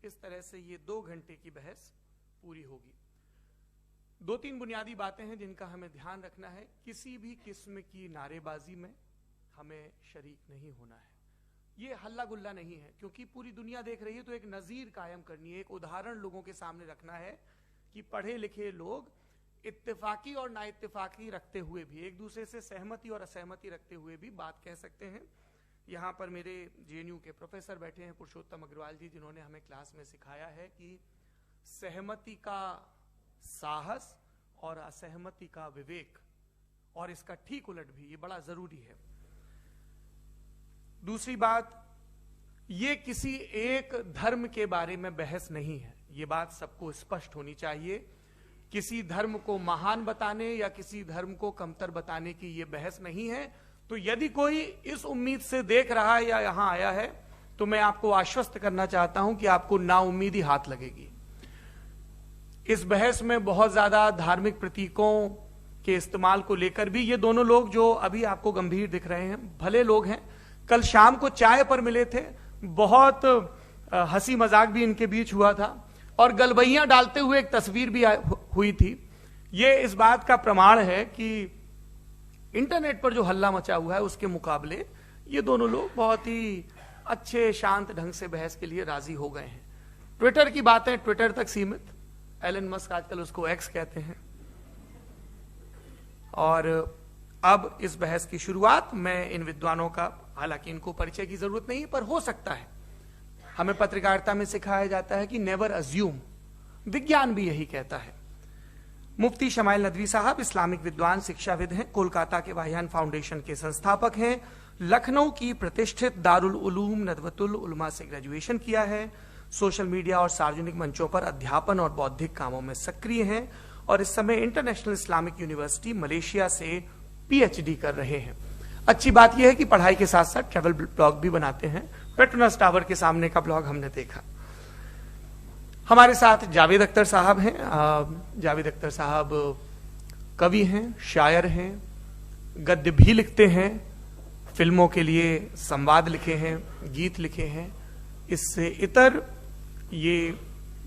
इस तरह से ये 2 घंटे की बहस पूरी होगी। 2-3 बुनियादी बातें हैं जिनका हमें ध्यान रखना है। किसी भी किस्म की नारेबाजी में हमें शरीक नहीं होना है। ये हल्ला गुल्ला नहीं है, क्योंकि पूरी दुनिया देख रही है, तो एक नजीर कायम करनी है, एक उदाहरण लोगों के सामने रखना है कि पढ़े लिखे लोग इत्तेफाकी और ना इत्तेफाकी रखते हुए भी, एक दूसरे से सहमति और असहमति रखते हुए भी बात कह सकते हैं। यहाँ पर मेरे जेएनयू के प्रोफेसर बैठे हैं, पुरुषोत्तम अग्रवाल जी, जिन्होंने हमें क्लास में सिखाया है कि सहमति का साहस और असहमति का विवेक, और इसका ठीक उलट भी, ये बड़ा जरूरी है। दूसरी बात, ये किसी एक धर्म के बारे में बहस नहीं है, ये बात सबको स्पष्ट होनी चाहिए। किसी धर्म को महान बताने या किसी धर्म को कमतर बताने की ये बहस नहीं है। तो यदि कोई इस उम्मीद से देख रहा है या यहां आया है, तो मैं आपको आश्वस्त करना चाहता हूं कि आपको नाउम्मीदी हाथ लगेगी। इस बहस में बहुत ज्यादा धार्मिक प्रतीकों के इस्तेमाल को लेकर भी, ये दोनों लोग जो अभी आपको गंभीर दिख रहे हैं, भले लोग हैं, कल शाम को चाय पर मिले थे, बहुत हंसी मजाक भी इनके बीच हुआ था, और गलबैयां डालते हुए एक तस्वीर भी हुई थी। ये इस बात का प्रमाण है कि इंटरनेट पर जो हल्ला मचा हुआ है उसके मुकाबले ये दोनों लोग बहुत ही अच्छे शांत ढंग से बहस के लिए राजी हो गए हैं। ट्विटर की बातें ट्विटर तक सीमित, एलन मस्क आजकल उसको एक्स कहते हैं। और अब इस बहस की शुरुआत मैं इन विद्वानों का, हालांकि इनको परिचय की जरूरत नहीं, पर हो सकता है, हमें पत्रकारिता में सिखाया जाता है कि नेवर अज्यूम, विज्ञान भी यही कहता है। मुफ्ती शमाइल नदवी साहब इस्लामिक विद्वान, शिक्षाविद हैं, कोलकाता के वाहियान फाउंडेशन के संस्थापक हैं, लखनऊ की प्रतिष्ठित दारुल उलूम नदवतुल उलमा से ग्रेजुएशन किया है, सोशल मीडिया और सार्वजनिक मंचों पर अध्यापन और बौद्धिक कामों में सक्रिय हैं, और इस समय इंटरनेशनल इस्लामिक यूनिवर्सिटी मलेशिया से पीएचडी कर रहे हैं। अच्छी बात यह है कि पढ़ाई के साथ साथ ट्रैवल ब्लॉग भी बनाते हैं। पेट्रोनस टावर के सामने का ब्लॉग हमने देखा। हमारे साथ जावेद अख्तर साहब हैं। जावेद अख्तर साहब कवि हैं, शायर हैं, गद्य भी लिखते हैं, फिल्मों के लिए संवाद लिखे हैं, गीत लिखे हैं। इससे इतर ये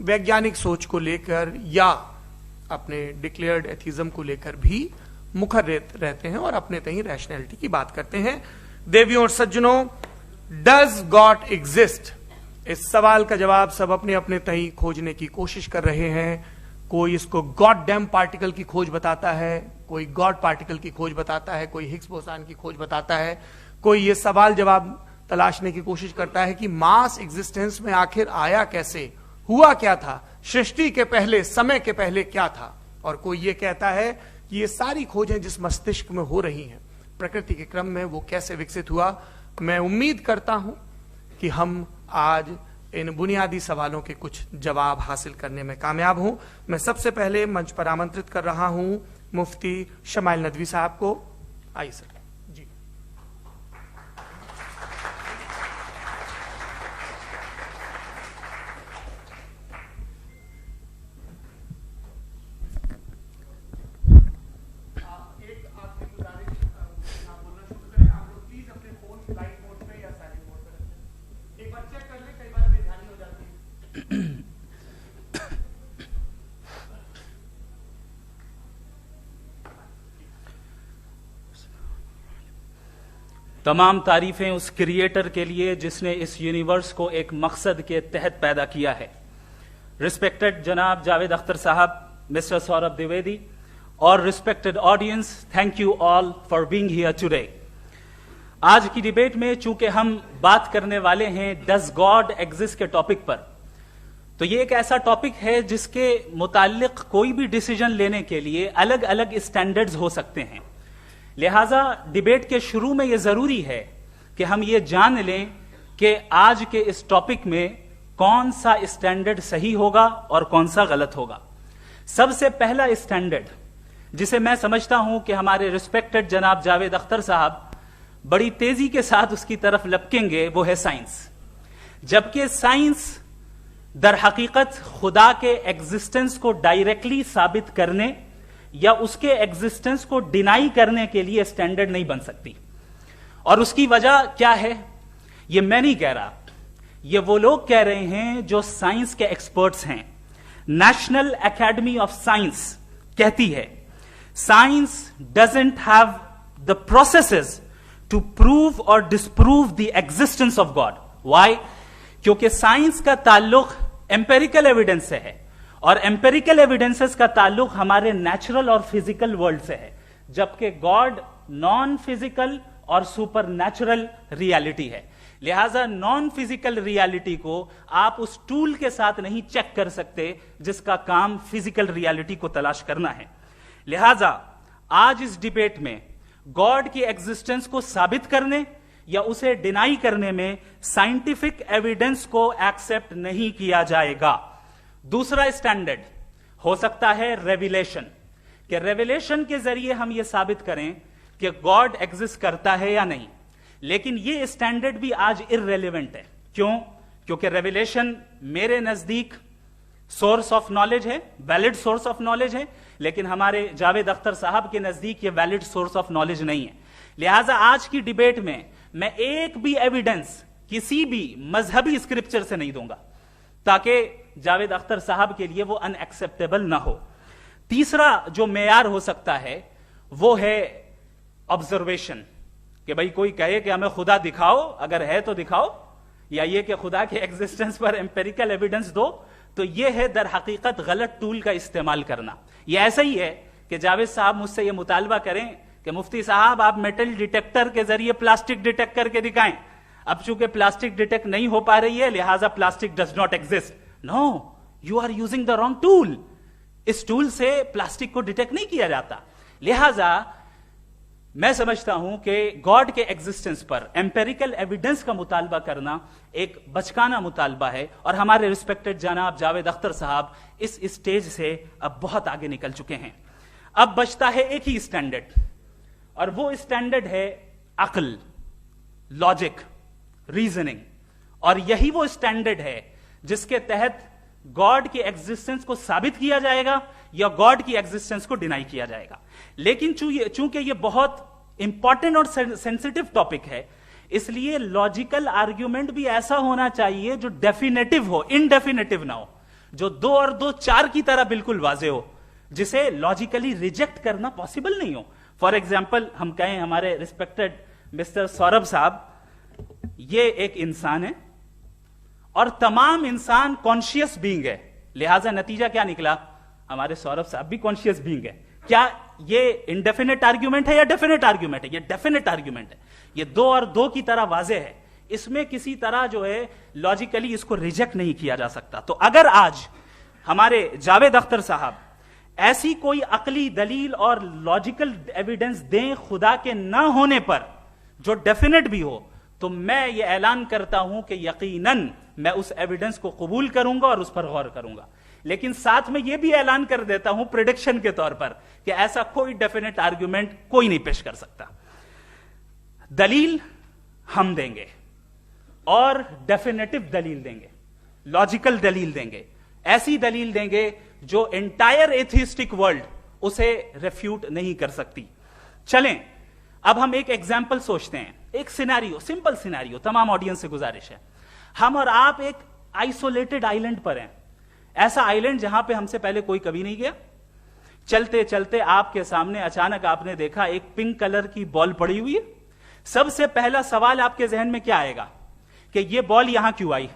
वैज्ञानिक सोच को लेकर या अपने डिक्लेयर्ड एथिज्म को लेकर भी मुखर रहते हैं और अपने तहीं रैशनैलिटी की बात करते हैं। देवियों और सज्जनों, डज गॉड एग्जिस्ट, इस सवाल का जवाब सब अपने अपने तहीं खोजने की कोशिश कर रहे हैं। कोई इसको गॉड डैम पार्टिकल की खोज बताता है, कोई गॉड पार्टिकल की खोज बताता है, कोई हिग्स बोसान की खोज बताता है, कोई ये सवाल जवाब तलाशने की कोशिश करता है कि मास एग्जिस्टेंस में आखिर आया कैसे, हुआ क्या था, सृष्टि के पहले, समय के पहले क्या था। और कोई ये कहता है कि ये सारी खोजें जिस मस्तिष्क में हो रही हैं प्रकृति के क्रम में, वो कैसे विकसित हुआ। मैं उम्मीद करता हूं कि हम आज इन बुनियादी सवालों के कुछ जवाब हासिल करने में कामयाब हों। मैं सबसे पहले मंच पर आमंत्रित कर रहा हूं मुफ्ती शमाइल नदवी साहब को। आइए सर। जी, तमाम तारीफें उस क्रिएटर के लिए जिसने इस यूनिवर्स को एक मकसद के तहत पैदा किया है। रिस्पेक्टेड जनाब जावेद अख्तर साहब, मिस्टर सौरभ द्विवेदी और respected audience, thank you all for being here today. आज की डिबेट में चूंकि हम बात करने वाले हैं डज गॉड एग्जिस्ट के टॉपिक पर, तो ये एक ऐसा टॉपिक है जिसके मुताल्लिक कोई भी डिसीजन लेने के लिए अलग अलग स्टैंडर्ड्स हो सकते हैं। लिहाजा डिबेट के शुरू में यह जरूरी है कि हम ये जान लें कि आज के इस टॉपिक में कौन सा स्टैंडर्ड सही होगा और कौन सा गलत होगा। सबसे पहला स्टैंडर्ड जिसे मैं समझता हूं कि हमारे रिस्पेक्टेड जनाब जावेद अख्तर साहब बड़ी तेजी के साथ उसकी तरफ लपकेंगे, वो है साइंस। जबकि साइंस दर हकीकत खुदा के एग्जिस्टेंस को डायरेक्टली साबित करने या उसके एग्जिस्टेंस को डिनाई करने के लिए स्टैंडर्ड नहीं बन सकती। और उसकी वजह क्या है, यह मैं नहीं कह रहा, ये वो लोग कह रहे हैं जो साइंस के एक्सपर्ट्स हैं। नेशनल एकेडमी ऑफ साइंस कहती है science doesn't have the processes to prove और disprove the existence of God. Why? क्योंकि साइंस का ताल्लुक एम्पेरिकल एविडेंस से है और एम्पेरिकल एविडेंसेस का ताल्लुक हमारे नेचुरल और फिजिकल वर्ल्ड से है, जबकि गॉड नॉन फिजिकल और सुपर नेचुरल रियलिटी है। लिहाजा नॉन फिजिकल रियलिटी को आप उस टूल के साथ नहीं चेक कर सकते जिसका काम फिजिकल रियलिटी को तलाश करना है। लिहाजा आज इस डिबेट में गॉड की एग्जिस्टेंस को साबित करने या उसे डिनाई करने में साइंटिफिक एविडेंस को एक्सेप्ट नहीं किया जाएगा। दूसरा स्टैंडर्ड हो सकता है रेविलेशन, कि रेविलेशन के जरिए हम यह साबित करें कि गॉड एग्जिस्ट करता है या नहीं। लेकिन यह स्टैंडर्ड भी आज इररेलेवेंट है। क्यों? क्योंकि रेविलेशन मेरे नजदीक सोर्स ऑफ नॉलेज है, वैलिड सोर्स ऑफ नॉलेज है, लेकिन हमारे जावेद अख्तर साहब के नजदीक यह वैलिड सोर्स ऑफ नॉलेज नहीं है। लिहाजा आज की डिबेट में मैं एक भी एविडेंस किसी भी मजहबी स्क्रिप्चर से नहीं दूंगा ताकि जावेद अख्तर साहब के लिए वो अनएक्सेप्टेबल ना हो। तीसरा जो मेयार हो सकता है वो है ऑब्जर्वेशन, कि भाई कोई कहे कि हमें खुदा दिखाओ, अगर है तो दिखाओ, या ये कि खुदा के एग्जिस्टेंस पर एम्पेरिकल एविडेंस दो, तो ये है दर हकीकत गलत टूल का इस्तेमाल करना। ये ऐसा ही है कि जावेद साहब मुझसे ये मुतालबा करें कि मुफ्ती साहब आप मेटल डिटेक्टर के जरिए प्लास्टिक डिटेक्ट करके दिखाएं। अब चूंकि प्लास्टिक डिटेक्ट नहीं हो पा रही है लिहाजा plastic does not exist. No, you are using the wrong tool. इस टूल से प्लास्टिक को डिटेक्ट नहीं किया जाता। लिहाजा मैं समझता हूं कि गॉड के एग्जिस्टेंस पर एम्पेरिकल एविडेंस का मुतालबा करना एक बचकाना मुतालबा है और हमारे रिस्पेक्टेड जनाब जावेद अख्तर साहब इस स्टेज से अब बहुत आगे निकल चुके हैं। अब बचता है एक ही स्टैंडर्ड, और वो स्टैंडर्ड है अक्ल, लॉजिक, रीजनिंग। और यही वो स्टैंडर्ड है जिसके तहत गॉड की एग्जिस्टेंस को साबित किया जाएगा या गॉड की एग्जिस्टेंस को डिनाई किया जाएगा। लेकिन चूंकि ये बहुत इंपॉर्टेंट और सेंसिटिव टॉपिक है, इसलिए लॉजिकल आर्ग्यूमेंट भी ऐसा होना चाहिए जो डेफिनेटिव हो, इनडेफिनेटिव ना हो, जो 2 और 2 4 की तरह बिल्कुल वाजे हो, जिसे लॉजिकली रिजेक्ट करना पॉसिबल नहीं हो। फॉर एग्जाम्पल हम कहें हमारे रिस्पेक्टेड मिस्टर सौरभ साहब, ये एक इंसान है और तमाम इंसान कॉन्शियस बीइंग है। लिहाजा नतीजा क्या निकला? हमारे सौरभ साहब भी कॉन्शियस बीइंग है। क्या ये इनडेफिनेट आर्ग्यूमेंट है या डेफिनेट आर्ग्यूमेंट है? ये डेफिनेट आर्ग्यूमेंट है। ये 2 और 2 की तरह वाजे है, इसमें किसी तरह जो है लॉजिकली इसको रिजेक्ट नहीं किया जा सकता। तो अगर आज हमारे जावेद अख्तर साहब ऐसी कोई अकली दलील और लॉजिकल एविडेंस दें खुदा के ना होने पर जो डेफिनेट भी हो, तो मैं ये ऐलान करता हूं कि यकीनन मैं उस एविडेंस को कबूल करूंगा और उस पर गौर करूंगा। लेकिन साथ में यह भी ऐलान कर देता हूं प्रेडिक्शन के तौर पर कि ऐसा कोई डेफिनेट आर्ग्यूमेंट कोई नहीं पेश कर सकता। दलील हम देंगे और डेफिनेटिव दलील देंगे, लॉजिकल दलील देंगे, ऐसी दलील देंगे जो एंटायर एथिस्टिक वर्ल्ड उसे रेफ्यूट नहीं कर सकती। चलें अब हम एक एग्जाम्पल सोचते हैं, एक सिनेरियो, सिंपल सिनेरियो। तमाम ऑडियंस से गुजारिश है, हम और आप एक आइसोलेटेड आइलैंड पर हैं, ऐसा आइलैंड जहां पे हमसे पहले कोई कभी नहीं गया। चलते चलते आपके सामने अचानक आपने देखा एक पिंक कलर की बॉल पड़ी हुई है। सबसे पहला सवाल आपके जहन में क्या आएगा कि ये बॉल यहां क्यों आई,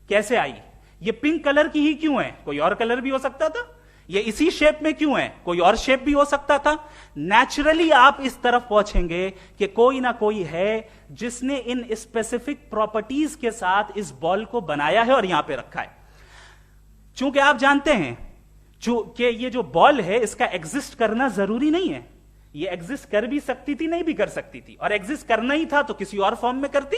कैसे आई, ये पिंक कलर की ही क्यों है? कोई और कलर भी हो सकता था। ये इसी शेप में क्यों है? कोई और शेप भी हो सकता था। नेचुरली आप इस तरफ पहुंचेंगे कि कोई ना कोई है जिसने इन स्पेसिफिक प्रॉपर्टीज के साथ इस बॉल को बनाया है और यहां पे रखा है। चूंकि आप जानते हैं कि ये जो बॉल है इसका एग्जिस्ट करना जरूरी नहीं है, ये एग्जिस्ट कर भी सकती थी, नहीं भी कर सकती थी, और एग्जिस्ट करना ही था तो किसी और फॉर्म में करती,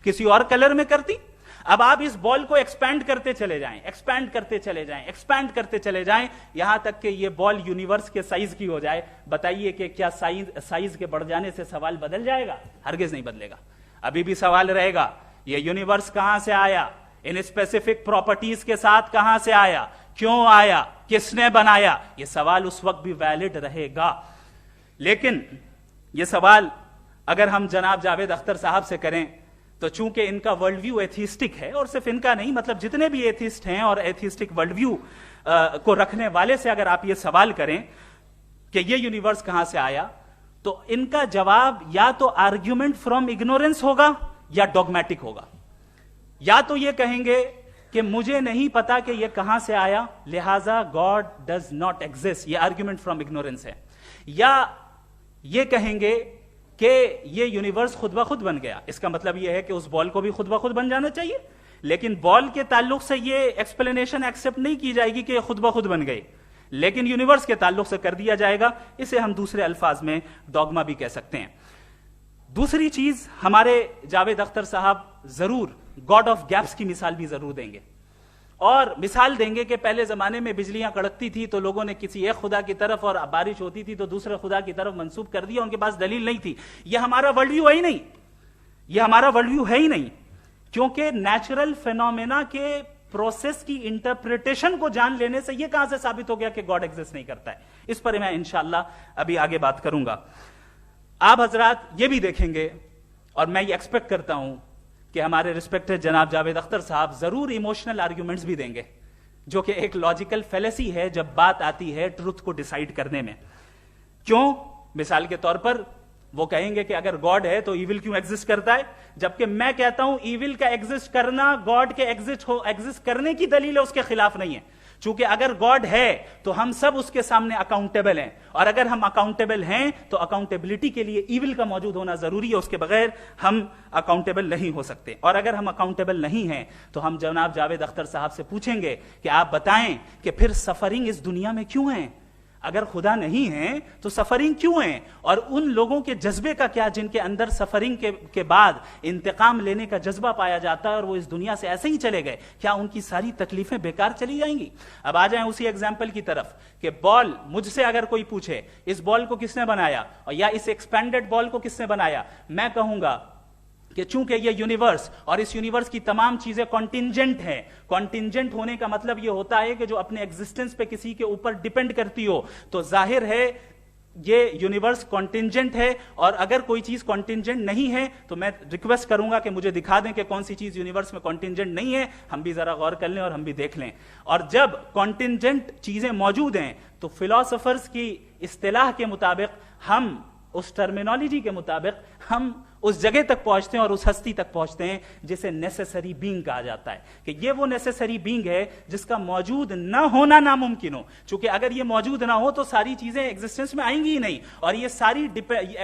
किसी और कलर में करती। अब आप इस बॉल को एक्सपैंड करते चले जाएं, एक्सपैंड करते चले जाएं, एक्सपैंड करते चले जाएं, यहां तक कि ये बॉल यूनिवर्स के साइज की हो जाए। बताइए कि क्या साइज के बढ़ जाने से सवाल बदल जाएगा? हरगिज नहीं बदलेगा। अभी भी सवाल रहेगा, ये यूनिवर्स कहां से आया, इन स्पेसिफिक प्रॉपर्टीज के साथ कहां से आया, क्यों आया, किसने बनाया, यह सवाल उस वक्त भी वैलिड रहेगा। लेकिन यह सवाल अगर हम जनाब जावेद अख्तर साहब से करें तो चूंकि इनका वर्ल्ड व्यू एथिस्टिक है, और सिर्फ इनका नहीं, मतलब जितने भी एथिस्ट हैं और एथिस्टिक वर्ल्ड व्यू को रखने वाले से अगर आप ये सवाल करें कि ये यूनिवर्स कहां से आया, तो इनका जवाब या तो आर्ग्यूमेंट फ्रॉम इग्नोरेंस होगा या डॉगमेटिक होगा। या तो ये कहेंगे कि मुझे नहीं पता कि ये कहां से आया, लिहाजा गॉड डज नॉट एग्जिस्ट, ये आर्ग्यूमेंट फ्रॉम इग्नोरेंस है, या ये कहेंगे कि ये यूनिवर्स खुद ब खुद बन गया। इसका मतलब ये है कि उस बॉल को भी खुद ब खुद बन जाना चाहिए, लेकिन बॉल के ताल्लुक से ये एक्सप्लेनेशन एक्सेप्ट नहीं की जाएगी कि ये खुद ब खुद बन गई, लेकिन यूनिवर्स के ताल्लुक से कर दिया जाएगा। इसे हम दूसरे अल्फाज में डॉगमा भी कह सकते हैं। दूसरी चीज, हमारे जावेद अख्तर साहब जरूर गॉड ऑफ गैप्स की मिसाल भी जरूर देंगे, और मिसाल देंगे कि पहले जमाने में बिजलियां कड़कती थी तो लोगों ने किसी एक खुदा की तरफ, और बारिश होती थी तो दूसरे खुदा की तरफ मंसूब कर दिया, उनके पास दलील नहीं थी। यह हमारा वर्ल्ड व्यू है ही नहीं, यह हमारा वर्ल्ड व्यू है ही नहीं, क्योंकि नेचुरल फेनोमेना के प्रोसेस की इंटरप्रिटेशन को जान लेने से यह कहां से साबित हो गया कि गॉड एग्जिस्ट नहीं करता है। इस पर मैं इंशाअल्लाह अभी आगे बात करूंगा। आप हजरात ये भी देखेंगे, और मैं ये एक्सपेक्ट करता हूं कि हमारे रिस्पेक्टेड जनाब जावेद अख्तर साहब जरूर इमोशनल आर्ग्यूमेंट्स भी देंगे, जो कि एक लॉजिकल फेलेसी है जब बात आती है ट्रुथ को डिसाइड करने में। क्यों? मिसाल के तौर पर वो कहेंगे कि अगर गॉड है तो ईविल क्यों एग्जिस्ट करता है, जबकि मैं कहता हूं ईविल का एग्जिस्ट करना गॉड के एग्जिस्ट करने की दलील है, उसके खिलाफ नहीं है। चूंकि अगर गॉड है तो हम सब उसके सामने अकाउंटेबल हैं, और अगर हम अकाउंटेबल हैं तो अकाउंटेबिलिटी के लिए ईविल का मौजूद होना जरूरी है, उसके बगैर हम अकाउंटेबल नहीं हो सकते। और अगर हम अकाउंटेबल नहीं हैं तो हम जनाब जावेद अख्तर साहब से पूछेंगे कि आप बताएं कि फिर सफरिंग इस दुनिया में क्यों है? अगर खुदा नहीं है तो सफरिंग क्यों है? और उन लोगों के जज्बे का क्या जिनके अंदर सफरिंग के बाद इंतकाम लेने का जज्बा पाया जाता है और वो इस दुनिया से ऐसे ही चले गए, क्या उनकी सारी तकलीफें बेकार चली जाएंगी? अब आ जाएं उसी एग्जाम्पल की तरफ कि बॉल, मुझसे अगर कोई पूछे इस बॉल को किसने बनाया और या इस एक्सपेंडेड बॉल को किसने बनाया, मैं कहूंगा कि चूंकि ये यूनिवर्स और इस यूनिवर्स की तमाम चीजें कॉन्टिंजेंट हैं। कॉन्टिंजेंट होने का मतलब ये होता है कि जो अपने एग्जिस्टेंस पे किसी के ऊपर डिपेंड करती हो, तो जाहिर है ये यूनिवर्स कॉन्टिंजेंट है। और अगर कोई चीज कॉन्टिंजेंट नहीं है तो मैं रिक्वेस्ट करूंगा कि मुझे दिखा दें कि कौन सी चीज यूनिवर्स में कॉन्टिंजेंट नहीं है, हम भी जरा गौर कर लें और हम भी देख लें। और जब कॉन्टिंजेंट चीजें मौजूद हैं तो फिलोसोफर्स की इस्तिलाह के मुताबिक, हम उस टर्मिनोलॉजी के मुताबिक हम उस जगह तक पहुंचते हैं और उस हस्ती तक पहुंचते हैं जिसे नेसेसरी बीइंग कहा जाता है, कि ये वो नेसेसरी बीइंग है जिसका मौजूद ना होना नामुमकिन हो। क्योंकि अगर ये मौजूद ना हो तो सारी चीजें एग्जिस्टेंस में आएंगी ही नहीं, और ये सारी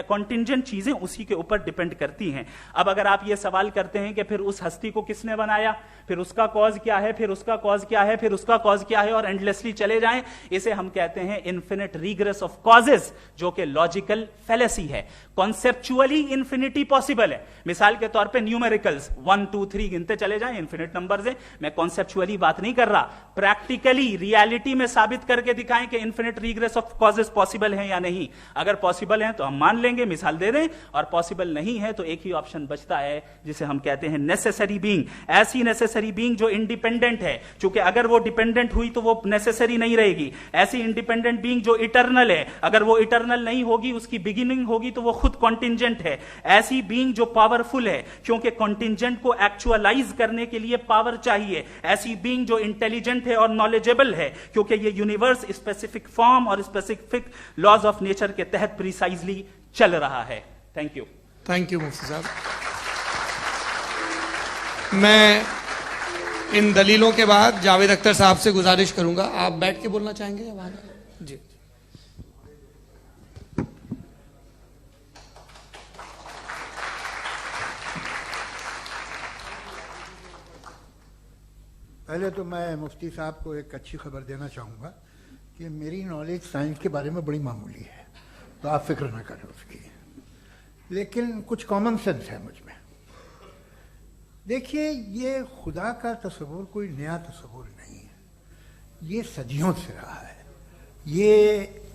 कॉन्टिंजेंट चीजें उसी के ऊपर डिपेंड करती हैं। अब अगर आप ये सवाल करते हैं कि फिर उस हस्ती को किसने बनाया, फिर उसका कॉज क्या है, फिर उसका कॉज क्या है, फिर उसका कॉज क्या है, और एंडलेसली चले जाएं, इसे हम कहते हैं इन्फिनिट रिग्रेस ऑफ कॉजेस, जो कि लॉजिकल फेलेसी है। कॉन्सेप्चुअली इन्फिनिटी पॉसिबल है। मिसाल के तौर पे न्यूमेरिकल्स 1 2 3 गिनते चले जाएं, इन्फिनिट नंबर्स हैं। मैं कॉन्सेप्चुअली बात नहीं कर रहा, प्रैक्टिकली रियलिटी में साबित करके दिखाएं कि infinite regress of causes possible है या नहीं। अगर पॉसिबल है तो हम मान लेंगे, मिसाल दे दें, और पॉसिबल नहीं है तो एक ही ऑप्शन बचता है जिसे हम कहते हैं नेसेसरी बीइंग। ऐसी नेसेसरी बीइंग जो इंडिपेंडेंट है, क्योंकि अगर वो डिपेंडेंट हुई तो वो नेसेसरी नहीं रहेगी। ऐसी इंडिपेंडेंट बीइंग जो इटर्नल है, अगर वो इटर्नल नहीं होगी, उसकी बिगिनिंग होगी, तो वो खुद कॉन्टिंजेंट है। ऐसी बीइंग जो पावरफुल है, क्योंकि कॉन्टिंजेंट को एक्चुअलाइज करने के लिए पावर चाहिए। ऐसी बीइंग जो इंटेलिजेंट है और नॉलेजेबल है, क्योंकि ये यूनिवर्स स्पेसिफिक फॉर्म और स्पेसिफिक लॉज ऑफ नेचर के तहत प्रिसाइजली चल रहा है। Thank you. थैंक यू मुफ्ती साहब। मैं इन दलीलों के बाद जावेद अख्तर साहब से गुजारिश करूंगा, आप बैठ के बोलना चाहेंगे या बाहर? जी। पहले तो मैं मुफ्ती साहब को एक अच्छी खबर देना चाहूँगा कि मेरी नॉलेज साइंस के बारे में बड़ी मामूली है, तो आप फिक्र ना करें उसकी, लेकिन कुछ कॉमन सेंस है मुझ में। देखिए, ये खुदा का तस्वुर कोई नया तस्वुर नहीं है, ये सदियों से रहा है। ये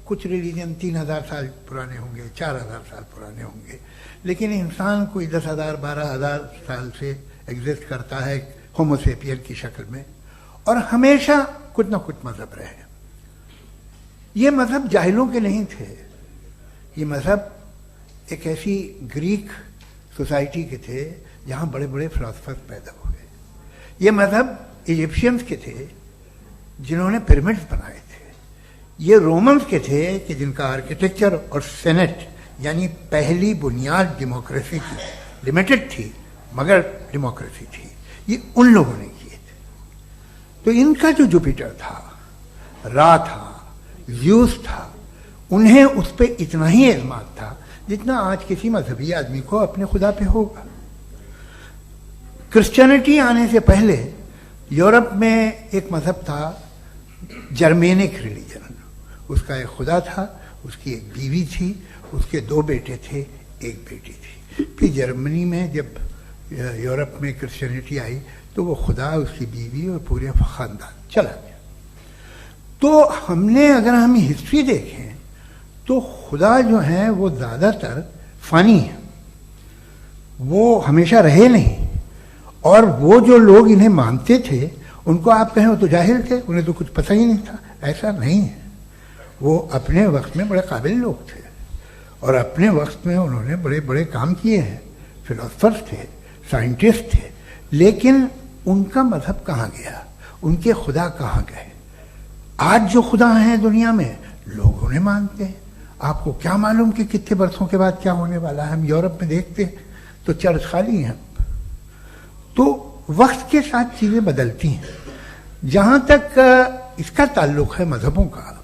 कुछ रिलीजन 3000 साल पुराने होंगे, 4000 साल पुराने होंगे, लेकिन इंसान कोई 10,000 12,000 साल से एग्जिस्ट करता है होमोसेपियन की शक्ल में, और हमेशा कुछ ना कुछ मजहब रहे। ये मजहब जाहिलों के नहीं थे, ये मजहब एक ऐसी ग्रीक सोसाइटी के थे जहां बड़े बड़े फिलोसफर्स पैदा हुए। ये मजहब इजिप्शियंस के थे जिन्होंने पिरामिड्स बनाए थे, ये रोमन्स के थे कि जिनका आर्किटेक्चर और सेनेट यानी पहली बुनियाद डेमोक्रेसी की लिमिटेड थी मगर डेमोक्रेसी थी, ये उन लोगों ने किए थे। तो इनका जो जुपिटर था, रा था, ज़्यूस था, उन्हें उस पर इतना ही एतमाद था जितना आज किसी मजहबी आदमी को अपने खुदा पे होगा। क्रिश्चियनिटी आने से पहले यूरोप में एक मजहब था जर्मेनिक रिलीजन, उसका एक खुदा था, उसकी एक बीवी थी, उसके 2 बेटे थे, एक बेटी थी। फिर जर्मनी में जब यूरोप में क्रिश्चियनिटी आई तो वो खुदा, उसकी बीवी और पूरे खानदान चला गया। तो हमने अगर हम हिस्ट्री देखें तो खुदा जो है वो ज़्यादातर फ़ानी है, वो हमेशा रहे नहीं। और वो जो लोग इन्हें मानते थे उनको आप कहें वो तो जाहिल थे, उन्हें तो कुछ पता ही नहीं था, ऐसा नहीं है। वो अपने वक्त में बड़े काबिल लोग थे और अपने वक्त में उन्होंने बड़े बड़े काम किए हैं, फिलोसफर्स थे, साइंटिस्ट थे, लेकिन उनका मजहब कहाँ गया, उनके खुदा कहाँ गए? आज जो खुदा हैं दुनिया में लोग उन्हें मानते हैं। आपको क्या मालूम कि कितने बरसों के बाद क्या होने वाला है? हम यूरोप में देखते हैं तो चर्च खाली हैं। तो वक्त के साथ चीजें बदलती हैं। जहां तक इसका ताल्लुक है मजहबों का,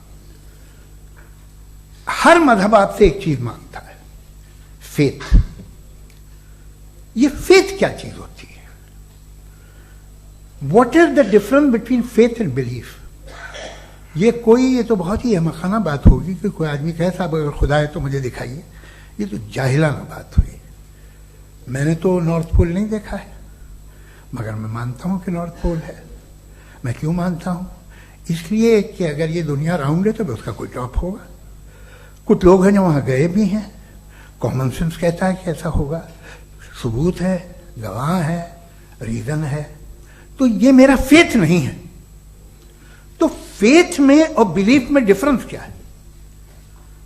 हर मजहब आपसे एक चीज मांगता है, फेथ। ये फेथ क्या चीज होती है? What is the difference between faith and belief? ये तो बहुत ही अहमकाना बात होगी कि कोई आदमी कहे साहब अगर खुदा है तो मुझे दिखाइए। ये तो जाहिलाना बात हुई। मैंने तो नॉर्थ पोल नहीं देखा है मगर मैं मानता हूं कि नॉर्थ पोल है। मैं क्यों मानता हूं? इसलिए कि अगर ये दुनिया राउंड है तो उसका कोई टॉप होगा। कुछ लोग हैं जो वहां गए भी हैं, कॉमन सेंस कहता है कि ऐसा होगा, सबूत है, गवाह है, रीजन है। तो ये मेरा फेथ नहीं है। तो फेथ में और बिलीफ में डिफरेंस क्या है?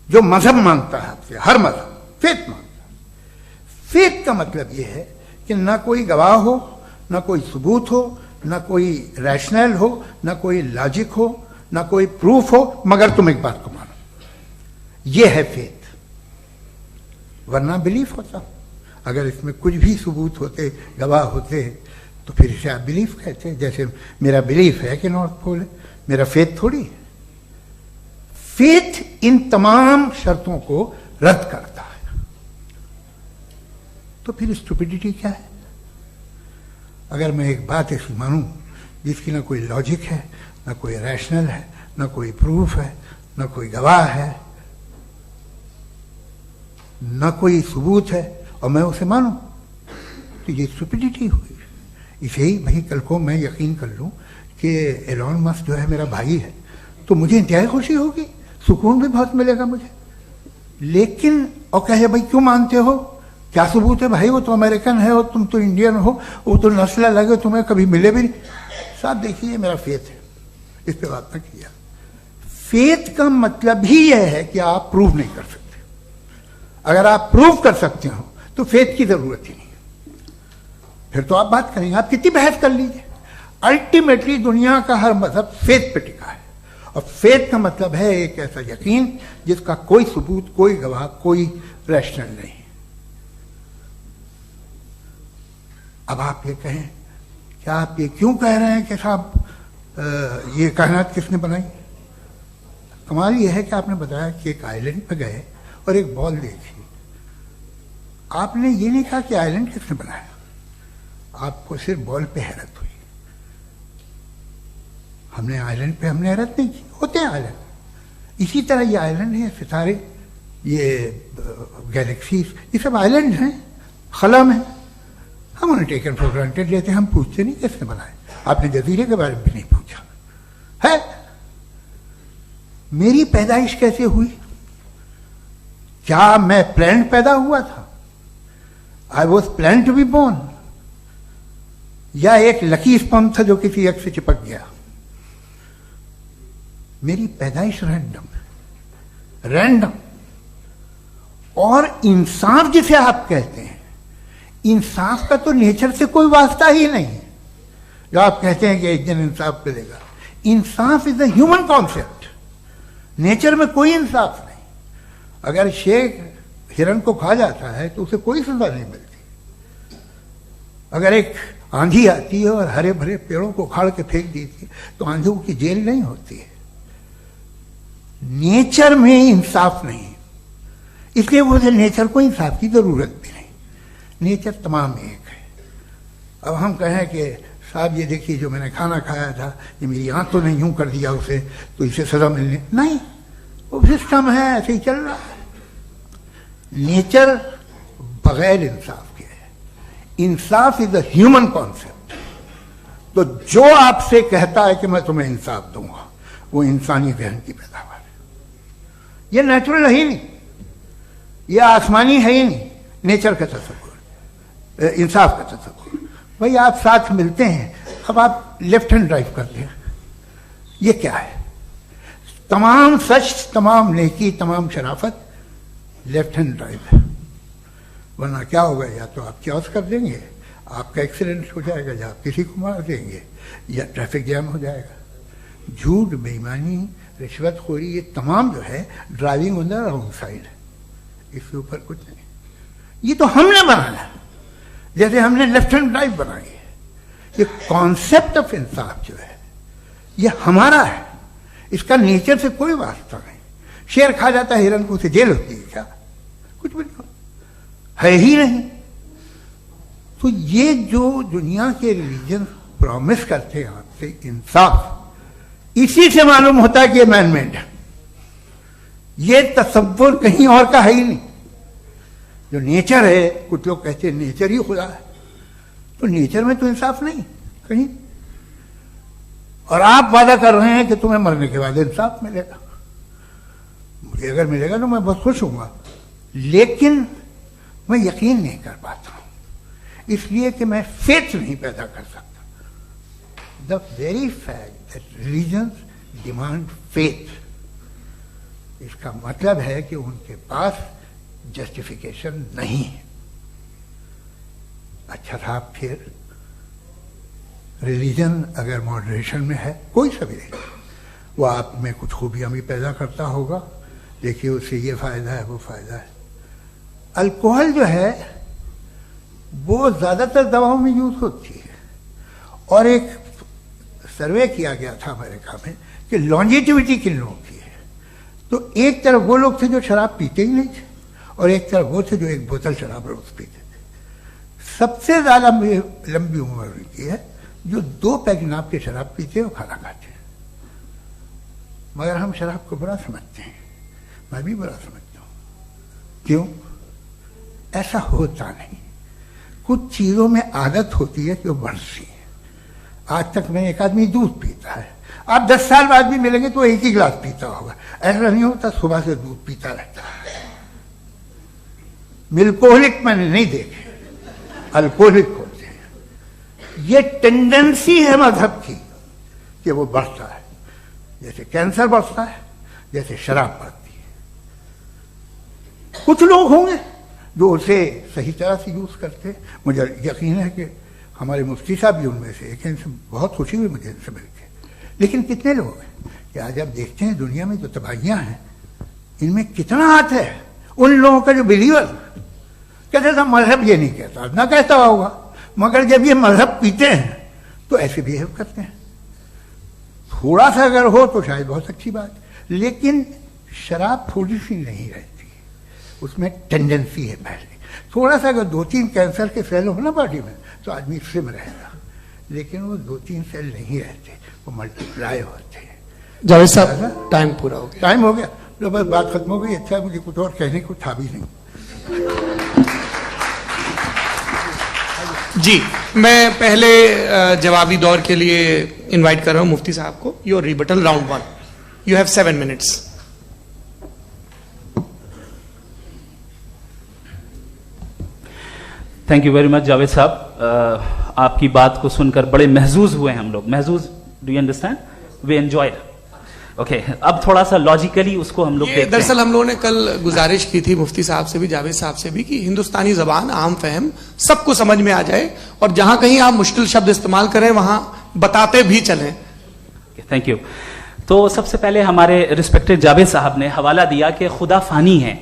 जो मजहब मांगता है आपसे, हर मजहब फेथ मांगता है। फेथ का मतलब यह है कि ना कोई गवाह हो, ना कोई सबूत हो, ना कोई रैशनल हो, ना कोई लॉजिक हो, ना कोई प्रूफ हो, मगर तुम एक बात को मानो। यह है फेथ। वरना बिलीफ होता। अगर इसमें कुछ भी सबूत होते, गवाह होते, तो फिर इसे आप बिलीफ कहते। जैसे मेरा बिलीफ है कि नॉर्थ पोल है, मेरा फेथ थोड़ी है। फेथ इन तमाम शर्तों को रद्द करता है। तो फिर स्टुपिडिटी क्या है? अगर मैं एक बात ऐसी मानूं जिसकी ना कोई लॉजिक है, ना कोई रैशनल है, ना कोई प्रूफ है, ना कोई गवाह है, ना कोई सबूत है, और मैं उसे मानूं, तो ये स्टुपिडिटी हुई। इसे ही भाई कल को मैं यकीन कर लूं कि एलोन मस्क जो है मेरा भाई है, तो मुझे इंतहाई खुशी होगी, सुकून भी बहुत मिलेगा मुझे। लेकिन और कहे भाई क्यों मानते हो, क्या सबूत है? भाई वो तो अमेरिकन है और तुम तो इंडियन हो, वो तो नस्ल अलग है, तुम्हें कभी मिले भी नहीं। साहब देखिए मेरा फेथ है, इस पे बात ना किया। फेथ का मतलब ही यह है कि आप प्रूव नहीं कर सकते। अगर आप प्रूव कर सकते हो तो फेथ की जरूरत ही नहीं, फिर तो आप बात करेंगे, आप कितनी बहस कर लीजिए। अल्टीमेटली दुनिया का हर मजहब फेथ पे टिका है, और फेथ का मतलब है एक ऐसा यकीन जिसका कोई सबूत, कोई गवाह, कोई रैशनल नहीं। अब आप ये कहें, क्या आप ये क्यों कह रहे हैं कि साहब ये कायनात किसने बनाई? कमाल ये है कि आपने बताया कि एक आइलैंड पे गए और एक बॉल देखी। आपने ये नहीं कहा कि आइलैंड किसने बनाया, आपको सिर्फ बॉल पे हैरत हुई। हमने आइलैंड पे हमने हैरत नहीं की, होते हैं आइलैंड। इसी तरह ये आइलैंड है, सितारे, ये गैलेक्सीज, ये सब आइलैंड हैं, खला में। हम उन्हें टेकन फॉर ग्रांटेड लेते हैं, हम पूछते नहीं किसने बनाए। आपने जजीरे के बारे में भी नहीं पूछा है। मेरी पैदाइश कैसे हुई? क्या मैं प्लान्ड पैदा हुआ था? I was plan to be born, या एक लकी स्पर्म था जो किसी एक से चिपक गया? मेरी पैदाइश रैंडम। और इंसाफ जिसे आप कहते हैं, इंसाफ का तो नेचर से कोई वास्ता ही नहीं है। जो आप कहते हैं कि एक दिन इंसाफ करेगा, इंसाफ is a human concept, nature में कोई इंसाफ नहीं। अगर शेर हिरन को खा जाता है तो उसे कोई सजा नहीं मिलती। अगर एक आंधी आती है और हरे भरे पेड़ों को उखाड़ के फेंक देती है तो आंधियों की जेल नहीं होती है। नेचर में इंसाफ नहीं, इसलिए मुझे नेचर को इंसाफ की जरूरत भी नहीं। नेचर तमाम एक है। अब हम कहें कि साहब ये देखिए जो मैंने खाना खाया था ये मेरी आंख तो नहीं यूं कर दिया उसे तो इसे सजा मिलने, नहीं, वो सिस्टम है, ऐसे ही चल रहा है। नेचर बगैर इंसाफ के है। इंसाफ इज अ ह्यूमन कॉन्सेप्ट। तो जो आपसे कहता है कि मैं तुम्हें इंसाफ दूंगा वो इंसानी जहन की पैदावार है। ये नेचुरल है ही नहीं, ये आसमानी है ही नहीं। नेचर का तसव्वुर, इंसाफ का तसव्वुर। भाई आप साथ मिलते हैं, अब आप लेफ्ट हैंड ड्राइव करते हैं, ये क्या है? तमाम सच, तमाम नेकी, तमाम शराफत लेफ्ट हैंड ड्राइव है। वरना क्या होगा, या तो आप क्रॉस कर देंगे, आपका एक्सीडेंट हो जाएगा, या आप किसी को मार देंगे, या ट्रैफिक जैम हो जाएगा। झूठ, बेईमानी, रिश्वतखोरी, ये तमाम जो है driving on the wrong side है। इसके ऊपर कुछ नहीं। ये तो हमने बनाया, जैसे हमने लेफ्ट हैंड ड्राइव बनाई है। ये कॉन्सेप्ट ऑफ इंसाफ जो है ये हमारा है, इसका नेचर से कोई वास्ता नहीं। शेर खा जाता है हिरन को, उसे जेल होती है क्या? कुछ भी नहीं, है ही नहीं। तो ये जो दुनिया के रिलीजन प्रॉमिस करते हैं आपसे इंसाफ, इसी से मालूम होता है कि ये मैनमेड है। ये तसव्वुर कहीं और का है ही नहीं। जो नेचर है, कुछ लोग कहते हैं नेचर ही खुदा है, तो नेचर में तो इंसाफ नहीं कहीं। और आप वादा कर रहे हैं कि तुम्हें मरने के बाद इंसाफ मिलेगा। मुझे अगर मिलेगा तो मैं बहुत खुश हूंगा, लेकिन मैं यकीन नहीं कर पाता हूं, इसलिए कि मैं फेथ नहीं पैदा कर सकता। The very fact that religions demand faith, इसका मतलब है कि उनके पास जस्टिफिकेशन नहीं है। अच्छा साहब, फिर रिलीजन अगर मॉडरेशन में है, कोई सा भी नहीं, वो आप में कुछ खूबियां भी पैदा करता होगा। देखिए उससे ये फायदा है, वो फायदा है। अल्कोहल जो है वो ज्यादातर दवाओं में यूज होती है, और एक सर्वे किया गया था अमेरिका में कि लॉन्जेटिविटी किन लोगों की है। तो एक तरफ वो लोग थे जो शराब पीते ही नहीं थे, और एक तरफ वो थे जो एक बोतल शराब रोज पीते थे। सबसे ज्यादा लंबी उम्र की है जो 2 पैक नाप के शराब पीते और खाना खाते हैं। मगर हम शराब को बुरा समझते हैं, मैं भी बुरा समझता हूं। क्यों? ऐसा होता नहीं। कुछ चीजों में आदत होती है कि वो बढ़ती है। आज तक में एक आदमी दूध पीता है, आप 10 साल बाद भी मिलेंगे तो एक ही गिलास पीता होगा। ऐसा नहीं होता, सुबह से दूध पीता रहता है। मिल्कोहलिक मैंने नहीं देखे, अल्कोहलिक होते हैं। ये टेंडेंसी है मजहब की कि वो बढ़ता है, जैसे कैंसर बढ़ता है, जैसे शराब बढ़ती है। कुछ लोग होंगे जो उसे सही तरह से यूज करते। मुझे यकीन है कि हमारे मुफ्ती साहब भी उनमें से एक हैं, इनसे बहुत खुशी हुई मुझे इनसे मिलकर। लेकिन कितने लोग हैं कि आज आप देखते हैं दुनिया में जो तबाहियां हैं, इनमें कितना हाथ है उन लोगों का जो बिलीवर कहते था मजहब ये नहीं कहता, ना कहता होगा, मगर जब ये मजहब पीते हैं तो ऐसे बिहेव करते हैं। थोड़ा सा अगर हो तो शायद बहुत अच्छी बात, लेकिन शराब थोड़ी सी नहीं रहती, उसमें टेंडेंसी है पहले। थोड़ा सा अगर 2-3 कैंसर के सेल हो ना बॉडी में तो आदमी स्लिम रहेगा, लेकिन वो 2-3 सेल नहीं रहते, वो मल्टीप्लाई होते हैं। जावेद साहब, टाइम पूरा हो गया। टाइम हो गया तो बस बात खत्म हो गई। अच्छा, मुझे कुछ और कहने को था भी नहीं। जी, मैं पहले जवाबी दौर के लिए इनवाइट कर रहा हूं मुफ्ती साहब को। Your rebuttal round 1, you have 7 minutes. Thank you very much Javed साहब। आपकी बात को सुनकर बड़े महजूज हुए हम लोग। महजूज, do you understand? We enjoyed. Okay, अब थोड़ा सा लॉजिकली उसको हम लोग देखते हैं। दरअसल हम लोगों ने कल गुजारिश की थी मुफ्ती साहब से भी, जावेद साहब से भी, कि हिंदुस्तानी जबान आम फहम सबको समझ में आ जाए और जहां कहीं आप मुश्किल शब्द इस्तेमाल करें वहां बताते भी चलें। Thank you. तो सबसे पहले हमारे रिस्पेक्टेड जावेद साहब ने हवाला दिया कि खुदा फानी है,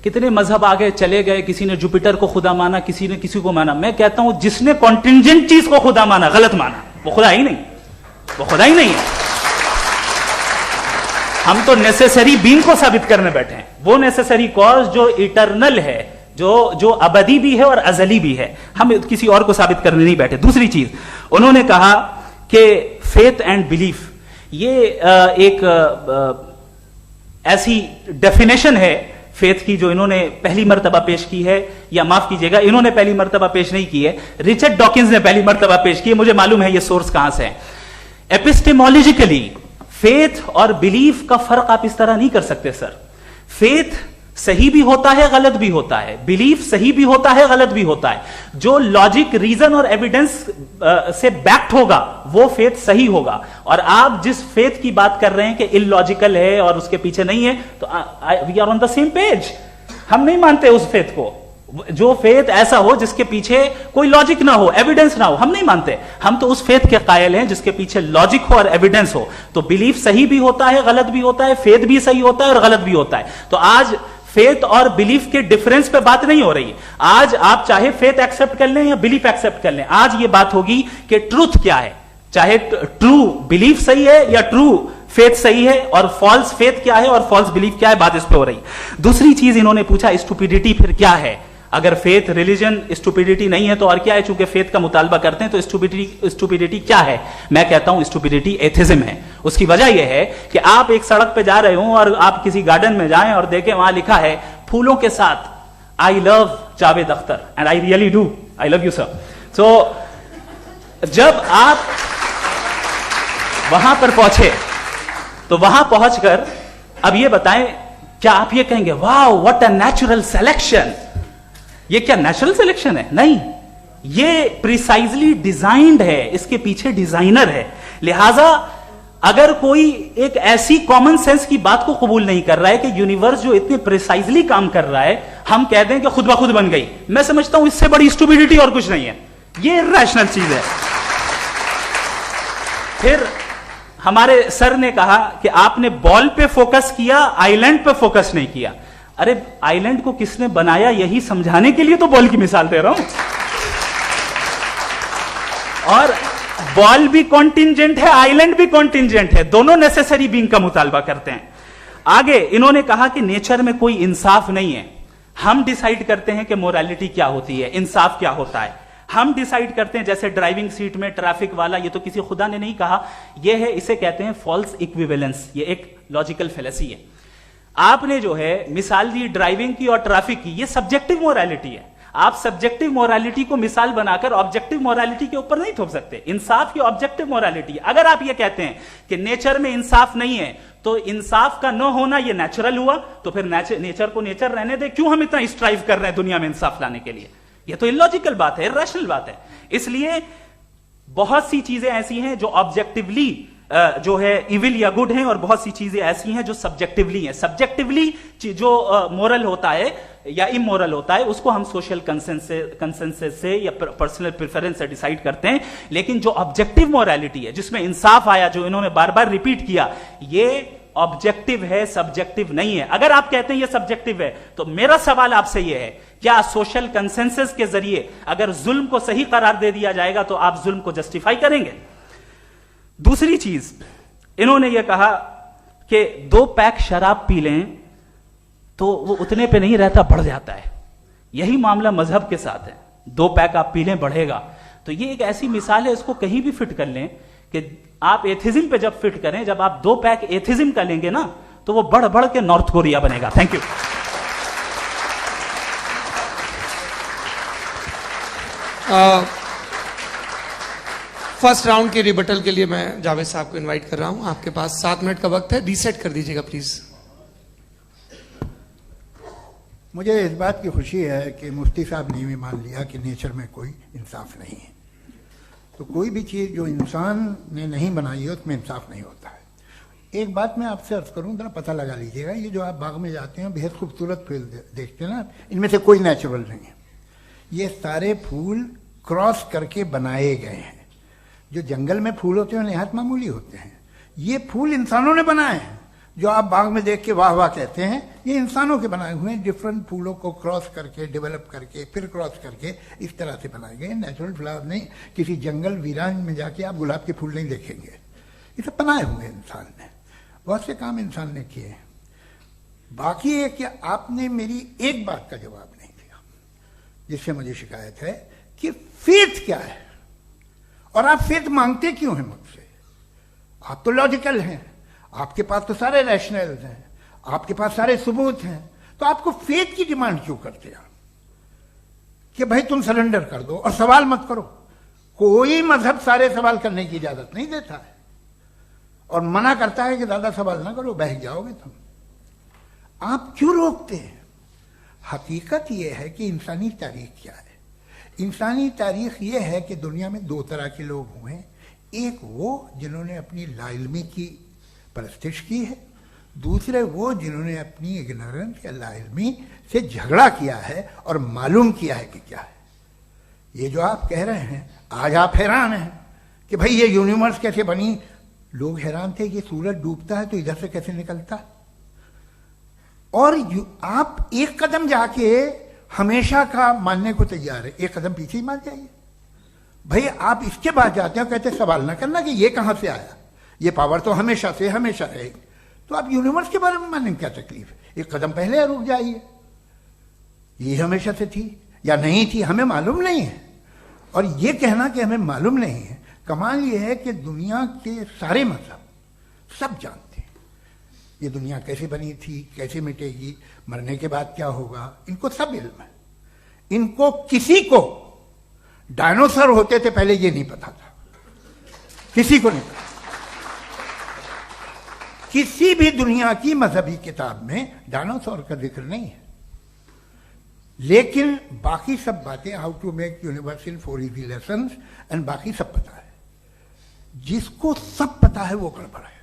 कितने मजहब आगे चले गए, किसी ने जुपिटर को खुदा माना, किसी ने किसी को माना। मैं कहता हूं जिसने कॉन्टिंजेंट चीज को खुदा माना, गलत माना, वो खुदा ही नहीं, वो खुदा ही नहीं है। हम तो नेसेसरी बीइंग को साबित करने बैठे हैं, वो नेसेसरी कॉज जो इटरनल है, जो अबदी भी है और अजली भी है। हम किसी और को साबित करने नहीं बैठे। दूसरी चीज उन्होंने कहा कि फेथ एंड बिलीफ, ये एक ऐसी डेफिनेशन है फेथ की जो इन्होंने पहली मर्तबा पेश की है, या माफ कीजिएगा इन्होंने पहली मर्तबा पेश नहीं की है, रिचर्ड डॉकिंस ने पहली मर्तबा पेश की है। मुझे मालूम है ये सोर्स कहां से है। एपिस्टेमोलॉजिकली फेथ और बिलीफ का फर्क आप इस तरह नहीं कर सकते सर। फेथ सही भी होता है, गलत भी होता है, बिलीफ सही भी होता है, गलत भी होता है। जो लॉजिक, रीजन और एविडेंस से बैक्ड होगा वो फेथ सही होगा। और आप जिस फेथ की बात कर रहे हैं कि इलॉजिकल है और उसके पीछे नहीं है, तो we are on the same page. हम नहीं मानते उस फेथ को, जो फेथ ऐसा हो जिसके पीछे कोई लॉजिक ना हो, एविडेंस ना हो, हम नहीं मानते। हम तो उस फेथ के कायल हैं जिसके पीछे लॉजिक हो और एविडेंस हो। तो बिलीफ सही भी होता है, गलत भी होता है, फेथ भी सही होता है और गलत भी होता है। तो आज फेथ और बिलीफ के डिफरेंस पे बात नहीं हो रही। आज आप चाहे फेथ एक्सेप्ट कर लें या बिलीफ एक्सेप्ट कर लें, आज ये बात होगी कि ट्रूथ क्या है, चाहे ट्रू बिलीफ सही है या ट्रू फेथ सही है, और फॉल्स फेथ क्या है और फॉल्स बिलीफ क्या है, बात इस पे हो रही। दूसरी चीज इन्होंने पूछा स्टुपिडिटी फिर क्या है। अगर फेथ रिलीजन स्टुपिडिटी नहीं है तो और क्या है? चूंकि फेथ का मुतालबा करते हैं तो स्टुपिडिटी क्या है? मैं कहता हूं स्टुपिडिटी एथिज्म है। उसकी वजह यह है कि आप एक सड़क पे जा रहे हो और आप किसी गार्डन में जाएं और देखें वहां लिखा है फूलों के साथ I love Javed Akhtar, and I really do, I love you sir. So जब आप वहां पर पहुंचे तो वहां पहुंचकर अब ये बताएं, क्या आप ये कहेंगे wow what a natural selection? ये क्या नेचुरल सिलेक्शन है? नहीं, ये प्रिसाइजली डिजाइंड है, इसके पीछे डिजाइनर है। लिहाजा अगर कोई एक ऐसी कॉमन सेंस की बात को कबूल नहीं कर रहा है कि यूनिवर्स जो इतने प्रिसाइजली काम कर रहा है, हम कह दें कि खुद ब खुद बन गई, मैं समझता हूं इससे बड़ी स्टुपिडिटी और कुछ नहीं है। ये रैशनल चीज है। फिर हमारे सर ने कहा कि आपने बॉल पे फोकस किया, आइलैंड पे फोकस नहीं किया। अरे आइलैंड को किसने बनाया यही समझाने के लिए तो बॉल की मिसाल दे रहा हूं। और बॉल भी कॉन्टिंजेंट है, आइलैंड भी कॉन्टिंजेंट है, दोनों नेसेसरी बीइंग का मुतालबा करते हैं। आगे इन्होंने कहा कि नेचर में कोई इंसाफ नहीं है। हम डिसाइड करते हैं कि मोरालिटी क्या होती है, इंसाफ क्या होता है। हम डिसाइड करते हैं, जैसे ड्राइविंग सीट में ट्रैफिक वाला, ये तो किसी खुदा ने नहीं कहा, ये है, इसे कहते हैं फॉल्स इक्विवेलेंस। ये एक लॉजिकल फेलेसी है। आपने जो है मिसाल दी ड्राइविंग की और ट्रैफिक की, ये सब्जेक्टिव मोरालिटी है। आप सब्जेक्टिव मोरालिटी को मिसाल बनाकर ऑब्जेक्टिव मोरालिटी के ऊपर नहीं थोप सकते। इंसाफ की ऑब्जेक्टिव मोरालिटी। अगर आप ये कहते हैं कि नेचर में इंसाफ नहीं है तो इंसाफ का न होना ये नेचुरल हुआ, तो फिर नेचर को नेचर रहने दे, क्यों हम इतना स्ट्राइव कर रहे हैं दुनिया में इंसाफ लाने के लिए? ये तो इलॉजिकल बात है, इरैशनल बात है। इसलिए बहुत सी चीजें ऐसी हैं जो ऑब्जेक्टिवली जो है इविल या गुड हैं, और बहुत सी चीजें ऐसी हैं जो सब्जेक्टिवली हैं। सब्जेक्टिवली जो मोरल होता है या इमोरल होता है उसको हम सोशल कंसेंसस से या पर्सनल प्रेफरेंस से डिसाइड करते हैं। लेकिन जो ऑब्जेक्टिव मोरालिटी है जिसमें इंसाफ आया, जो इन्होंने बार बार रिपीट किया, ये ऑब्जेक्टिव है, सब्जेक्टिव नहीं है। अगर आप कहते हैं ये सब्जेक्टिव है तो मेरा सवाल आपसे ये है, क्या सोशल कंसेंसस के जरिए अगर जुल्म को सही करार दे दिया जाएगा तो आप जुल्म को जस्टिफाई करेंगे? दूसरी चीज इन्होंने यह कहा कि 2 पैक शराब पी लें तो वो उतने पे नहीं रहता, बढ़ जाता है। यही मामला मजहब के साथ है। 2 पैक आप पी लें बढ़ेगा। तो ये एक ऐसी मिसाल है, इसको कहीं भी फिट कर लें कि आप एथिज्म पे जब फिट करें, जब आप 2 पैक एथिज्म का लेंगे ना तो वो बढ़ बढ़ के नॉर्थ कोरिया बनेगा। Thank you. फर्स्ट राउंड के रिबटल के लिए मैं जावेद साहब को इनवाइट कर रहा हूं। आपके पास 7 मिनट का वक्त है, रीसेट कर दीजिएगा प्लीज। मुझे इस बात की खुशी है कि मुफ्ती साहब ने भी मान लिया कि नेचर में कोई इंसाफ नहीं है। तो कोई भी चीज़ जो इंसान ने नहीं बनाई है उसमें इंसाफ नहीं होता है। एक बात मैं आपसे अर्ज करूं, जरा पता लगा लीजिएगा, ये जो आप बाग में जाते हैं बेहद खूबसूरत फूल देखते हैं ना, इनमें से कोई नेचुरल नहीं है। ये सारे फूल क्रॉस करके बनाए गए हैं। जो जंगल में फूल होते हैं निहायत मामूली होते हैं, ये फूल इंसानों ने बनाए हैं। जो आप बाग में देख के वाह वाह कहते हैं, ये इंसानों के बनाए हुए हैं। डिफरेंट फूलों को क्रॉस करके, डेवलप करके, फिर क्रॉस करके इस तरह से बनाए गए। नेचुरल फ्लावर नहीं। किसी जंगल वीरान में जाके आप गुलाब के फूल नहीं देखेंगे। ये सब बनाए हुए इंसान ने, बहुत से काम इंसान ने किए हैं। बाकी है कि आपने मेरी एक बात का जवाब नहीं दिया, जिससे मुझे शिकायत है कि फेथ क्या है और आप फेथ मांगते क्यों हैं मुझसे? आप तो लॉजिकल हैं, आपके पास तो सारे रैशनल हैं, आपके पास सारे सबूत हैं, तो आपको फेथ की डिमांड क्यों करते हैं कि भाई तुम सरेंडर कर दो और सवाल मत करो? कोई मजहब सारे सवाल करने की इजाजत नहीं देता है और मना करता है कि ज्यादा सवाल ना करो, बह जाओगे तुम। आप क्यों रोकते हैं? हकीकत यह है कि इंसानी तारीख क्या है। इंसानी तारीख यह है कि दुनिया में दो तरह के लोग हुए। एक वो जिन्होंने अपनी लाइल्मी की परस्तिश की है, दूसरे वो जिन्होंने अपनी इग्नोरेंस या लाइल्मी से झगड़ा किया है और मालूम किया है कि क्या है। ये जो आप कह रहे हैं, आज आप हैरान हैं कि भाई ये यूनिवर्स कैसे बनी। लोग हैरान थे कि सूरज डूबता है तो इधर से कैसे निकलता। और आप एक कदम जाके हमेशा का मानने को तैयार है, एक कदम पीछे ही मान जाइए। भाई आप इसके बाद जाते हैं, कहते सवाल ना करना कि ये कहां से आया, ये पावर तो हमेशा से हमेशा रहेगी। तो आप यूनिवर्स के बारे में मानने में क्या तकलीफ है? एक कदम पहले रुक जाइए। ये हमेशा से थी या नहीं थी हमें मालूम नहीं है। और ये कहना कि हमें मालूम नहीं है, कमाल ये है कि दुनिया के सारे मजहब सब जानते हैं ये दुनिया कैसे बनी थी, कैसे मिटेगी, मरने के बाद क्या होगा, इनको सब इल्म है। इनको किसी को डायनासोर होते थे पहले ये नहीं पता था, किसी को नहीं पता। किसी भी दुनिया की मजहबी किताब में डायनासोर का जिक्र नहीं है। लेकिन बाकी सब बातें, how to make universe in 4 easy lessons and बाकी सब पता है। जिसको सब पता है वो गड़बड़ है।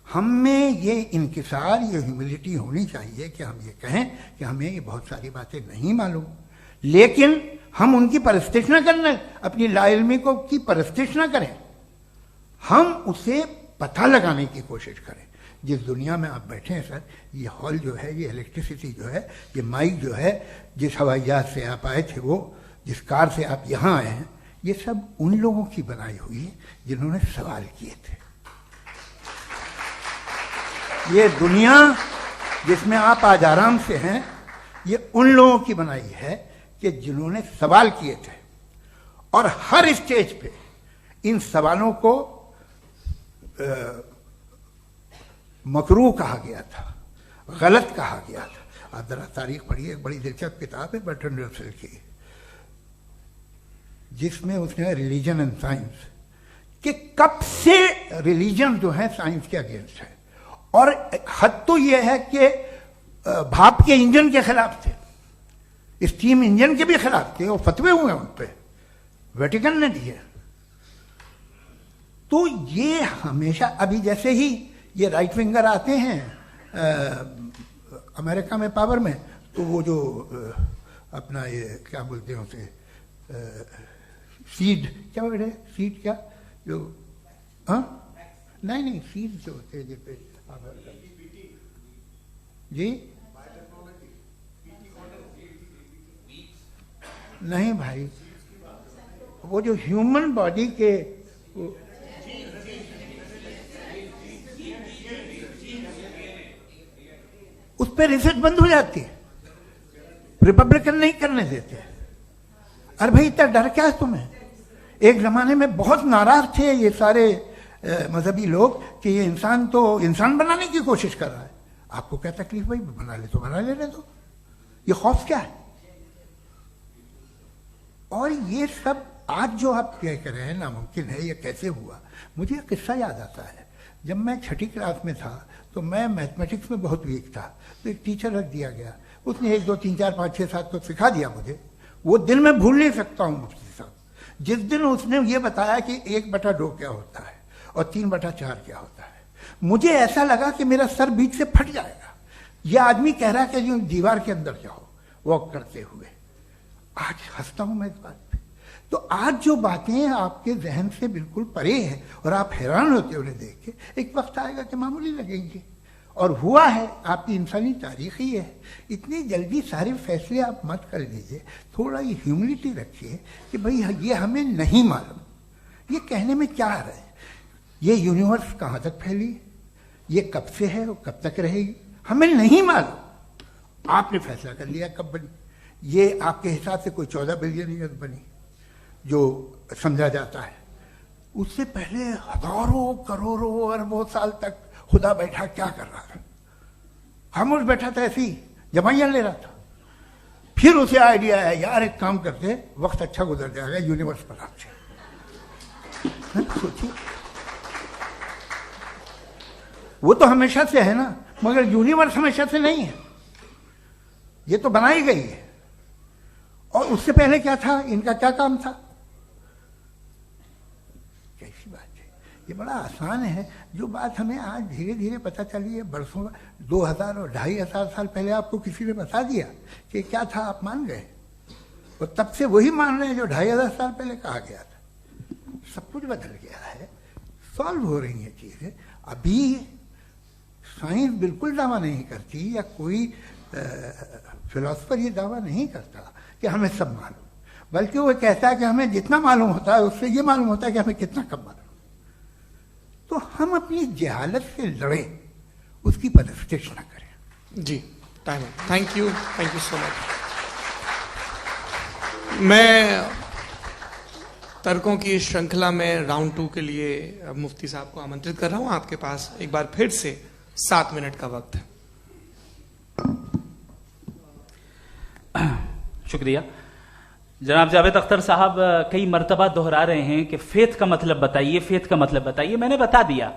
हम में ये इंकिसार, ये ह्यूमिलिटी होनी चाहिए कि हम ये कहें कि हमें ये बहुत सारी बातें नहीं मालूम, लेकिन हम उनकी परस्तिश ना करें, अपनी लाइल्मी को की परस्तिश ना करें, हम उसे पता लगाने की कोशिश करें। जिस दुनिया में आप बैठे हैं सर, ये हॉल जो है, ये इलेक्ट्रिसिटी जो है, ये माइक जो है, जिस हवाई जहाज से आप आए थे, वो जिस कार से आप यहां आए हैं, ये सब उन लोगों की बनाई हुई है जिन्होंने सवाल किए थे। ये दुनिया जिसमें आप आज आराम से हैं, ये उन लोगों की बनाई है कि जिन्होंने सवाल किए थे। और हर स्टेज पे इन सवालों को मकरूह कहा गया था, गलत कहा गया था। आप जरा तारीख पढ़िए, एक बड़ी दिलचस्प किताब है बर्ट्रैंड रसेल की, जिसमें उसने रिलीजन एंड साइंस कि कब से रिलीजन जो है साइंस के अगेंस्ट है। और हद तो यह है कि भाप के इंजन के खिलाफ थे, स्टीम इंजन के भी खिलाफ थे, और फतवे हुए उन पे, वेटिकन ने दिए। तो ये हमेशा, अभी जैसे ही ये राइट विंगर आते हैं अमेरिका में पावर में, तो वो जो अपना ये क्या बोलते हैं उसे, सीड क्या बोलते हैं, सीड क्या जो, हाँ नहीं सीड जो होते हैं जिसपे जी, नहीं भाई, वो जो ह्यूमन बॉडी के उस पर रिसर्च बंद हो जाती है, रिपब्लिकन नहीं करने देते। अरे भाई इतना डर क्या है तुम्हें? एक जमाने में बहुत नाराज थे ये सारे मजहबी लोग कि ये इंसान तो इंसान बनाने की कोशिश कर रहा है। आपको क्या तकलीफ भाई, बना ले तो बना लेने दो, ये खौफ क्या है? और ये सब आज जो आप कह कर रहे हैं नामुमकिन है, ये कैसे हुआ? मुझे एक किस्सा याद आता है। जब मैं 6ठी क्लास में था तो मैं मैथमेटिक्स में बहुत वीक था, तो एक टीचर रख दिया गया, उसने 1 2 3 4 5 6 7 तो सिखा दिया मुझे। वो दिन मैं भूल नहीं सकता हूँ मुफ्ती साहब, जिस दिन उसने ये बताया कि 1/2 क्या होता है और 3/4 क्या होता है। मुझे ऐसा लगा कि मेरा सर बीच से फट जाएगा। यह आदमी कह रहा है कि जो दीवार के अंदर जाओ वॉक करते हुए। आज हंसता हूं मैं इस बात पे। तो आज जो बातें आपके जहन से बिल्कुल परे हैं और आप हैरान होते हो उन्हें देख के, एक वक्त आएगा कि मामूली लगेंगे। और हुआ है, आपकी इंसानी तारीख ही है। इतनी जल्दी सारे फैसले आप मत कर लीजिए, थोड़ा ये ह्यूमिलिटी रखिए कि भाई ये हमें नहीं मालूम। ये कहने में क्या आ रहा है, ये यूनिवर्स कहाँ तक फैली, ये कब से है और कब तक रहेगी, हमें नहीं मालूम। आपने फैसला कर लिया कब बनी। ये आपके हिसाब से कोई 14 बिलियन ईयर बनी जो समझा जाता है। उससे पहले हजारों करोड़ों अरबों साल तक खुदा बैठा क्या कर रहा था? खामोश बैठा था, ऐसी जमाइयां ले रहा था। फिर उसे आइडिया है, यार एक काम करते, वक्त अच्छा गुजर जाएगा, यूनिवर्स पर आपसे सोचिए। वो तो हमेशा से है ना, मगर यूनिवर्स हमेशा से नहीं है, ये तो बनाई गई है। और उससे पहले क्या था, इनका क्या काम था? कैसी बात है, ये बड़ा आसान है। जो बात हमें आज धीरे धीरे पता चली है, बरसों 2000 और 2500 साल पहले आपको किसी ने बता दिया कि क्या था, आप मान गए। और तब से वही मान रहे हैं जो 2500 साल पहले कहा गया था। सब कुछ बदल गया है, सॉल्व हो रही हैं चीजें। अभी साइंस बिल्कुल दावा नहीं करती, या कोई फिलोसफर ये दावा नहीं करता कि हमें सब मालूम, बल्कि वो कहता है कि हमें जितना मालूम होता है उससे ये मालूम होता है कि हमें कितना कम मालूम। तो हम अपनी जहालत से लड़े, उसकी परस्तिश न करें। जी, time. Thank you so much. मैं तर्कों की श्रृंखला में राउंड 2 के लिए मुफ्ती साहब को आमंत्रित कर रहा हूं। आपके पास एक बार फिर से 7 मिनट का वक्त है। शुक्रिया। जनाब जावेद अख्तर साहब कई मर्तबा दोहरा रहे हैं कि फेथ का मतलब बताइए, फेथ का मतलब बताइए। मैंने बता दिया,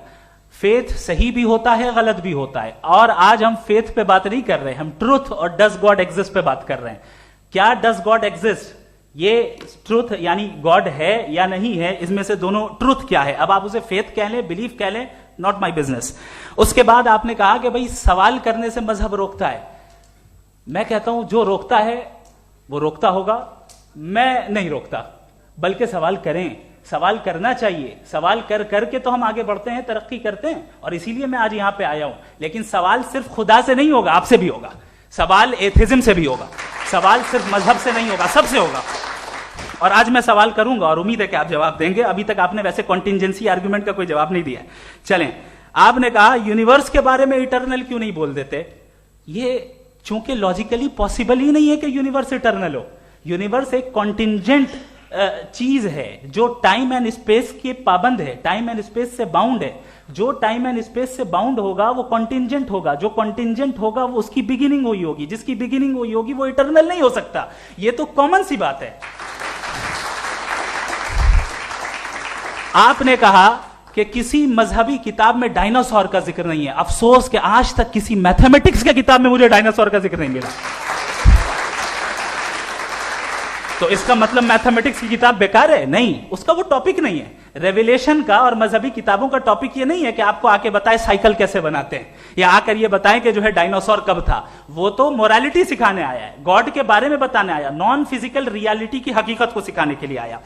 फेथ सही भी होता है, गलत भी होता है। और आज हम फेथ पे बात नहीं कर रहे, हम ट्रुथ और डज गॉड एग्जिस्ट पे बात कर रहे हैं। क्या डज गॉड एग्जिस्ट, ये ट्रुथ यानी गॉड है या नहीं है, इसमें से दोनों ट्रुथ क्या है। अब आप उसे फेथ कह लें, बिलीफ कह लें, नॉट माई बिजनेस। उसके बाद आपने कहा कि भाई सवाल करने से मजहब रोकता है। मैं कहता हूं जो रोकता है वो रोकता होगा, मैं नहीं रोकता। बल्कि सवाल करें, सवाल करना चाहिए। सवाल कर करके तो हम आगे बढ़ते हैं, तरक्की करते हैं। और इसीलिए मैं आज यहां पे आया हूं। लेकिन सवाल सिर्फ खुदा से नहीं होगा, आपसे भी होगा। सवाल एथिज्म से भी होगा। सवाल सिर्फ मजहब से नहीं होगा, सबसे होगा। और आज मैं सवाल करूंगा और उम्मीद है कि आप जवाब देंगे। अभी तक आपने वैसे कॉन्टिंजेंसी आर्गुमेंट का कोई जवाब नहीं दिया। चलें, आपने कहा यूनिवर्स के बारे में इटर्नल क्यों नहीं बोल देते। ये चूंकि लॉजिकली पॉसिबल ही नहीं है कि यूनिवर्स इटर्नल हो। यूनिवर्स एक कॉन्टिंजेंट चीज है जो टाइम एंड स्पेस के पाबंद है, टाइम एंड स्पेस से बाउंड है। जो टाइम एंड स्पेस से बाउंड होगा वो कॉन्टिंजेंट होगा। जो कॉन्टिंजेंट होगा वो उसकी बिगिनिंग हुई होगी। जिसकी बिगिनिंग हुई होगी वो इटर्नल नहीं हो सकता। ये तो कॉमन सी बात है। आपने कहा कि किसी मजहबी किताब में डायनासोर का जिक्र नहीं है। अफसोस कि आज तक किसी मैथमेटिक्स की किताब में मुझे डायनासोर का जिक्र नहीं मिला। तो इसका मतलब मैथमेटिक्स की किताब बेकार है? नहीं, उसका वो टॉपिक नहीं है। रेवलेशन का और मजहबी किताबों का टॉपिक ये नहीं है कि आपको आके बताए साइकिल कैसे बनाते हैं, या आकर ये बताएं कि जो है डायनासोर कब था। वो तो मोरालिटी सिखाने आया है, गॉड के बारे में बताने आया, नॉन फिजिकल रियलिटी की हकीकत को सिखाने के लिए आया।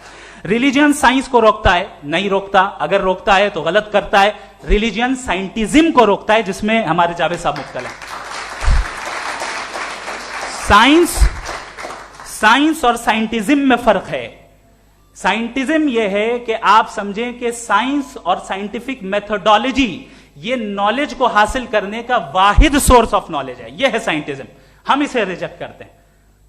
रिलीजियन साइंस को रोकता है? नहीं रोकता। अगर रोकता है तो गलत करता है। रिलीजियन साइंटिज्म को रोकता है, जिसमें हमारे जावेद साहब मुफ्तल हैं। साइंस और साइंटिज्म में फर्क है। साइंटिज्म यह है कि आप समझें कि साइंस और साइंटिफिक मेथोडोलॉजी ये नॉलेज को हासिल करने का वाहिद सोर्स ऑफ नॉलेज है। यह है साइंटिज्म। हम इसे रिजेक्ट करते हैं।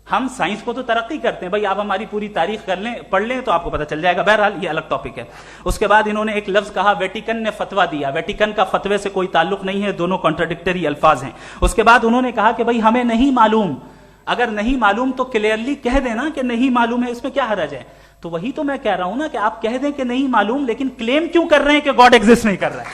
हम साइंस को तो तरक्की करते हैं। भाई आप हमारी पूरी तारीख कर लें, पढ़ लें तो आपको पता चल जाएगा। बहरहाल ये अलग टॉपिक है। उसके बाद इन्होंने एक लफ्ज कहा, वेटिकन ने फतवा दिया। वेटिकन का फतवे से कोई ताल्लुक नहीं है, दोनों कॉन्ट्राडिक्टरी अल्फाज हैं। उसके बाद उन्होंने कहा कि भाई हमें नहीं मालूम। अगर नहीं मालूम तो क्लियरली कह देना कि नहीं मालूम है, इसमें क्या हरज है। तो वही तो मैं कह रहा हूं ना कि आप कह दें कि नहीं मालूम, लेकिन क्लेम क्यों कर रहे हैं कि गॉड एग्जिस्ट नहीं कर रहा है।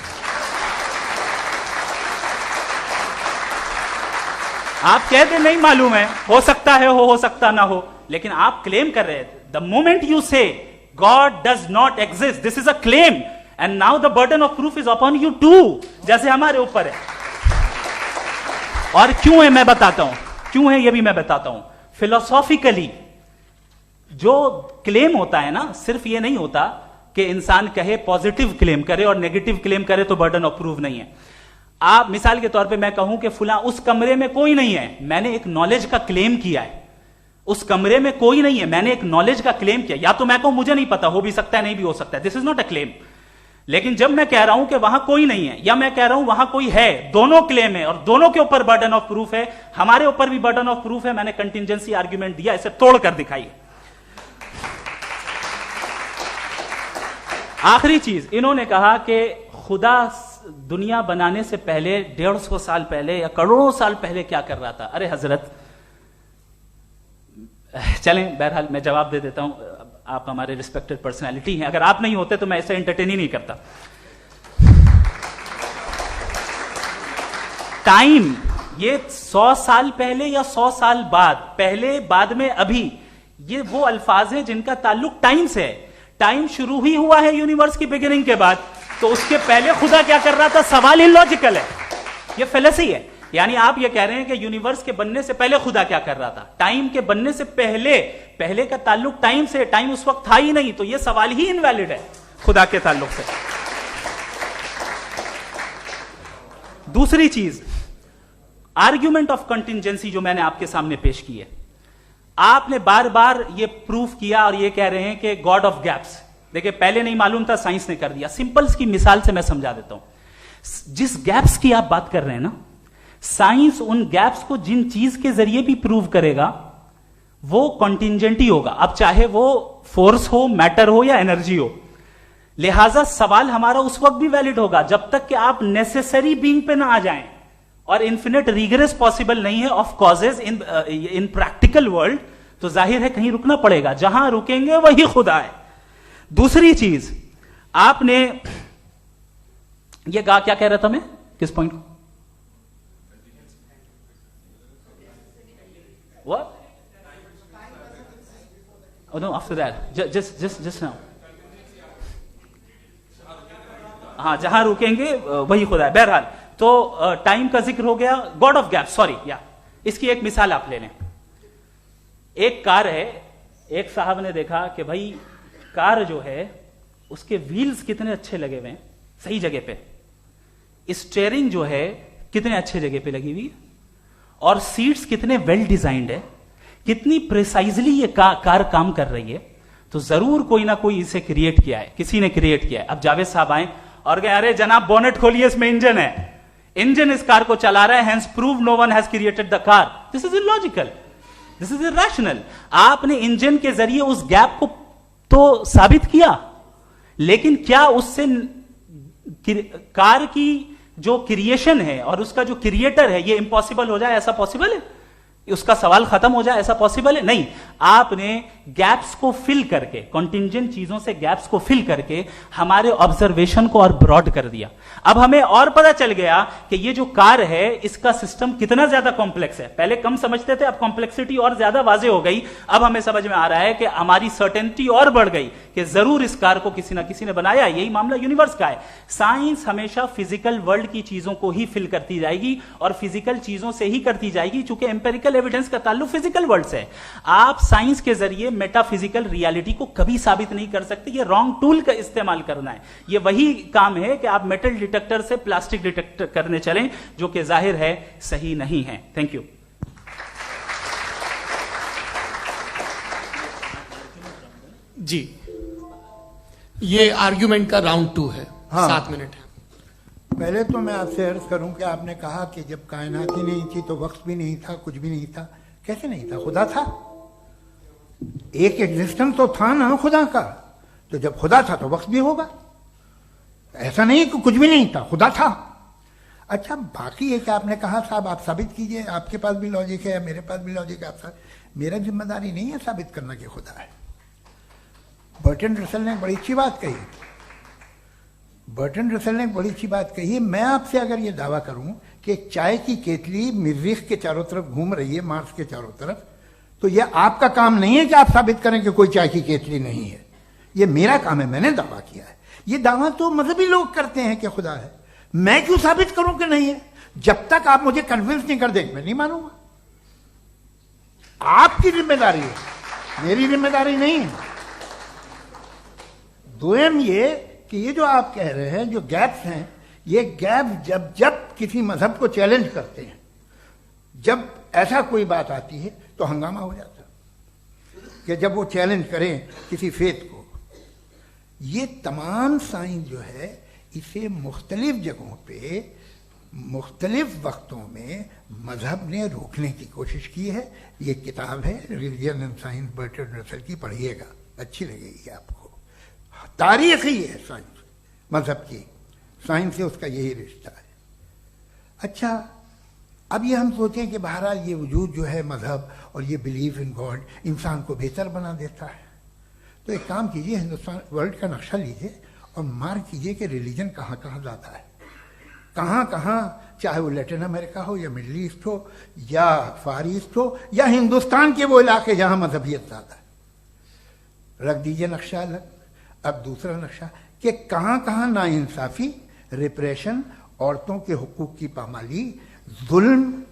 आप कह दें नहीं मालूम है, हो सकता है हो सकता ना हो, लेकिन आप क्लेम कर रहे हैं। The moment you say God does not exist, this is a claim, and now the burden of proof is upon you too, जैसे हमारे ऊपर है। और क्यों है मैं बताता हूं, क्यों है ये भी मैं बताता हूं। फिलोसॉफिकली जो क्लेम होता है ना, सिर्फ ये नहीं होता कि इंसान कहे पॉजिटिव क्लेम करे और नेगेटिव क्लेम करे तो बर्डन ऑफ प्रूफ नहीं है। आप मिसाल के तौर पे मैं कहूं कि फुला उस कमरे में कोई नहीं है, मैंने एक नॉलेज का क्लेम किया है। उस कमरे में कोई नहीं है, मैंने एक नॉलेज का क्लेम किया। या तो मैं कहूं मुझे नहीं पता, हो भी सकता है नहीं भी हो सकता है, this is not a claim. लेकिन जब मैं कह रहा हूं कि वहां कोई नहीं है या मैं कह रहा हूं वहां कोई है, दोनों क्लेम है और दोनों के ऊपर बर्डन ऑफ प्रूफ है। हमारे ऊपर भी बर्डन ऑफ प्रूफ है, मैंने कंटिजेंसी आर्ग्यूमेंट दिया, इसे तोड़कर दिखाइए। आखिरी चीज, इन्होंने कहा कि खुदा दुनिया बनाने से पहले 150 साल पहले या करोड़ों साल पहले क्या कर रहा था। अरे हजरत, चलें बहरहाल मैं जवाब दे देता हूं, आप हमारे रिस्पेक्टेड पर्सनालिटी हैं, अगर आप नहीं होते तो मैं इसे एंटरटेन ही नहीं करता। टाइम, ये 100 साल पहले या 100 साल बाद, पहले बाद में अभी, ये वो अल्फाज हैं जिनका ताल्लुक टाइम से है। टाइम शुरू ही हुआ है यूनिवर्स की बिगिनिंग के बाद, तो उसके पहले खुदा क्या कर रहा था, सवाल इलॉजिकल है, ये फेलेसी है। यानी आप ये कह रहे हैं कि यूनिवर्स के बनने से पहले खुदा क्या कर रहा था, टाइम के बनने से पहले, पहले का ताल्लुक टाइम से, टाइम उस वक्त था ही नहीं, तो ये सवाल ही इनवैलिड है खुदा के ताल्लुक से। दूसरी चीज, आर्ग्यूमेंट ऑफ कंटिजेंसी जो मैंने आपके सामने पेश की है, आपने बार बार ये प्रूफ किया और ये कह रहे हैं कि गॉड ऑफ गैप्स। देखिए पहले नहीं मालूम था, साइंस ने कर दिया। सिंपल्स की मिसाल से मैं समझा देता हूं। जिस गैप्स की आप बात कर रहे हैं ना, साइंस उन गैप्स को जिन चीज के जरिए भी प्रूव करेगा वो कॉन्टिंजेंट ही होगा, अब चाहे वो फोर्स हो, मैटर हो या एनर्जी हो। लिहाजा सवाल हमारा उस वक्त भी वैलिड होगा जब तक कि आप नेसेसरी बीइंग पे ना आ जाएं, और इन्फिनिट रिग्रेस पॉसिबल नहीं है of causes in practical world, तो जाहिर है कहीं रुकना पड़ेगा, जहां रुकेंगे वही खुदा है। दूसरी चीज, आपने ये कहा, क्या कह रहा था मैं, किस पॉइंट को? What? Oh no, after that. Just now. हाँ, जहां रुकेंगे वही खुदा है। बहरहाल, तो टाइम का जिक्र हो गया, गॉड ऑफ गैप, सॉरी या इसकी एक मिसाल आप ले लें। एक कार है, एक साहब ने देखा कि भाई कार जो है उसके व्हील्स कितने अच्छे लगे हुए हैं सही जगह पे, स्टीयरिंग जो है कितने अच्छे जगह पे लगी हुई है, और सीट्स कितने वेल डिजाइंड है, कितनी प्रिसाइजली ये कार काम कर रही है, तो जरूर कोई ना कोई इसे क्रिएट किया है, किसी ने क्रिएट किया है। अब जावेद साहब आए और कहे अरे जनाब बोनेट खोलिए, इसमें इंजन है, इंजन इस कार को चला रहा है, hence prove no one has created the car. This is illogical, this is irrational. आपने इंजन के जरिए उस गैप को तो साबित किया, लेकिन क्या उससे कार की जो क्रिएशन है और उसका जो क्रिएटर है ये इंपॉसिबल हो जाए? ऐसा पॉसिबल है? उसका सवाल खत्म हो जाए, ऐसा पॉसिबल है? नहीं। आपने गैप्स को फिल करके, कॉन्टिंजेंट चीजों से गैप्स को फिल करके हमारे ऑब्जर्वेशन को और ब्रॉड कर दिया। अब हमें और पता चल गया कि ये जो कार है इसका सिस्टम कितना ज्यादा कॉम्प्लेक्स है। पहले कम समझते थे, अब कॉम्प्लेक्सिटी और ज्यादा वाजे हो गई। अब हमें समझ में आ रहा है कि हमारी सर्टेनिटी और बढ़ गई कि जरूर इस कार को किसी ना किसी ने बनाया। यही मामला यूनिवर्स का है। साइंस हमेशा फिजिकल वर्ल्ड की चीजों को ही फिल करती जाएगी और फिजिकल चीजों से ही करती जाएगी, चूंकि एम्पेरिकल एविडेंस का ताल्लुक फिजिकल वर्ल्ड से है। आप साइंस के जरिए मेटाफिजिकल रियलिटी को कभी साबित नहीं कर सकते। ये रॉन्ग टूल का इस्तेमाल करना है। ये वही काम है कि आप मेटल डिटेक्टर से प्लास्टिक डिटेक्टर करने चलें, जो कि जाहिर है सही नहीं है। Thank you. जी, ये आर्ग्यूमेंट का राउंड 2 है। हाँ। 7 मिनट है। पहले तो मैं आपसे अर्ज करूं कि आपने कहा कि जब कायनात ही नहीं थी तो वक्त भी नहीं था, कुछ भी नहीं था। कैसे नहीं था? खुदा था। एक एग्जिस्टेंस तो था ना खुदा का। तो जब खुदा था तो वक्त भी होगा। ऐसा नहीं कि कुछ भी नहीं था, खुदा था। अच्छा, बाकी एक आपने कहा साहब आप साबित कीजिए, आपके पास भी लॉजिक है, मेरे पास भी लॉजिक है। आप मेरा जिम्मेदारी नहीं है साबित करना कि खुदा है। बर्टन रसल ने बड़ी अच्छी बात कही। बर्टन रसल ने बड़ी अच्छी बात कही है। मैं आपसे अगर ये दावा करूं कि चाय की केतली मरीख के चारों तरफ घूम रही है, मार्स के चारों तरफ, तो यह आपका काम नहीं है कि आप साबित करें कि कोई चाय की केतली नहीं है। यह मेरा काम है, मैंने दावा किया है। ये दावा तो मजहबी लोग करते हैं कि खुदा है, मैं क्यों साबित करूं कि नहीं है? जब तक आप मुझे कन्विंस नहीं कर देंगे मैं नहीं मानूंगा। आपकी जिम्मेदारी है, मेरी जिम्मेदारी नहीं है। दोयम ये कि ये जो आप कह रहे हैं जो गैप्स हैं, ये गैप जब जब किसी मजहब को चैलेंज करते हैं, जब ऐसा कोई बात आती है तो हंगामा हो जाता है कि जब वो चैलेंज करें किसी फेथ को। ये तमाम साइंस जो है इसे मुख्तलिफ जगहों पे मुख्तलिफ वक्तों में मजहब ने रोकने की कोशिश की है। ये किताब है religion and science Bertrand Russell की, पढ़िएगा, अच्छी लगेगी आपको। तारीख ही है साइंस, मजहब की साइंस से उसका यही रिश्ता है। अच्छा, अब ये हम सोचें कि बहरहाल ये वजूद जो है मजहब और ये बिलीव इन गॉड इंसान को बेहतर बना देता है, तो एक काम कीजिए, हिंदुस्तान वर्ल्ड का नक्शा लीजिए और मार्क कीजिए कि रिलीजन कहाँ कहाँ जाता है, कहाँ कहाँ, चाहे वो लैटिन अमेरिका हो या मिडल ईस्ट हो या फार ईस्ट हो या हिंदुस्तान के वो इलाके जहाँ मजहबियत ज़्यादा है। रख दीजिए नक्शा अलग। अब दूसरा नक्शा कि कहाँ कहाँ नाइंसाफ़ी, रिप्रेशन, औरतों के हुकूक की पामाली, जुल्म,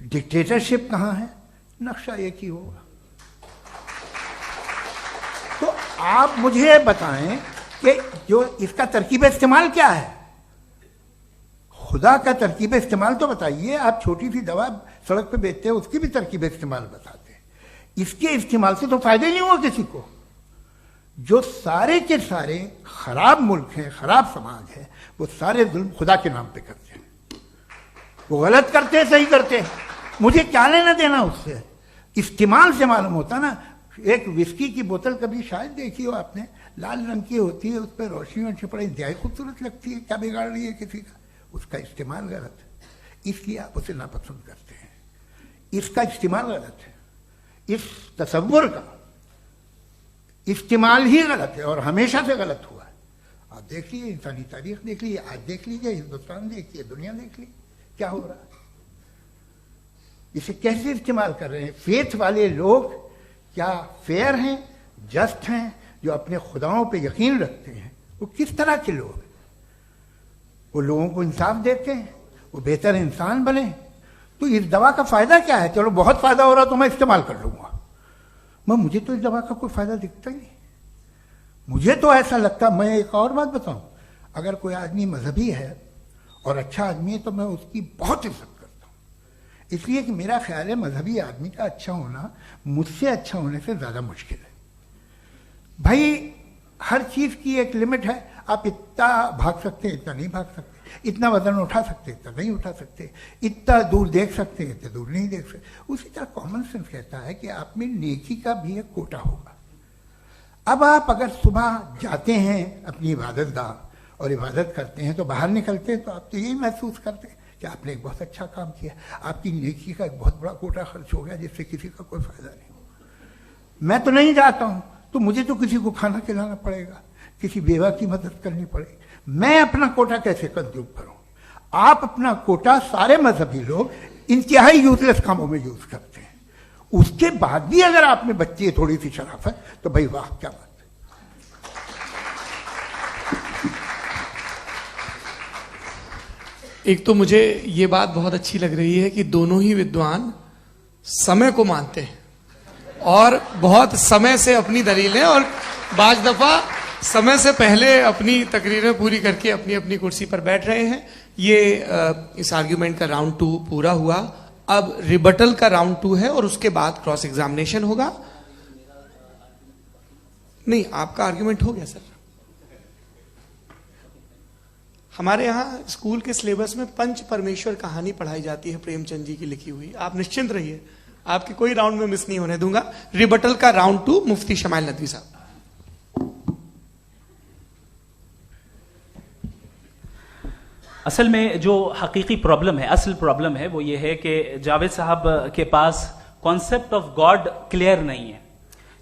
डिक्टेटरशिप कहाँ है, नक्शा एक ही होगा। तो आप मुझे बताएं कि जो इसका तरकीब इस्तेमाल क्या है, खुदा का तरकीब इस्तेमाल तो बताइए। आप छोटी सी दवा सड़क पे बेचते हैं उसकी भी तरकीब इस्तेमाल बताते हैं। इसके इस्तेमाल से तो फायदे नहीं हुआ किसी को। जो सारे के सारे खराब मुल्क हैं, खराब समाज है, वो सारे जुल्म खुदा के नाम पे करते हैं। वो गलत करते हैं, सही करते हैं, मुझे क्या लेना देना उससे। इस्तेमाल से मालूम होता ना। एक विस्की की बोतल कभी शायद देखी हो आपने, लाल रंग की होती है, उस पर रोशनी और छिपड़ा इंतहाई खूबसूरत लगती है, क्या बिगाड़ रही है किसी का? उसका इस्तेमाल गलत है, इसलिए आप उसे नापसंद करते हैं। इसका इस्तेमाल गलत है, इस तसव्वुर का इस्तेमाल ही गलत है और हमेशा से गलत हुआ है। आप देख लीजिए, इंसानी तारीख देख लीजिए, आज देख लीजिए, हिंदुस्तान देखिए, दुनिया देख लीजिए, क्या हो रहा है। इसे कैसे इस्तेमाल कर रहे हैं फेथ वाले लोग? क्या फेयर हैं, जस्ट हैं, जो अपने खुदाओं पे यकीन रखते हैं? वो किस तरह के लोग हैं? वो लोगों को इंसाफ देते हैं, वो बेहतर इंसान बने। तो इस दवा का फायदा क्या है? चलो बहुत फायदा हो रहा तो मैं इस्तेमाल कर लूंगा, मुझे तो इस दवा का कोई फायदा दिखता ही नहीं। मुझे तो ऐसा लगता, मैं एक और बात बताऊं, अगर कोई आदमी मजहबी है और अच्छा आदमी है तो मैं उसकी बहुत इज्जत करता हूं, इसलिए कि मेरा ख्याल है मजहबी आदमी का अच्छा होना मुझसे अच्छा होने से ज्यादा मुश्किल है। भाई हर चीज की एक लिमिट है। आप इतना भाग सकते हैं, इतना नहीं भाग सकते, इतना वजन उठा सकते, इतना नहीं उठा सकते, इतना दूर देख सकते हैं, इतना दूर नहीं देख सकते। उसी तरह कॉमन सेंस कहता है कि आप में नेकी का भी एक कोटा होगा। अब आप अगर सुबह जाते हैं अपनी इबादत गाह और इबादत करते हैं तो बाहर निकलते हैं तो आप तो यही महसूस करते हैं कि आपने एक बहुत अच्छा काम किया, आपकी नेकी का एक बहुत बड़ा कोटा खर्च हो गया जिससे किसी का कोई फायदा नहीं हो। मैं तो नहीं जाता हूं तो मुझे तो किसी को खाना खिलाना पड़ेगा, किसी बेवा की मदद करनी पड़ेगी। मैं अपना कोटा कैसे कंज्यूम करूं? आप अपना कोटा, सारे मजहबी लोग इंतहाई यूजलेस कामों में यूज करते हैं। उसके बाद भी अगर आप में बच्ची है थोड़ी सी शराफत तो भाई वाह, क्या बात है। एक तो मुझे ये बात बहुत अच्छी लग रही है कि दोनों ही विद्वान समय को मानते हैं और बहुत समय से अपनी दलीलें और बाज दफा समय से पहले अपनी तकरीरें पूरी करके अपनी अपनी कुर्सी पर बैठ रहे हैं। ये इस आर्ग्यूमेंट का राउंड 2 पूरा हुआ। अब रिबटल का राउंड 2 है और उसके बाद क्रॉस एग्जामिनेशन होगा। नहीं, आपका आर्ग्यूमेंट हो गया सर। हमारे यहाँ स्कूल के सिलेबस में पंच परमेश्वर कहानी पढ़ाई जाती है, प्रेमचंद जी की लिखी हुई। आप निश्चिंत रहिए, आपके कोई राउंड में मिस नहीं होने दूंगा। रिबटल का राउंड 2, मुफ्ती शमाइल नदवी साहब। असल में जो हकीकी प्रॉब्लम है, असल प्रॉब्लम है वो ये है कि जावेद साहब के पास कॉन्सेप्ट ऑफ गॉड क्लियर नहीं है।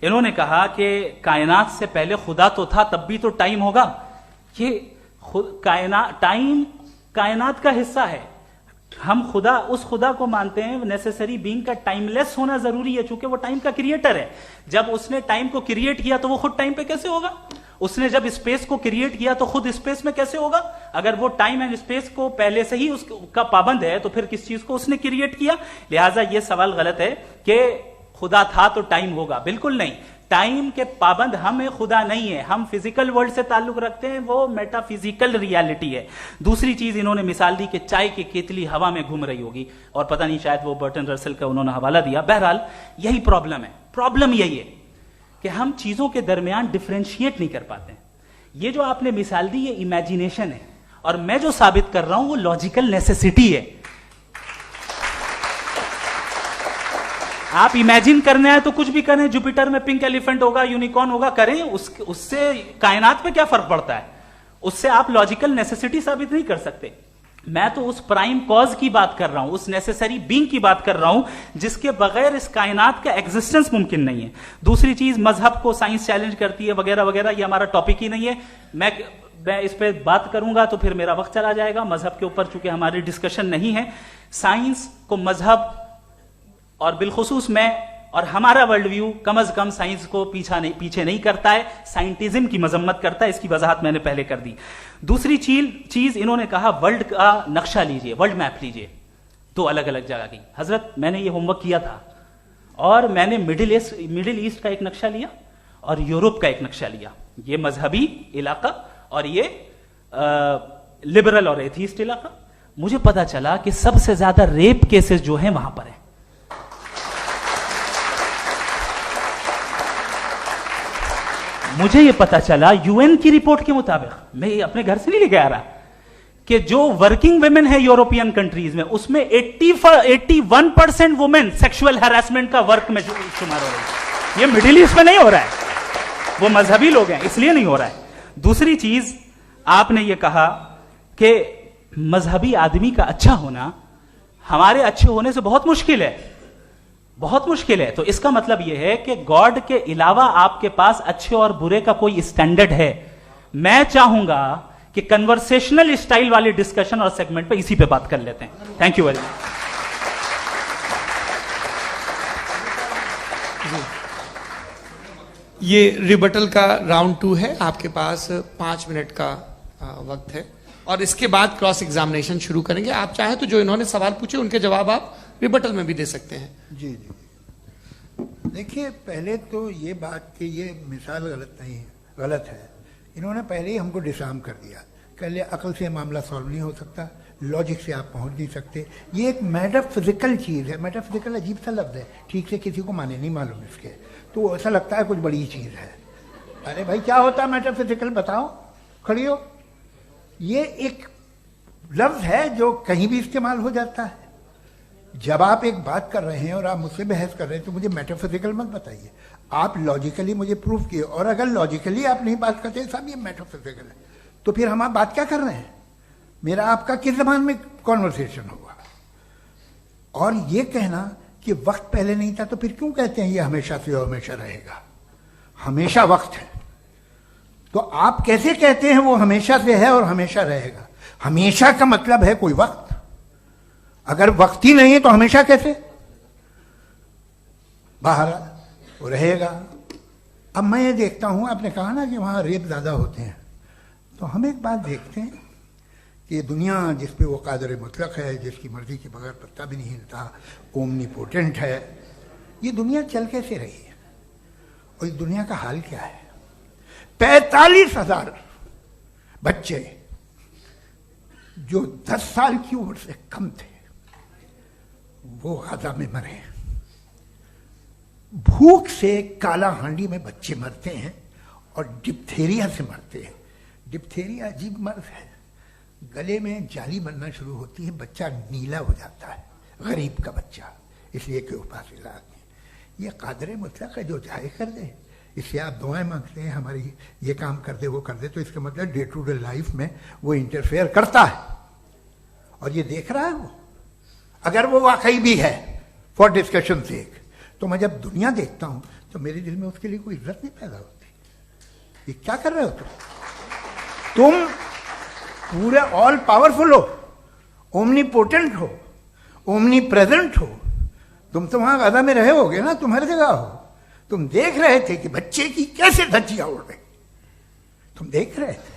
इन्होंने कहा कि कायनात से पहले खुदा तो था, तब भी तो टाइम होगा। ये टाइम कायनात का हिस्सा है। हम खुदा, उस खुदा को मानते हैं नेसेसरी बीइंग का टाइमलेस होना जरूरी है, चूंकि वो टाइम का क्रिएटर है। जब उसने टाइम को क्रिएट किया तो वो खुद टाइम पे कैसे होगा? उसने जब स्पेस को क्रिएट किया तो खुद स्पेस में कैसे होगा? अगर वो टाइम एंड स्पेस को पहले से ही उसका पाबंद है तो फिर किस चीज को उसने क्रिएट किया? लिहाजा ये सवाल गलत है कि खुदा था तो टाइम होगा। बिल्कुल नहीं, टाइम के पाबंद हम है, खुदा नहीं है। हम फिजिकल वर्ल्ड से ताल्लुक रखते हैं, वो मेटाफिजिकल रियलिटी है। दूसरी चीज इन्होंने मिसाल दी कि चाय की केतली हवा में घूम रही होगी, और पता नहीं शायद वो बर्टन रसल का उन्होंने हवाला दिया। बहरहाल यही प्रॉब्लम है। प्रॉब्लम यही है कि हम चीजों के दरमियान डिफरेंशिएट नहीं कर पाते। ये जो आपने मिसाल दी ये इमेजिनेशन है, और मैं जो साबित कर रहा हूं वो लॉजिकल नेसेसिटी है। आप इमेजिन करना है तो कुछ भी करें, जुपिटर में पिंक एलिफेंट होगा, यूनिकॉर्न होगा, करें, उससे कायनात पे क्या फर्क पड़ता है? उससे आप लॉजिकल नेसेसिटी साबित नहीं कर सकते। मैं तो उस प्राइम कॉज की बात कर रहा हूं, उस नेसेसरी बीइंग की बात कर रहा हूं जिसके बगैर इस कायनात का एग्जिस्टेंस मुमकिन नहीं है। दूसरी चीज, मजहब को साइंस चैलेंज करती है वगैरह वगैरह, ये हमारा टॉपिक ही नहीं है। मैं इस पे बात करूंगा तो फिर मेरा वक्त चला जाएगा। मजहब के ऊपर चूंकि हमारी डिस्कशन नहीं है, साइंस को मजहब और बिलखुसूस मैं और हमारा वर्ल्ड व्यू कम अज कम साइंस को पीछे नहीं करता है, साइंटिज्म की मजम्मत करता है। इसकी वजाहत मैंने पहले कर दी। दूसरी चीज इन्होंने कहा वर्ल्ड का नक्शा लीजिए, वर्ल्ड मैप लीजिए, दो अलग अलग जगह की। हजरत मैंने ये होमवर्क किया था, और मैंने मिडिल ईस्ट का एक नक्शा लिया और यूरोप का एक नक्शा लिया। ये मजहबी इलाका और ये लिबरल और एथीस्ट इलाका। मुझे पता चला कि सबसे ज्यादा रेप केसेस जो हैं वहां पर है। मुझे यह पता चला यूएन की रिपोर्ट के मुताबिक, मैं ये अपने घर से नहीं लेके आ रहा, कि जो वर्किंग वुमेन है यूरोपियन कंट्रीज में, उसमें 81% वुमेन सेक्सुअल हैरेसमेंट का वर्क में शुमार हो रही है। ये मिडिल ईस्ट में नहीं हो रहा है, वो मजहबी लोग हैं इसलिए नहीं हो रहा है। दूसरी चीज आपने ये कहा कि मजहबी आदमी का अच्छा होना हमारे अच्छे होने से बहुत मुश्किल है, बहुत मुश्किल है। तो इसका मतलब यह है कि गॉड के अलावा आपके पास अच्छे और बुरे का कोई स्टैंडर्ड है। मैं चाहूंगा कि कन्वर्सेशनल स्टाइल वाली डिस्कशन और सेगमेंट पे इसी पे बात कर लेते हैं। Thank you very much. ये रिबटल का राउंड 2 है। आपके पास 5 मिनट का वक्त है, और इसके बाद क्रॉस एग्जामिनेशन शुरू करेंगे। आप चाहे तो जो इन्होंने सवाल पूछे उनके जवाब आप रिबटल में भी दे सकते हैं। जी जी। देखिए, पहले तो ये बात कि ये मिसाल गलत है। इन्होंने पहले ही हमको डिसार्म कर दिया। कह लिया अकल से मामला सॉल्व नहीं हो सकता, लॉजिक से आप पहुंच नहीं सकते। ये एक मेटाफिजिकल चीज़ है। मेटाफिजिकल अजीब सा लफ्ज़ है, ठीक से किसी को माने नहीं मालूम इसके, तो ऐसा लगता है कुछ बड़ी चीज़ है। अरे भाई क्या होता है मेटाफिजिकल, बताओ, खड़ी हो। ये एक लफ्ज़ है जो कहीं भी इस्तेमाल हो जाता है। जब आप एक बात कर रहे हैं और आप मुझसे बहस कर रहे हैं तो मुझे मेटाफिजिकल मत बताइए, आप लॉजिकली मुझे प्रूव किए। और अगर लॉजिकली आप नहीं बात करते साहब ये मेटाफिजिकल है, तो फिर हम आप बात क्या कर रहे हैं? मेरा आपका किस जबान में कॉन्वर्सेशन होगा? और ये कहना कि वक्त पहले नहीं था, तो फिर क्यों कहते हैं ये हमेशा से और हमेशा रहेगा? हमेशा वक्त है, तो आप कैसे कहते हैं वो हमेशा से है और हमेशा रहेगा? हमेशा का मतलब है कोई वक्त। अगर वक्त ही नहीं है तो हमेशा कैसे? बाहर वो रहेगा। अब मैं ये देखता हूं, आपने कहा ना कि वहां रेप ज्यादा होते हैं, तो हम एक बात देखते हैं कि ये दुनिया जिस पे वो कादर मुतलक है, जिसकी मर्जी के बगैर पत्ता भी नहीं हिलता, ओमनीपोटेंट है, ये दुनिया चल कैसे रही है? और इस दुनिया का हाल क्या है? 45,000 बच्चे जो 10 साल की उम्र से कम थे वो गाजा में मरे। भूख से काला हांडी में बच्चे मरते हैं और डिप्थेरिया से मरते हैं। डिप्थेरिया अजीब मर्ज है, गले में जाली बनना शुरू होती है, बच्चा नीला हो जाता है, गरीब का बच्चा, इसलिए कि उपास इलाज में। ये कादर मुतलक है, जो चाहे कर दे। इससे आप दुआएं मांगते हैं हमारी ये काम कर दे वो कर दे, तो इसका मतलब डे टू डे लाइफ में वो इंटरफेयर करता है और ये देख रहा है वो। अगर वो वाकई भी है फॉर डिस्कशन सेक, तो मैं जब दुनिया देखता हूं तो मेरे दिल में उसके लिए कोई इज्जत नहीं पैदा होती। ये क्या कर रहे हो तुम पूरे ऑल पावरफुल हो, ओमनीपोटेंट हो, ओमनी प्रेजेंट हो। तुम तो वहां गाजा में रहे होगे ना, तुम हर जगह हो। तुम देख रहे थे कि बच्चे की कैसे धज्जियां उड़ रही, तुम देख रहे थे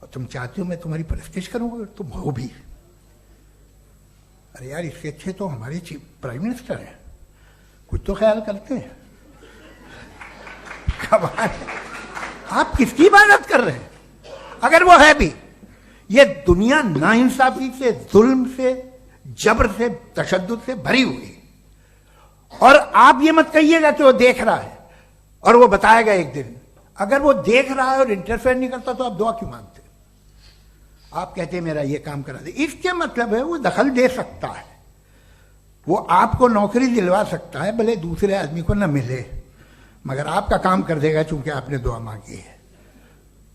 और तुम चाहते हो मैं तुम्हारी परस्तिश करूंगा, तुम हो भी। अरे यार, इससे अच्छे तो हमारे चीफ प्राइम मिनिस्टर हैं, कुछ तो ख्याल करते हैं। कमाल, आप किसकी इबादत कर रहे हैं? अगर वो है भी, ये दुनिया नाइंसाफी से, जुल्म से, जबर से, तशद्दुद से भरी हुई है। और आप ये मत कहिएगा कि वो देख रहा है और वो बताएगा एक दिन। अगर वो देख रहा है और इंटरफेयर नहीं करता तो आप दुआ क्यों मांगते? आप कहते हैं मेरा ये काम करा दे, इसके मतलब है वो दखल दे सकता है, वो आपको नौकरी दिलवा सकता है, भले दूसरे आदमी को न मिले, मगर आपका काम कर देगा चूंकि आपने दुआ मांगी है।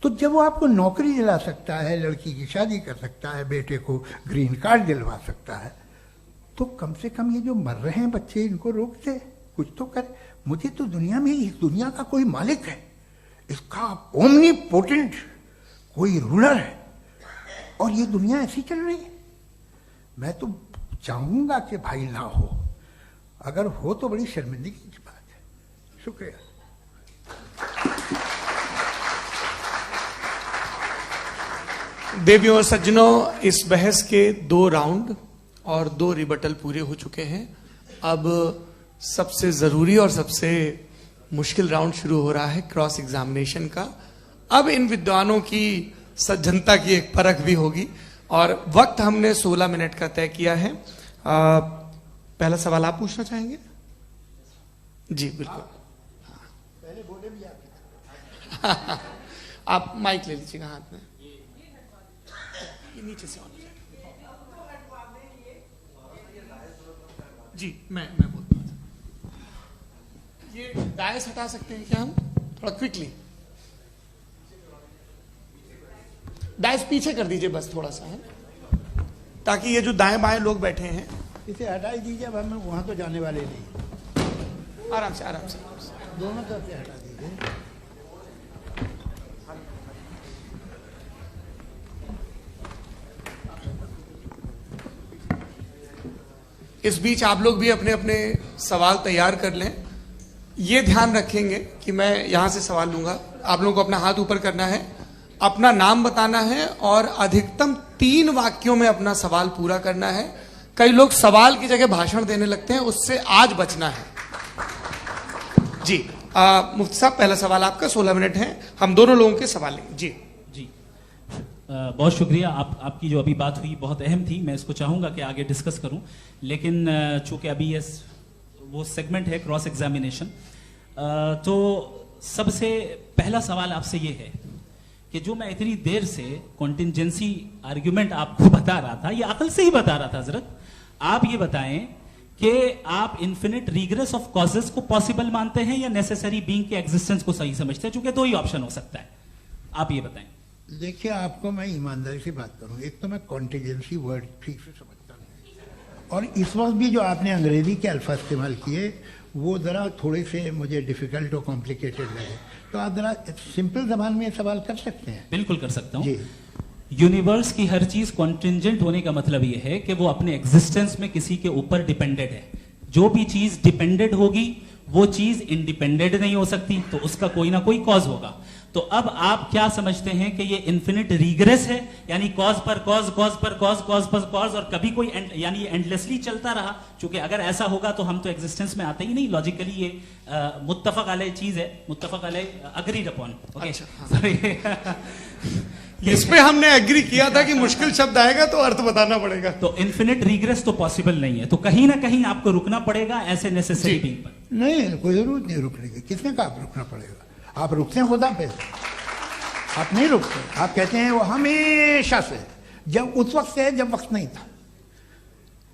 तो जब वो आपको नौकरी दिला सकता है, लड़की की शादी कर सकता है, बेटे को ग्रीन कार्ड दिलवा सकता है, तो कम से कम ये जो मर रहे हैं बच्चे, इनको रोक दे, कुछ तो करे। मुझे तो दुनिया में, इस दुनिया का कोई मालिक है, इसका ओमनीपोटेंट कोई रूलर है, और ये दुनिया ऐसी चल रही है। मैं तो चाहूंगा कि भाई ना हो, अगर हो तो बड़ी शर्मिंदगी की बात है। शुक्रिया। देवियों और सज्जनों, इस बहस के 2 राउंड और 2 रिबटल पूरे हो चुके हैं। अब सबसे जरूरी और सबसे मुश्किल राउंड शुरू हो रहा है, क्रॉस एग्जामिनेशन का। अब इन विद्वानों की सज्जनता की एक परख भी होगी, और वक्त हमने 16 मिनट का तय किया है। पहला सवाल आप पूछना चाहेंगे? जी बिल्कुल। पहले बोले भी आप आप माइक ले लीजिएगा हाथ में, ये नीचे से होना चाहिए। जी मैं बोलता हूँ, ये डायस हटा सकते हैं क्या हम थोड़ा क्विकली? डायस पीछे कर दीजिए बस थोड़ा सा, है, ताकि ये जो दाएं बाएं लोग बैठे हैं, इसे हटा ही दीजिए। अब हम वहां तो जाने वाले नहीं, आराम से आराम से दोनों तरफ से हटा दीजिए। इस बीच आप लोग भी अपने अपने सवाल तैयार कर लें। ये ध्यान रखेंगे कि मैं यहां से सवाल लूंगा, आप लोगों को अपना हाथ ऊपर करना है, अपना नाम बताना है और अधिकतम 3 वाक्यों में अपना सवाल पूरा करना है। कई लोग सवाल की जगह भाषण देने लगते हैं, उससे आज बचना है। जी मुफ्ती साहब, पहला सवाल आपका, 16 मिनट है, हम दोनों लोगों के सवाल लेंगे। जी जी बहुत शुक्रिया। आपकी जो अभी बात हुई बहुत अहम थी, मैं इसको चाहूंगा कि आगे डिस्कस करूं, लेकिन चूंकि अभी ये वो सेगमेंट है क्रॉस एग्जामिनेशन, तो सबसे पहला सवाल आपसे ये है कि जो मैं इतनी देर से कॉन्टिंजेंसी आर्ग्यूमेंट आपको बता रहा था, ये अकल से ही बता रहा था हजरत, आप ये बताएं कि आप इन्फिनिट रिग्रेस ऑफ कॉजेस को पॉसिबल मानते हैं या नेसेसरी बीइंग के एग्जिस्टेंस को सही समझते हैं? क्योंकि 2 ही ऑप्शन हो सकता है, आप ये बताएं। देखिए, आपको मैं ईमानदारी से बात करूं, एक तो मैं कॉन्टिजेंसी वर्ड ठीक से समझता नहीं, और इस वक्त भी जो आपने अंग्रेजी के अल्फाज इस्तेमाल किए वो ज़रा थोड़े से मुझे डिफिकल्ट और कॉम्प्लिकेटेड लगे, तो आप ज़रा सिंपल जबान में सवाल कर सकते हैं? बिल्कुल कर सकता हूं। जी। यूनिवर्स की हर चीज कॉन्टिंजेंट होने का मतलब यह है कि वो अपने एग्जिस्टेंस में किसी के ऊपर डिपेंडेंट है। जो भी चीज डिपेंडेंट होगी वो चीज इंडिपेंडेंट नहीं हो सकती, तो उसका कोई ना कोई कॉज होगा। तो अब आप क्या समझते हैं कि ये इन्फिनिट रिग्रेस है, यानी कॉज पर कॉज, कॉज पर कॉज, कॉज पर कॉज, और कभी कोई यानी ये एंडलेसली चलता रहा? क्योंकि अगर ऐसा होगा तो हम तो एग्जिस्टेंस में आते ही नहीं। लॉजिकली ये मुत्तफक अलैह चीज है, मुत्तफक अलैह अग्रीड अपॉन। इस पे हमने एग्री किया था कि मुश्किल शब्द आएगा तो अर्थ बताना पड़ेगा। तो इन्फिनिट रिग्रेस तो पॉसिबल नहीं है, तो कहीं ना कहीं आपको रुकना पड़ेगा ऐसे नेसेसरी बीइंग पर। नहीं, कोई जरूरत नहीं रुकने की। किसने कहा आप रुकना पड़ेगा? आप रुकते हैं खुदा पे, आप नहीं रुकते। आप कहते हैं वो हमेशा से, जब उस वक्त से जब वक्त नहीं था।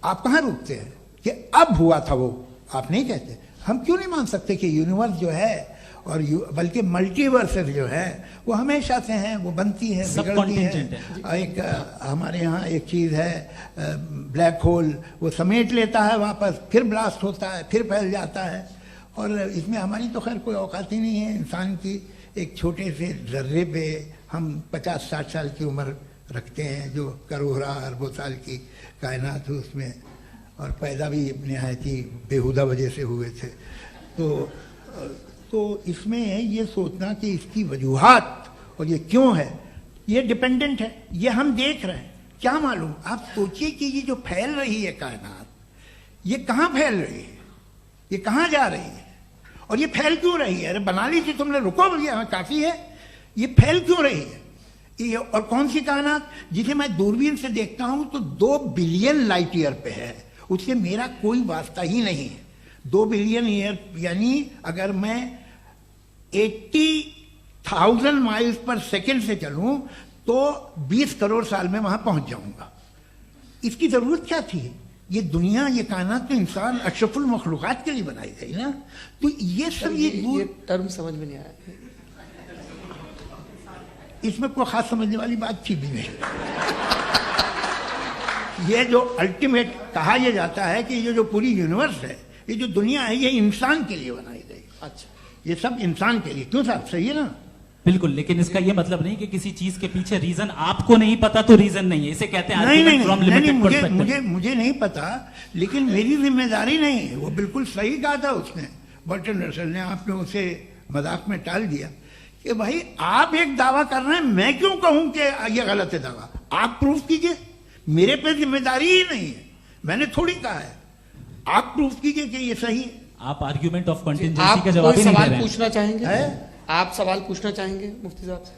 आप कहाँ रुकते हैं कि अब हुआ था वो? आप नहीं कहते। हम क्यों नहीं मान सकते कि यूनिवर्स जो है और बल्कि मल्टीवर्सेस जो है वो हमेशा से हैं, वो बनती है, बिगड़ती है। एक हमारे यहाँ एक चीज़ है ब्लैक होल, वो समेट लेता है वापस, फिर ब्लास्ट होता है, फिर फैल जाता है। और इसमें हमारी तो खैर कोई औकात ही नहीं है इंसान की। एक छोटे से जर्रे पे हम 50-60 साल की उम्र रखते हैं, जो करोड़ों अरबों साल की कायनात है उसमें, और पैदा भी नहायत ही बेहुदा वजह से हुए थे। तो इसमें ये सोचना कि इसकी वजूहात और ये क्यों है, ये डिपेंडेंट है, ये हम देख रहे हैं। क्या मालूम, आप सोचिए कि ये जो फैल रही है कायनात, ये कहाँ फैल रही है, ये कहाँ जा रही है, और ये फैल क्यों रही है? अरे बना ली थी तुमने, रुको भैया काफी है। ये फैल क्यों रही है? ये और कौन सी कायनात जिसे मैं दूरबीन से देखता हूं तो 2 बिलियन लाइट ईयर पे है, उससे मेरा कोई वास्ता ही नहीं है। 2 बिलियन ईयर यानी अगर मैं 80,000 माइल्स पर सेकेंड से चलूं तो 20 करोड़ साल में वहां पहुंच जाऊंगा। इसकी जरूरत क्या थी? ये दुनिया, ये कायनात तो इंसान अशरफुल मखलूकात के लिए बनाई गई ना। तो ये सब ये टर्म समझ में नहीं आया, इसमें कोई खास समझने वाली बात थी भी नहीं। ये जो अल्टीमेट कहा यह जाता है कि ये जो पूरी यूनिवर्स है, ये जो दुनिया है, ये इंसान के लिए बनाई गई। अच्छा, ये सब इंसान के लिए। क्यों साहब, सही है ना? बिल्कुल, लेकिन इसका ये मतलब नहीं कि किसी चीज के पीछे रीजन आपको नहीं पता तो रीजन नहीं है, इसे कहते हैं नहीं, मुझे नहीं पता, लेकिन मेरी जिम्मेदारी नहीं है। वो बिल्कुल सही कहा था उसने, बर्टन रसल ने। आपने उसे मजाक में टाल दिया कि भाई आप एक दावा कर रहे हैं, मैं क्यों कहूं कि ये गलत है दावा? आप प्रूफ कीजिए, मेरे पे जिम्मेदारी ही नहीं है, मैंने थोड़ी कहा है। आप प्रूफ कीजिए कि ये सही है। आप आर्ग्यूमेंट ऑफ कंटिजेंसी का जवाब ही नहीं दे रहे हैं। पूछना चाहेंगे? आप सवाल पूछना चाहेंगे मुफ्ती साहब से?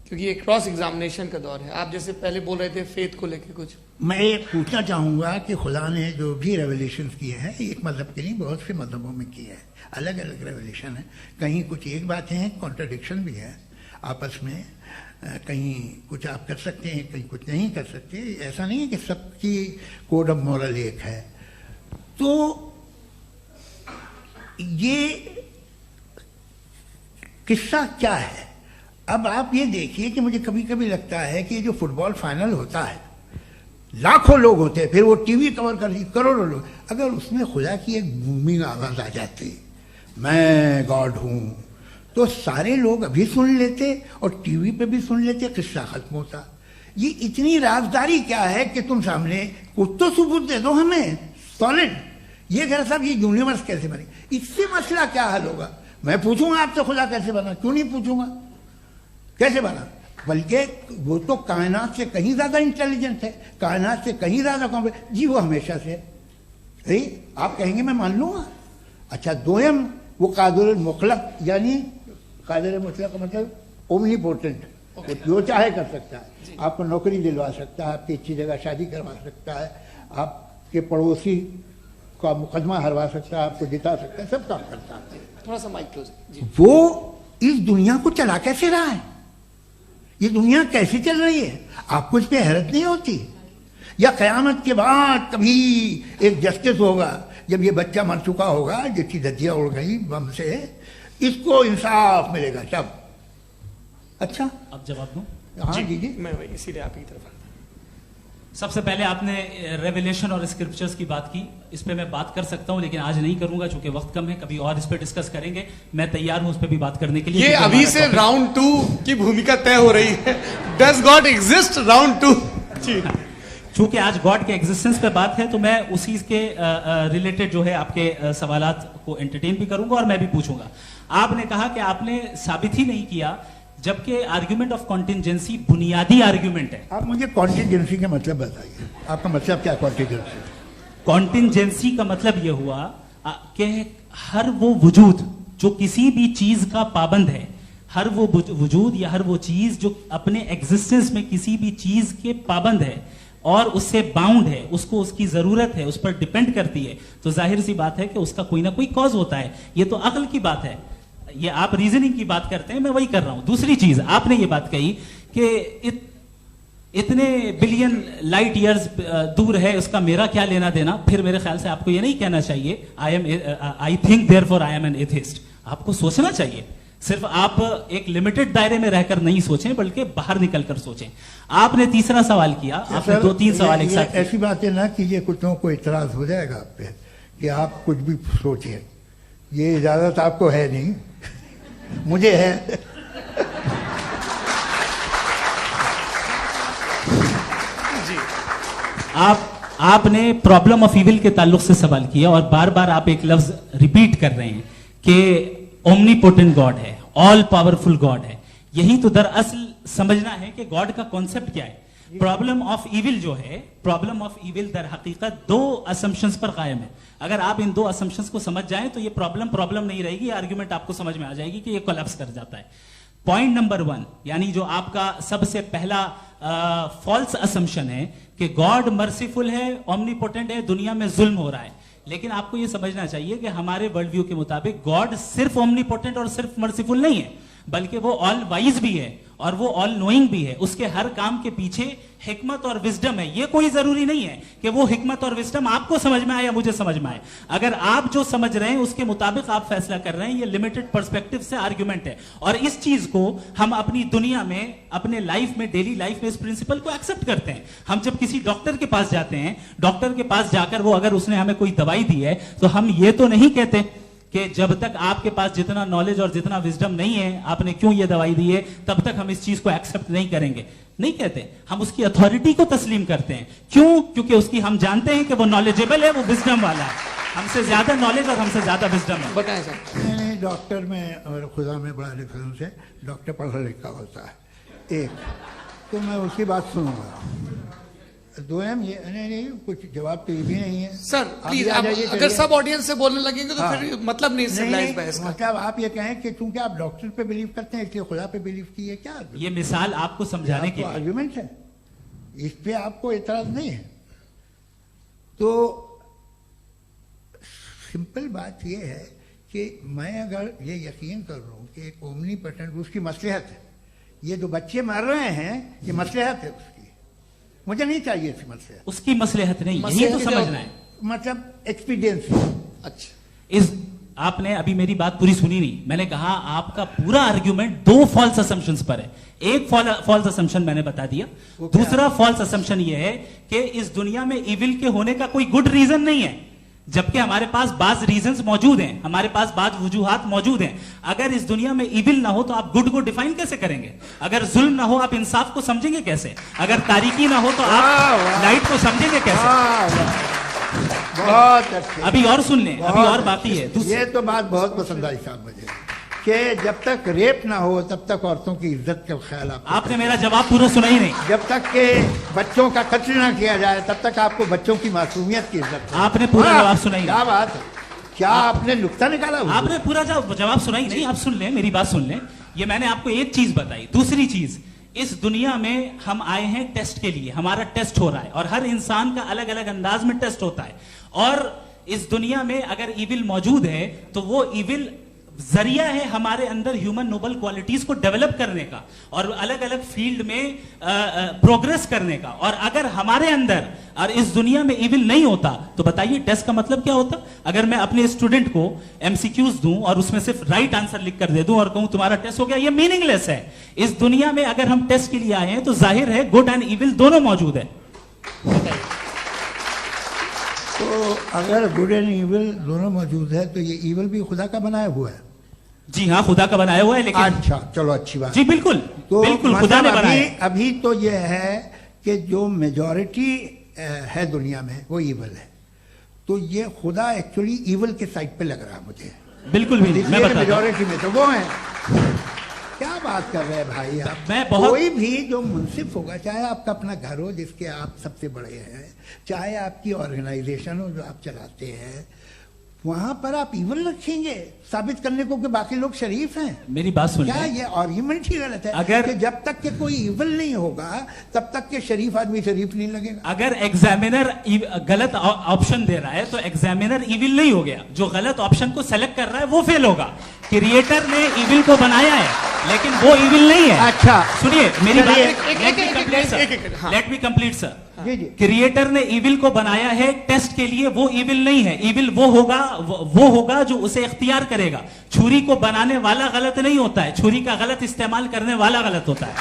क्योंकि ये क्रॉस एग्जामिनेशन का दौर है। आप जैसे पहले बोल रहे थे फेथ को लेके कुछ, मैं ये पूछना चाहूंगा कि खुदा ने जो भी रेवलेशन किए हैं, एक मजहब के नहीं बहुत से मजहबों में किए हैं, अलग अलग रेवलेशन है। कहीं कुछ एक बातें हैं, कॉन्ट्रडिक्शन भी है आपस में, कहीं कुछ आप कर सकते हैं, कहीं कुछ नहीं कर सकते। ऐसा नहीं है कि सबकी कोड ऑफ मॉरल एक है। तो ये किस्सा क्या है? अब आप ये देखिए कि मुझे कभी कभी लगता है कि जो फुटबॉल फाइनल होता है, लाखों लोग होते हैं, फिर वो टीवी कवर कर रही करोड़ों लोग, अगर उसमें खुदा की एक बूमिंग आवाज आ जाती, मैं गॉड हूं, तो सारे लोग अभी सुन लेते और टीवी पे भी सुन लेते, किस्सा खत्म होता। ये इतनी राजदारी क्या है कि तुम सामने कुछ तो सबूत दे दो हमें सॉलिड। ये कह साहब ये यूनिवर्स कैसे बनी, इससे मसला क्या हल होगा? मैं पूछूंगा आपसे खुदा कैसे बना? क्यों नहीं पूछूंगा कैसे बना? बल्कि वो तो कायनात से कहीं ज्यादा इंटेलिजेंट है, कायनात से कहीं ज्यादा कॉम्प्लेक्स। जी वो हमेशा से है, आप कहेंगे मैं मान लूंगा। अच्छा, दोयम वो कादिर मुतलक, यानी कादिर मुतलक का मतलब ओमनीपोटेंट, वो जो चाहे कर सकता है। आपको नौकरी दिलवा सकता है, आपकी अच्छी जगह शादी करवा सकता है, आपके पड़ोसी का मुकदमा हरवा सकता है, आपको जिता सकता है, सब काम करता है। थोड़ा सा माइक क्लोज जी। वो इस दुनिया को चला कैसे रहा है? ये दुनिया कैसे चल रही है? आपको इस पे हैरत नहीं होती? या कयामत के बाद कभी एक जस्टिस होगा, जब ये बच्चा मर चुका होगा, जिसकी धज्जियां उड़ गई बम से, इसको इंसाफ मिलेगा तब। अच्छा, अब जवाब दूं? हाँ दीजिए। मैं वही इसीलिए आप की तरफ। सबसे पहले आपने रेवलेशन और स्क्रिप्चर्स की बात की, इस पे मैं बात कर सकता हूं, लेकिन आज नहीं करूंगा क्योंकि वक्त कम है। कभी और इस पे डिस्कस करेंगे, मैं तैयार हूं उस पे भी बात करने के लिए। ये अभी से राउंड 2 की भूमिका तय हो रही है। Does God exist round 2? चूंकि आज गॉड के एग्जिस्टेंस पे बात है, तो मैं उसी के रिलेटेड जो है आपके सवालात को एंटरटेन भी करूंगा और मैं भी पूछूंगा। आपने कहा कि आपने साबित ही नहीं किया, जबकि आर्ग्यूमेंट ऑफ कॉन्टिजेंसी बुनियादी आर्ग्यूमेंट है। आप मुझे कॉन्टिजेंसी का मतलब बताइए, आपका मतलब क्या? कॉन्टिजेंसी कॉन्टिजेंसी का मतलब यह हुआ कि हर वो वजूद जो किसी भी चीज का पाबंद है, हर वो वजूद या हर वो चीज जो अपने एग्जिस्टेंस में किसी भी चीज के पाबंद है और उससे बाउंड है, उसको उसकी जरूरत है, उस पर डिपेंड करती है, तो जाहिर सी बात है कि उसका कोई ना कोई कॉज होता है। ये तो अक्ल की बात है। ये आप रीजनिंग की बात करते हैं, मैं वही कर रहा हूं। दूसरी चीज, आपने ये बात कही कि इतने बिलियन लाइट ईयर्स दूर है, उसका मेरा क्या लेना देना। फिर मेरे ख्याल से आपको ये नहीं कहना चाहिए I think therefore I am an atheist. आपको सोचना चाहिए, सिर्फ आप एक लिमिटेड दायरे में रहकर नहीं सोचें, बल्कि बाहर निकलकर सोचें। आपने तीसरा सवाल किया, आपने 2-3 सवाल एक साथ। ऐसी बातें ना कीजिए, कुछ लोगों को इतराज हो जाएगा आप पे कि आप कुछ भी सोचिए। ये इजाजत आपको है नहीं, मुझे है। जी, आपने प्रॉब्लम ऑफ इविल के ताल्लुक से सवाल किया और बार बार आप एक लफ्ज रिपीट कर रहे हैं कि ओमनीपोटेंट गॉड है। ऑल पावरफुल गॉड है। यही तो दरअसल समझना है कि गॉड का कॉन्सेप्ट क्या है। प्रॉब्लम ऑफ इविल जो है, प्रॉब्लम ऑफ इविल दर हकीकत दो असम्पशंस पर कायम है। अगर आप इन दो असम्पशंस को समझ जाएं तो ये प्रॉब्लम नहीं रहेगी, आर्ग्यूमेंट आपको समझ में आ जाएगी कि ये कोलैप्स कर जाता है। पॉइंट नंबर 1, यानी जो आपका सबसे पहला फॉल्स असम्पशन है कि गॉड मर्सीफुल है, ओमनीपोटेंट है, दुनिया में जुल्म हो रहा है। लेकिन आपको यह समझना चाहिए कि हमारे वर्ल्ड व्यू के मुताबिक गॉड सिर्फ ओमनीपोटेंट और सिर्फ मर्सीफुल नहीं है, बल्कि वो ऑल वाइज भी है और वो ऑल नोइंग भी है। उसके हर काम के पीछे हिकमत और विजडम है। ये कोई जरूरी नहीं है कि वो हिकमत और विजडम आपको समझ में आए या मुझे समझ में आए। अगर आप जो समझ रहे हैं उसके मुताबिक आप फैसला कर रहे हैं, ये लिमिटेड पर्सपेक्टिव से आर्ग्यूमेंट है। और इस चीज को हम अपनी दुनिया में, अपने लाइफ में, डेली लाइफ में इस प्रिंसिपल को एक्सेप्ट करते हैं। हम जब किसी डॉक्टर के पास जाते हैं, डॉक्टर के पास जाकर वो अगर उसने हमें कोई दवाई दी है तो हम ये तो नहीं कहते कि जब तक आपके पास जितना नॉलेज और जितना विजडम नहीं है, आपने क्यों ये दवाई दी है, तब तक हम इस चीज को एक्सेप्ट नहीं करेंगे। नहीं कहते, हम उसकी अथॉरिटी को तस्लीम करते हैं। क्यों? क्योंकि उसकी हम जानते हैं कि वो नॉलेजेबल है, वो विजडम वाला है, हमसे ज्यादा नॉलेज और हमसे ज्यादा विजडम है। बताएं सर। नहीं, डॉक्टर में और खुदा में बड़ा डिफरेंस है। डॉक्टर पढ़ा लिखा होता है, एक तो मैं उसकी बात सुनूंगा। दोयम ये नहीं, कुछ जवाब तो ये भी नहीं है सर। प्लीज, आप अगर सब ऑडियंस से बोलने लगेंगे तो फिर मतलब नहीं सिविलाइज्ड बहस का। मतलब आप ये कहें कि चूंकि आप डॉक्टर पे बिलीव करते हैं इसलिए खुदा पे बिलीव किए, क्या ये मिसाल आपको समझाने की आर्ग्यूमेंट है, इस पे आपको एतराज नहीं है। तो सिंपल बात ये है कि मैं अगर ये यकीन कर लूं कि एक ओमनीपोटेंट, उसकी मसलहत है, ये जो बच्चे मर रहे हैं ये मसलहत है उसकी, मुझे नहीं चाहिए इसकी मसलहत। उसकी मसलहत नहीं, यही तो समझना है, मतलब एक्सपीरियंस। अच्छा, आपने अभी मेरी बात पूरी सुनी नहीं। मैंने कहा आपका पूरा आर्ग्यूमेंट दो फॉल्स असम्पशंस पर है। एक फॉल्स असम्पशन मैंने बता दिया, दूसरा फॉल्स असम्पशन यह है कि इस दुनिया में इविल के होने का कोई गुड रीजन नहीं है, जबकि हमारे पास बाज रीजंस मौजूद हैं, हमारे पास बाज वजूहात मौजूद हैं। अगर इस दुनिया में इविल ना हो तो आप गुड को डिफाइन कैसे करेंगे? अगर जुल्म ना हो आप इंसाफ को समझेंगे कैसे? अगर तारीकी ना हो तो आप लाइट को समझेंगे कैसे? बहुत अच्छे। अभी और सुन लें, अभी और बाकी है। ये तो बात बहुत पसंद आई साहब मुझे कि जब तक रेप ना हो तब तक औरतों की इज्जत का ख्याल आपने मेरा जवाब पूरा सुना ही नहीं। जब तक के बच्चों का कत्ल ना किया जाए तब तक आपको बच्चों की मासूमियत की इज्जत। आपने पूरा जवाब सुना ही नहीं। क्या बात है, क्या आपने नुक्ता निकाला? आपने पूरा जवाब सुना ही नहीं। आप सुन लें, मेरी बात सुन लें। ये मैंने आपको एक चीज बताई। दूसरी चीज, इस दुनिया में हम आए हैं टेस्ट के लिए, हमारा टेस्ट हो रहा है और हर इंसान का अलग अलग अंदाज में टेस्ट होता है। और इस दुनिया में अगर इविल मौजूद है तो वो इविल जरिया है हमारे अंदर ह्यूमन नोबल क्वालिटीज को डेवलप करने का और अलग अलग फील्ड में प्रोग्रेस करने का। और अगर हमारे अंदर और इस दुनिया में इविल नहीं होता तो बताइए टेस्ट का मतलब क्या होता? अगर मैं अपने स्टूडेंट को एमसीक्यूज दूं और उसमें सिर्फ राइट आंसर लिख कर दे दूं और कहूं तुम्हारा टेस्ट हो गया, ये मीनिंगलेस है। इस दुनिया में अगर हम टेस्ट के लिए आए हैं तो जाहिर है गुड एंड इविल दोनों मौजूद है। तो अगर गुड एंड इविल दोनों मौजूद है तो ये इविल भी खुदा का बनाया हुआ है? जी हाँ, खुदा का बनाया हुआ है। लेकिन अच्छा, चलो अच्छी बात। जी बिल्कुल, तो बिल्कुल खुदा ने बनाया। अभी तो ये है कि जो मेजॉरिटी है दुनिया में वो इविल है, तो ये खुदा एक्चुअली इविल के साइड पे लग रहा है मुझे। बिल्कुल भी नहीं, मैं मेजॉरिटी में तो वो है। क्या बात कर रहे हैं भाई आप? कोई भी जो मुंसिफ होगा, चाहे आपका अपना घर हो जिसके आप सबसे बड़े हैं, चाहे आपकी ऑर्गेनाइजेशन हो जो आप चलाते हैं, वहां पर आप इविल रखेंगे साबित करने को कि बाकी लोग शरीफ हैं। मेरी बात सुन, क्या ये आर्ग्यूमेंट ही गलत है? अगर कि जब तक के कोई इविल नहीं होगा तब तक के शरीफ आदमी शरीफ नहीं लगेगा। अगर एग्जामिनर गलत ऑप्शन दे रहा है तो एग्जामिनर इविल नहीं हो गया, जो गलत ऑप्शन को सेलेक्ट कर रहा है वो फेल होगा। क्रिएटर ने इविल को बनाया है लेकिन वो इविल नहीं है। अच्छा सुनिए मेरी बात, let me complete sir. Creator ने इविल को बनाया है टेस्ट के लिए, वो इविल नहीं है। इविल वो होगा जो उसे इख्तियार करेगा। छुरी को बनाने वाला गलत नहीं होता है, छुरी का गलत इस्तेमाल करने वाला गलत होता है।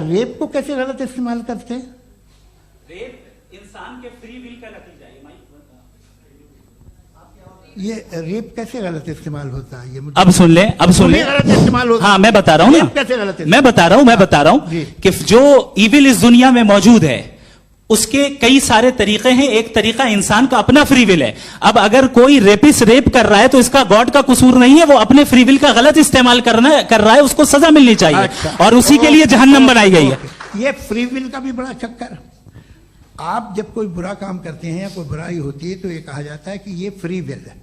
रेप को कैसे गलत इस्तेमाल करते हैं? रेप इंसान के फ्री विल का नतीजा है। ये रेप कैसे गलत इस्तेमाल होता है? ये अब सुन ले, अब सुन ले। गलत इस्तेमाल होता है। हाँ मैं बता रहा हूँ ना, कैसे गलत? मैं बता रहा हूँ कि जो इविल इस दुनिया में मौजूद है उसके कई सारे तरीके हैं। एक तरीका इंसान का अपना फ्री विल है। अब अगर कोई रेपिस्ट रेप कर रहा है तो इसका गॉड का कसूर नहीं है, वो अपने फ्री विल का गलत इस्तेमाल कर रहा है, उसको सजा मिलनी चाहिए। अच्छा। और उसी के लिए जहन्नम बनाई गई है। ये फ्री विल का भी बड़ा चक्कर। आप जब कोई बुरा काम करते हैं या कोई बुराई होती है तो ये कहा जाता है कि ये फ्री विल है।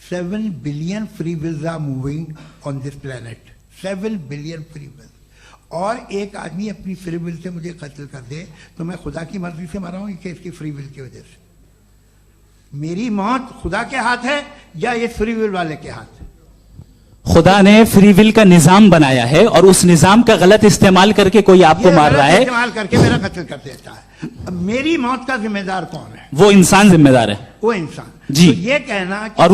7 billion free wills are moving on this planet. 7 billion free will. और एक आदमी अपनी फ्री विल से मुझे कत्ल कर दे तो मैं खुदा की मर्जी से मरा हूं कि इसकी फ्री विल की वजह से? मेरी मौत खुदा के हाथ है या ये फ्री विल वाले के हाथ है? खुदा ने फ्री विल का निजाम बनाया है और उस निजाम का गलत इस्तेमाल करके कोई आपको मार रहा है, इस्तेमाल करके मेरा कत्ल कर देता है। अब मेरी मौत का जिम्मेदार कौन है? वो इंसान जिम्मेदार है। वो इंसान। जी। तो ये कहना कि और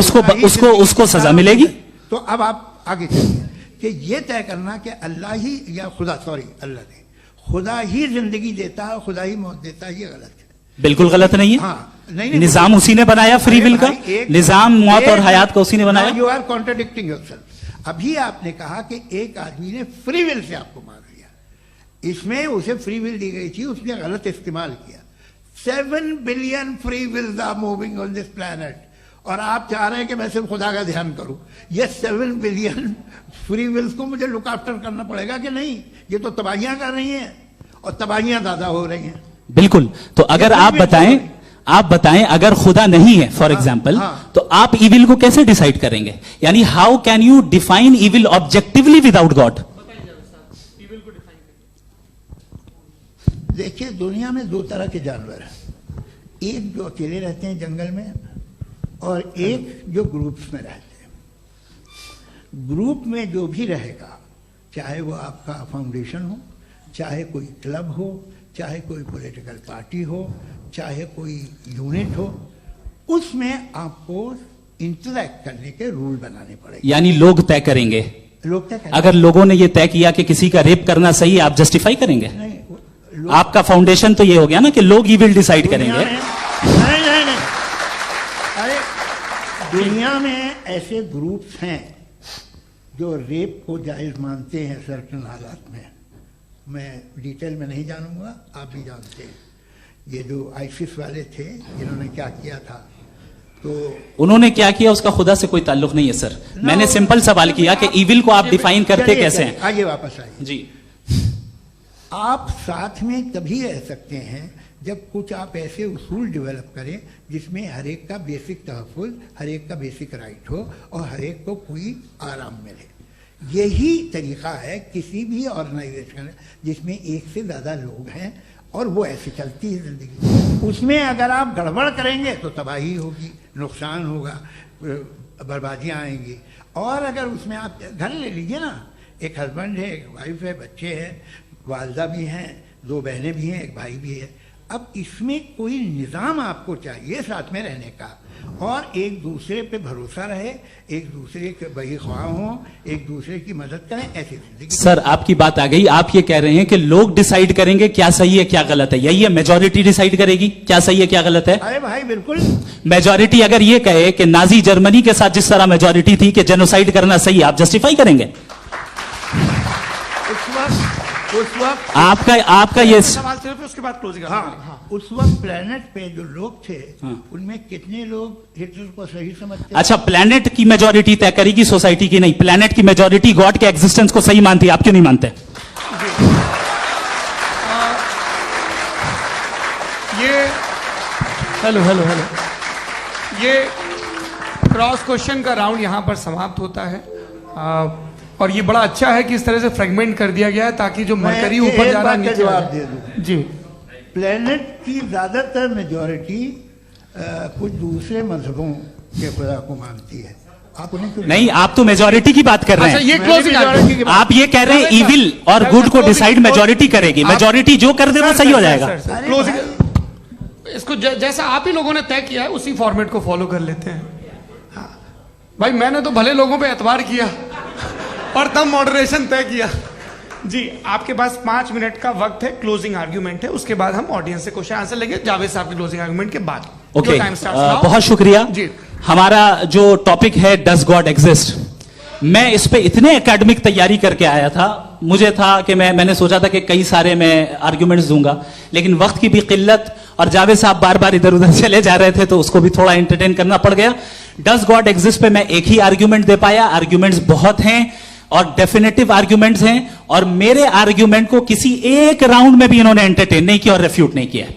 उसको सजा मिलेगी। तो अब आप आगे चलिए कि ये तय करना कि अल्लाह ही या अल्लाह ने खुदा ही जिंदगी देता है, खुदा ही मौत देता है, ये गलत है। बिल्कुल गलत नहीं है। हाँ, नहीं, निजाम उसी ने बनाया फ्री विल का। निजाम मौत और हयात का उसी ने बनाया। You are contradicting yourself. अभी आपने कहा कि एक आदमी ने फ्री विल से आपको मार दिया, इसमें उसे फ्री विल दी गई थी, उसने गलत इस्तेमाल किया। 7 billion free wills are moving on this planet और आप चाह रहे हैं कि मैं सिर्फ खुदा का ध्यान करूं। ये 7 बिलियन फ्री विल्स को मुझे लुक आफ्टर करना पड़ेगा कि नहीं? ये तो तबाहियां कर रही हैं और तबाहियां ज्यादा हो रही हैं। बिल्कुल। तो अगर आप बताएं अगर खुदा नहीं है फॉर एग्जाम्पल, तो आप इविल को कैसे डिसाइड करेंगे? यानी how can you define evil objectively without God? देखिए, दुनिया में 2 तरह के जानवर हैं। एक जो अकेले रहते हैं जंगल में और एक जो ग्रुप्स में रहते हैं। ग्रुप में जो भी रहेगा, चाहे वो आपका फाउंडेशन हो, चाहे कोई क्लब हो, चाहे कोई पॉलिटिकल पार्टी हो, चाहे कोई यूनिट हो, उसमें आपको इंटरैक्ट करने के रूल बनाने पड़ेंगे। यानी लोग तय करेंगे। लोग तय करेंगे। अगर लोगों ने ये तय किया कि किसी का रेप करना सही है, आप जस्टिफाई करेंगे? नहीं, आपका फाउंडेशन तो ये हो गया ना कि लोग ही विल डिसाइड करेंगे। नहीं। अरे दुनिया में ऐसे ग्रुप्स हैं जो रेप को जायज मानते हैं सर्टेन हालात में। मैं डिटेल में नहीं जानूंगा, आप भी जानते हैं। ये जो आईसिस वाले थे, इन्होंने क्या किया था, तो उन्होंने क्या किया उसका खुदा से कोई ताल्लुक नहीं है सर। मैंने सिंपल सवाल किया कि इविल को आप डिफाइन करते कैसे हैं? आइए वापस आइए जी। आप साथ में तभी रह सकते हैं जब कुछ आप ऐसे उसूल डेवलप करें जिसमें हर एक का बेसिक तहफ़्फ़ुज़, हर एक का बेसिक राइट हो और हर एक को कोई आराम मिले। यही तरीका है किसी भी ऑर्गेनाइजेशन जिसमें एक से ज़्यादा लोग हैं और वो ऐसे चलती है ज़िंदगी। उसमें अगर आप गड़बड़ करेंगे तो तबाही होगी, नुकसान होगा, बर्बादियाँ आएंगी। और अगर उसमें आप घर ले लीजिए ना, एक हस्बैंड है, एक वाइफ है, बच्चे हैं, वालदा भी हैं, 2 बहनें भी हैं, एक भाई भी है। अब इसमें कोई निज़ाम आपको चाहिए साथ में रहने का और एक दूसरे पे भरोसा रहे, एक दूसरे के बहीख्वाह हों, एक दूसरे की मदद करें, ऐसी जिंदगी। सर आपकी बात आ गई। आप ये कह रहे हैं कि लोग डिसाइड करेंगे क्या सही है क्या गलत है, यही है? मेजॉरिटी डिसाइड करेगी क्या सही है क्या गलत है? अरे भाई बिल्कुल। मेजॉरिटी अगर ये कहे कि नाजी जर्मनी के साथ जिस तरह मेजॉरिटी थी कि जेनोसाइड करना सही है, आप जस्टिफाई करेंगे? उस वक्त आपका ये सवाल सिर्फ उसके बाद क्लोजिंग। हाँ, उस वक्त प्लेनेट पे जो लोग थे उनमें कितने लोग हिटलर को सही समझते? अच्छा, प्लेनेट की मेजॉरिटी तय करेगी सोसाइटी की नहीं। प्लेनेट की मेजॉरिटी गॉड के एग्जिस्टेंस को सही मानती है, आप क्यों नहीं मानते? हेलो ये क्रॉस क्वेश्चन का राउंड यहां पर समाप्त होता है। और ये बड़ा अच्छा है कि इस तरह से फ्रेगमेंट कर दिया गया है ताकि जो मरकरी ऊपर जा रहा है जवाब दे दूं। जी। प्लेनेट की ज्यादातर मेजॉरिटी कुछ दूसरे मजहबों के खुदा को मानती है। आप उन्हें क्यों नहीं? आप तो मेजॉरिटी की बात कर रहे हैं। अच्छा, ये क्लोजिंग आप ये कह रहे हैं इविल और गुड को डिसाइड मेजॉरिटी करेगी। मेजॉरिटी जो कर दे वो सही हो जाएगा। क्लोजिंग इसको जैसा आप ही लोगों ने तय किया है उसी फॉर्मेट को फॉलो कर लेते हैं। भाई मैंने तो भले लोगों पे एतबार किया और तब मॉडरेशन तय किया। जी, आपके पास 5 मिनट का वक्त है, क्लोजिंग आर्ग्यूमेंट है, उसके बाद हम ऑडियंस से क्वेश्चन आंसर लेंगे जावेद साहब के क्लोजिंग आर्ग्यूमेंट के बाद। ओके, बहुत शुक्रिया जी। हमारा जो टॉपिक है डज गॉड एग्जिस्ट, मैं इस पे इतने एकेडमिक तैयारी करके आया था। मुझे था कि मैंने सोचा था कि कई सारे मैं आर्ग्यूमेंट्स दूंगा, लेकिन वक्त की भी किल्लत और जावेद साहब बार बार इधर उधर चले जा रहे थे तो उसको भी थोड़ा एंटरटेन करना पड़ गया। डज गॉड एग्जिस्ट पे मैं एक ही आर्ग्यूमेंट दे पाया, आर्ग्यूमेंट्स बहुत हैं और डेफिनेटिव आर्ग्यूमेंट्स हैं, और मेरे आर्ग्यूमेंट को किसी एक राउंड में भी इन्होंने एंटरटेन नहीं किया और रेफ्यूट नहीं किया,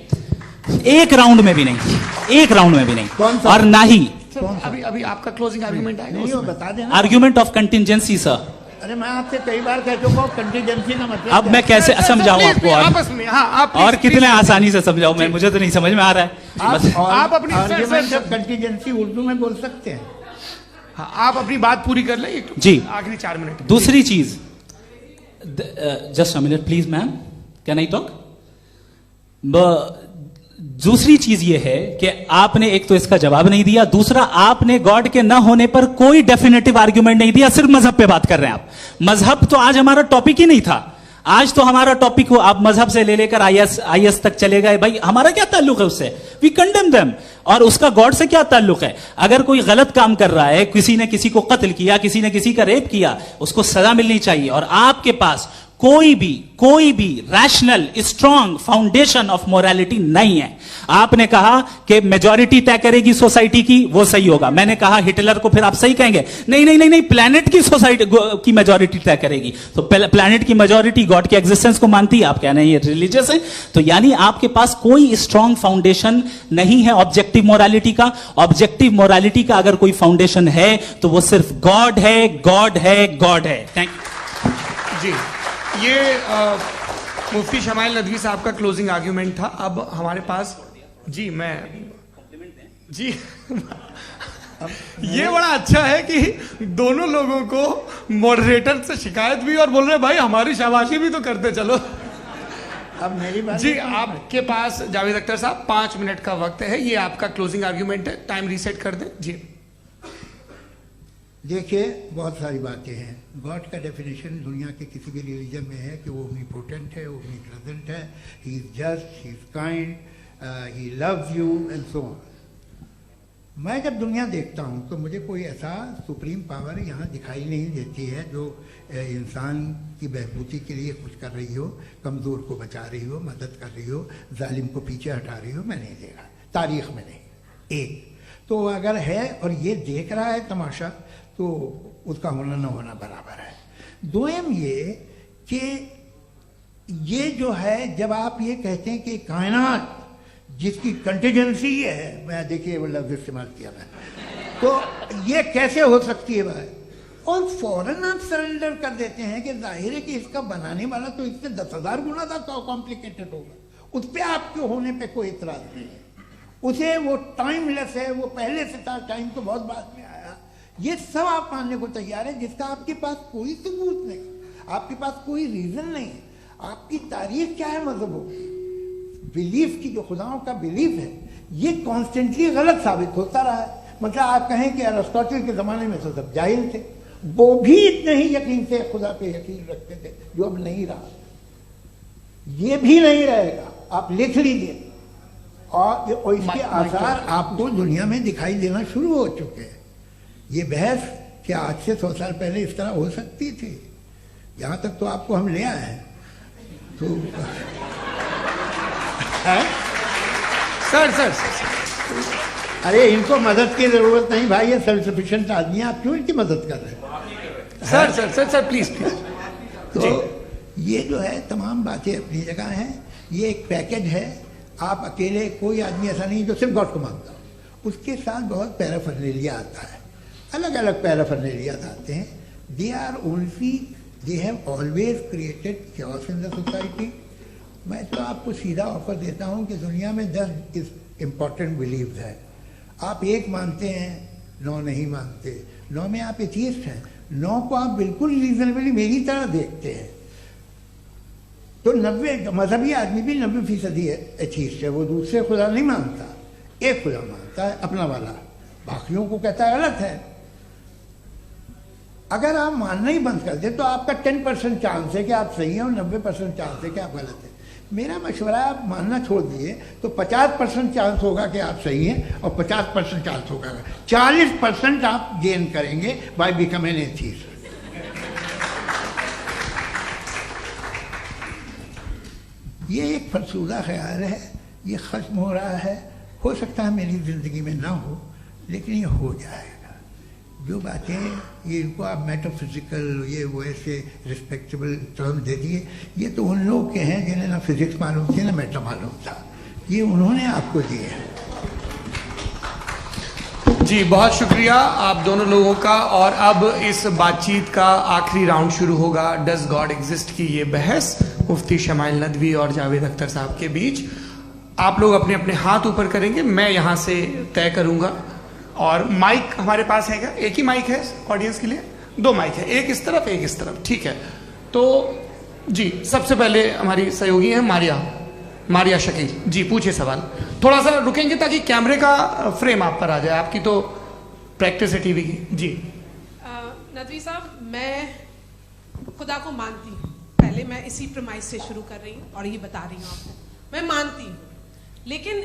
एक राउंड में भी नहीं, एक राउंड में भी नहीं, और ना ही अभी अभी आपका क्लोजिंग आर्गुमेंट आएगा, नहीं वो बता देना। Argument of contingency sir. अरे मैं आपसे कई बार कह चुका हूँ कंटीजेंसी का मतलब अब मैं कैसे समझाऊं आपको, आपस में हाँ आप और कितने आसानी से समझाऊं मैं, मुझे तो नहीं समझ में आ रहा है। आप अपनी आर्ग्यूमेंट ऑफ कंटीजेंसी उर्दू में बोल सकते हैं। हाँ, आप अपनी बात पूरी कर लें जी, आखिरी 4 मिनट। दूसरी चीज, just a minute please ma'am, can I talk? दूसरी चीज यह है कि आपने एक तो इसका जवाब नहीं दिया, दूसरा आपने गॉड के ना होने पर कोई डेफिनेटिव आर्ग्यूमेंट नहीं दिया, सिर्फ मजहब पे बात कर रहे हैं आप। मजहब तो आज हमारा टॉपिक ही नहीं था, आज तो हमारा टॉपिक हो, आप मजहब से ले लेकर आईएस तक चले गए। भाई हमारा क्या ताल्लुक है उससे, वी कंडेम देम, और उसका गॉड से क्या ताल्लुक है? अगर कोई गलत काम कर रहा है, किसी ने किसी को कत्ल किया, किसी ने किसी का रेप किया, उसको सजा मिलनी चाहिए, और आपके पास कोई भी rational strong foundation of morality नहीं है। आपने कहा कि मेजॉरिटी तय करेगी सोसाइटी की, वो सही होगा। मैंने कहा हिटलर को फिर आप सही कहेंगे, नहीं नहीं नहीं नहीं, प्लैनेट की सोसाइटी की मेजॉरिटी तय करेगी। तो प्लैनेट की मेजॉरिटी गॉड के एग्जिस्टेंस को मानती है, आप कह रहे हैं ये रिलीजियस है, तो यानी आपके पास कोई स्ट्रॉन्ग फाउंडेशन नहीं है ऑब्जेक्टिव मोरालिटी का। ऑब्जेक्टिव मोरालिटी का अगर कोई फाउंडेशन है तो वो सिर्फ गॉड है, गॉड है, गॉड है। थैंक यू जी। ये मुफ्ती शमाइल नदवी साहब का क्लोजिंग आर्ग्यूमेंट था। अब हमारे पास जी ये बड़ा अच्छा है कि दोनों लोगों को मॉडरेटर से शिकायत भी और बोल रहे भाई हमारी शाबाशी भी तो करते चलो। अब मेरी बात जी, आपके पास जावेद अख्तर साहब 5 मिनट का वक्त है, ये आपका क्लोजिंग आर्ग्यूमेंट है, टाइम रीसेट कर दें जी। देखिए बहुत सारी बातें हैं। गॉड का डेफिनेशन दुनिया के किसी भी रिलीजन में है कि वो ओमनीपोटेंट है, ओमनीप्रेजेंट है, he is just, he is kind, he loves you and so on. मैं जब दुनिया देखता हूँ तो मुझे कोई ऐसा सुप्रीम पावर यहाँ दिखाई नहीं देती है जो इंसान की बहबूदी के लिए कुछ कर रही हो, कमज़ोर को बचा रही हो, मदद कर रही हो, जालिम को पीछे हटा रही हो। मैं नहीं देखा, तारीख में नहीं। एक तो अगर है और ये देख रहा है तमाशा, तो उसका होना न होना बराबर है। दोयम ये कि ये जो है, जब आप ये कहते हैं कि कायनात जिसकी कंटीजेंसी है, मैं देखिए वो लफ्ज़ इस्तेमाल किया मैं, तो ये कैसे हो सकती है भाई? और फौरन आप सरेंडर कर देते हैं कि जाहिर है कि इसका बनाने वाला तो इससे 10,000 गुना था कॉम्प्लिकेटेड होगा। उस पर आपके होने पे कोई इतराज नहीं है। उसे वो टाइमलेस है, वो पहले से था, टाइम तो बहुत बाद में आया। ये सब आप मानने को तैयार है जिसका आपके पास कोई सबूत नहीं, आपके पास कोई रीजन नहीं है। आपकी तारीख क्या है मजहब होगी, बिलीफ की, जो खुदाओं का बिलीफ है, ये कॉन्स्टेंटली गलत साबित होता रहा है। मतलब आप कहें कि अरिस्टोटल के ज़माने में तो सब जाहिल थे, वो भी इतने ही यकीन से खुदा पे यकीन रखते थे, जो अब नहीं रहा, ये भी नहीं रहेगा। आप लिख लीजिए, और इसके आसार आपको दुनिया में दिखाई देना शुरू हो चुके हैं। ये बहस क्या आज से 100 साल पहले इस तरह हो सकती थी? यहाँ तक तो आपको हम ले आए हैं। तो सर अरे इनको मदद की जरूरत नहीं भाई, ये सेल्फ सफिशिएंट आदमी है, आप क्यों इनकी मदद कर रहे हैं? Sir please. तो ये जो है तमाम बातें अपनी जगह हैं। ये एक पैकेज है। आप अकेले, कोई आदमी ऐसा नहीं जो सिर्फ गॉड को मानता हो, उसके साथ बहुत पैराफर्नेलिया आता है, अलग अलग पैराफर्नेलिया आते हैं। They have always created chaos in the society. मैं तो आपको सीधा ऑफर देता हूँ कि दुनिया में 10 इम्पॉर्टेंट बिलीव्स हैं। आप एक मानते हैं, 9 नहीं मानते, 9 में आप एथियस्ट हैं, 9 को आप बिल्कुल रीजनेबली मेरी तरह देखते हैं। तो 90 मजहबी आदमी भी 90% एथियस्ट है, वो दूसरे खुदा नहीं मानता, एक खुदा मानता है अपना वाला, बाकियों को कहता है गलत है। अगर आप मानना ही बंद कर दे तो आपका 10% चांस है कि आप सही हैं और 90% चांस है कि आप गलत हैं। मेरा मशवरा है, आप मानना छोड़ दिए तो 50% चांस होगा कि आप सही हैं और 50% चांस होगा, 40% आप गेन करेंगे बाय बिकमिंग एन एथियस्ट। ये एक फरसूदा ख्याल है ये खत्म हो रहा है। हो सकता है मेरी ज़िंदगी में ना हो, लेकिन ये हो जाएगा। जो बातें ये इनको आप मेटाफिजिकल ये वो ऐसे रिस्पेक्टेबल टर्म दे दिए, ये तो उन लोग के हैं जिन्हें ना फिजिक्स मालूम थी ना मेटा मालूम था, ये उन्होंने आपको दिए हैं। जी बहुत शुक्रिया आप दोनों लोगों का। और अब इस बातचीत का आखिरी राउंड शुरू होगा, डज गॉड एग्जिस्ट की ये बहस मुफ्ती शमाइल नदवी और जावेद अख्तर साहब के बीच। आप लोग अपने अपने हाथ ऊपर करेंगे, मैं यहां से तय करूंगा। और माइक हमारे पास है क्या? एक ही माइक है ऑडियंस के लिए? 2 माइक है, एक इस तरफ एक इस तरफ, ठीक है। तो जी सबसे पहले हमारी सहयोगी है मारिया शकील जी, पूछिए सवाल। थोड़ा सा रुकेंगे ताकि कैमरे का फ्रेम आप पर आ जाए, आपकी तो प्रैक्टिस है टीवी की। जी नदवी साहब, मैं खुदा को मानती हूँ, पहले मैं इसी प्रमाइस से शुरू कर रही हूँ और ये बता रही हूँ आपको, मैं मानती हूँ। लेकिन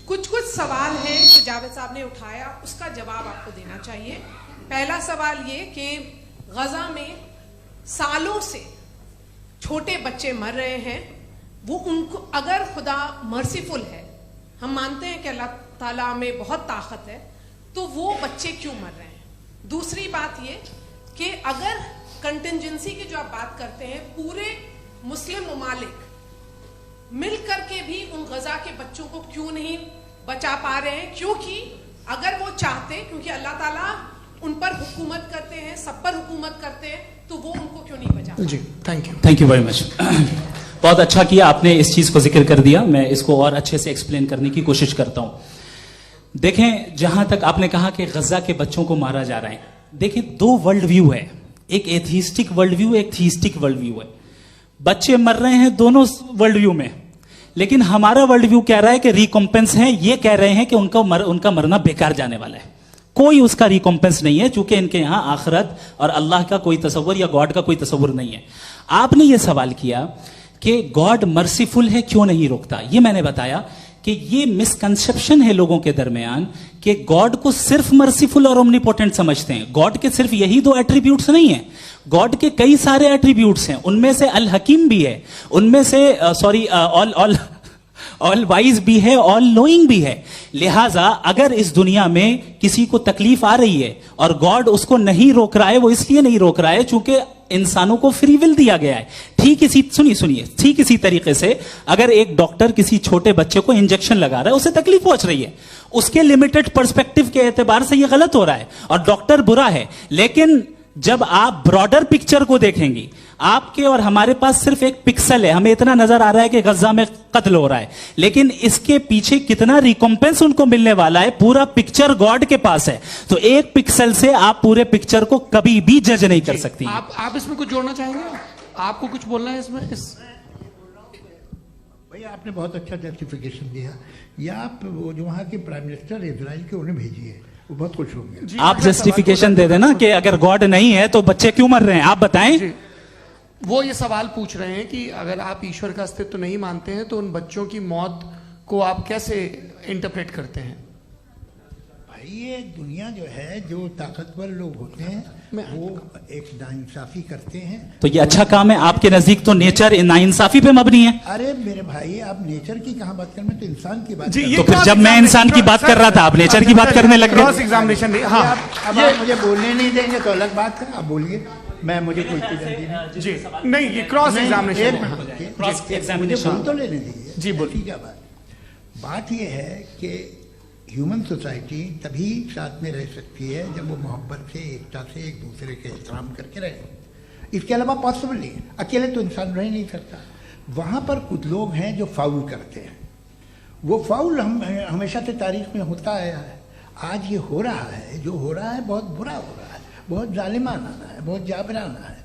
कुछ सवाल हैं जो जावेद साहब ने उठाया, उसका जवाब आपको देना चाहिए। पहला सवाल ये कि गजा में सालों से छोटे बच्चे मर रहे हैं, वो उनको अगर खुदा मर्सीफुल है, हम मानते हैं कि अल्लाह ताला में बहुत ताकत है, तो वो बच्चे क्यों मर रहे हैं? दूसरी बात ये कि अगर कंटिजेंसी की जो आप बात करते हैं, पूरे मुस्लिम ममालिक मिल करके भी उन गजा के बच्चों को क्यों नहीं बचा पा रहे हैं? क्योंकि अगर वो चाहते, क्योंकि अल्लाह ताला उन पर हुकूमत करते हैं, सब पर हुकूमत करते हैं, तो वो उनको क्यों नहीं बचा? जी थैंक यू वेरी मच। बहुत अच्छा किया आपने इस चीज को जिक्र कर दिया, मैं इसको और अच्छे से एक्सप्लेन करने की कोशिश करता हूं। देखें, जहां तक आपने कहा कि गजा के बच्चों को मारा जा रहा है, देखिए 2 वर्ल्ड व्यू है, एक एथिस्टिक वर्ल्ड व्यू, एक थीस्टिक वर्ल्ड व्यू है। बच्चे मर रहे हैं दोनों वर्ल्ड व्यू में, लेकिन हमारा वर्ल्ड व्यू कह रहा है कि रिकॉम्पेंस है, ये कह रहे हैं कि उनका मरना बेकार जाने वाला है, कोई उसका रिकॉम्पेंस नहीं है, चूंकि इनके यहां आखिरत और अल्लाह का कोई तसव्वुर या गॉड का कोई तसव्वुर नहीं है। आपने ये सवाल किया कि गॉड मर्सीफुल है, क्यों नहीं रोकता? ये मैंने बताया कि ये मिसकंसेप्शन है लोगों के दरमियान कि गॉड को सिर्फ मर्सीफुल और ओमनीपोटेंट समझते हैं। गॉड के सिर्फ यही 2 एट्रीब्यूट्स नहीं है, गॉड के कई सारे एट्रीब्यूट्स हैं, उनमें से अल हकीम भी है, उनमें से ऑल वाइज भी है, ऑल नोइंग भी है। लिहाजा अगर इस दुनिया में किसी को तकलीफ आ रही है और गॉड उसको नहीं रोक रहा है, वो इसलिए नहीं रोक रहा है चूंकि इंसानों को फ्री विल दिया गया है। ठीक इसी तरीके से अगर एक डॉक्टर किसी छोटे बच्चे को इंजेक्शन लगा रहा है, उसे तकलीफ पहुंच रही है, उसके लिमिटेड पर्सपेक्टिव के एतबार से यह गलत हो रहा है और डॉक्टर बुरा है। लेकिन जब आप ब्रॉडर पिक्चर को देखेंगी, आपके और हमारे पास सिर्फ एक पिक्सल है, हमें इतना नजर आ रहा है कि गजा में कत्ल हो रहा है, लेकिन इसके पीछे कितना रिकॉम्पेंस उनको मिलने वाला है, पूरा पिक्चर गॉड के पास है। तो एक पिक्सल से आप पूरे पिक्चर को कभी भी जज नहीं कर सकती। आप इसमें कुछ जोड़ना चाहेंगे? आपको कुछ बोलना है इसमें? भैया आपने बहुत अच्छा जस्टिफिकेशन दिया। या आप वो जो वहाँ के प्राइम मिनिस्टर इजराइल के उन्हें भेजिए, वो बहुत खुश होंगे। आप जस्टिफिकेशन दे देना कि अगर गॉड नहीं है तो बच्चे क्यों मर रहे हैं, आप बताएं। वो ये सवाल पूछ रहे हैं कि अगर आप ईश्वर का अस्तित्व नहीं मानते हैं तो उन बच्चों की मौत को आप कैसे इंटरप्रेट करते हैं? भाई ये दुनिया जो है, जो ताकतवर लोग होते हैं वो एक नाइंसाफी करते हैं। तो ये अच्छा काम है आपके नजदीक, तो नेचर नाइंसाफी पे मबनी है। अरे मेरे भाई, आप नेचर की कहाँ बात कर रहे हैं, तो इंसान की बात। तो फिर जब मैं इंसान की बात कर रहा था, आप नेचर की बात करने लग गए। क्रॉस एग्जामिनेशन नहीं। हाँ, अब आप मुझे बोलने नहीं देंगे तो अलग बात है, आप बोलिए, मैं मुझे कोई जी नहीं, ये क्रॉस एग्जामिनेशन तो लेने दीजिए जी। बोलिए क्या बात ये है कि ह्यूमन सोसाइटी तभी साथ में रह सकती है जब वो मोहब्बत से, एकता से, एक दूसरे के एहतराम करके रहे। इसके अलावा पॉसिबल नहीं है, अकेले तो इंसान रह नहीं सकता। वहाँ पर कुछ लोग हैं जो फाउल करते हैं, वो फाउल हम हमेशा से तारीख में होता आया है। आज ये हो रहा है, जो हो रहा है बहुत बुरा हो रहा है, बहुत जालिमाना है, बहुत जाबराना है।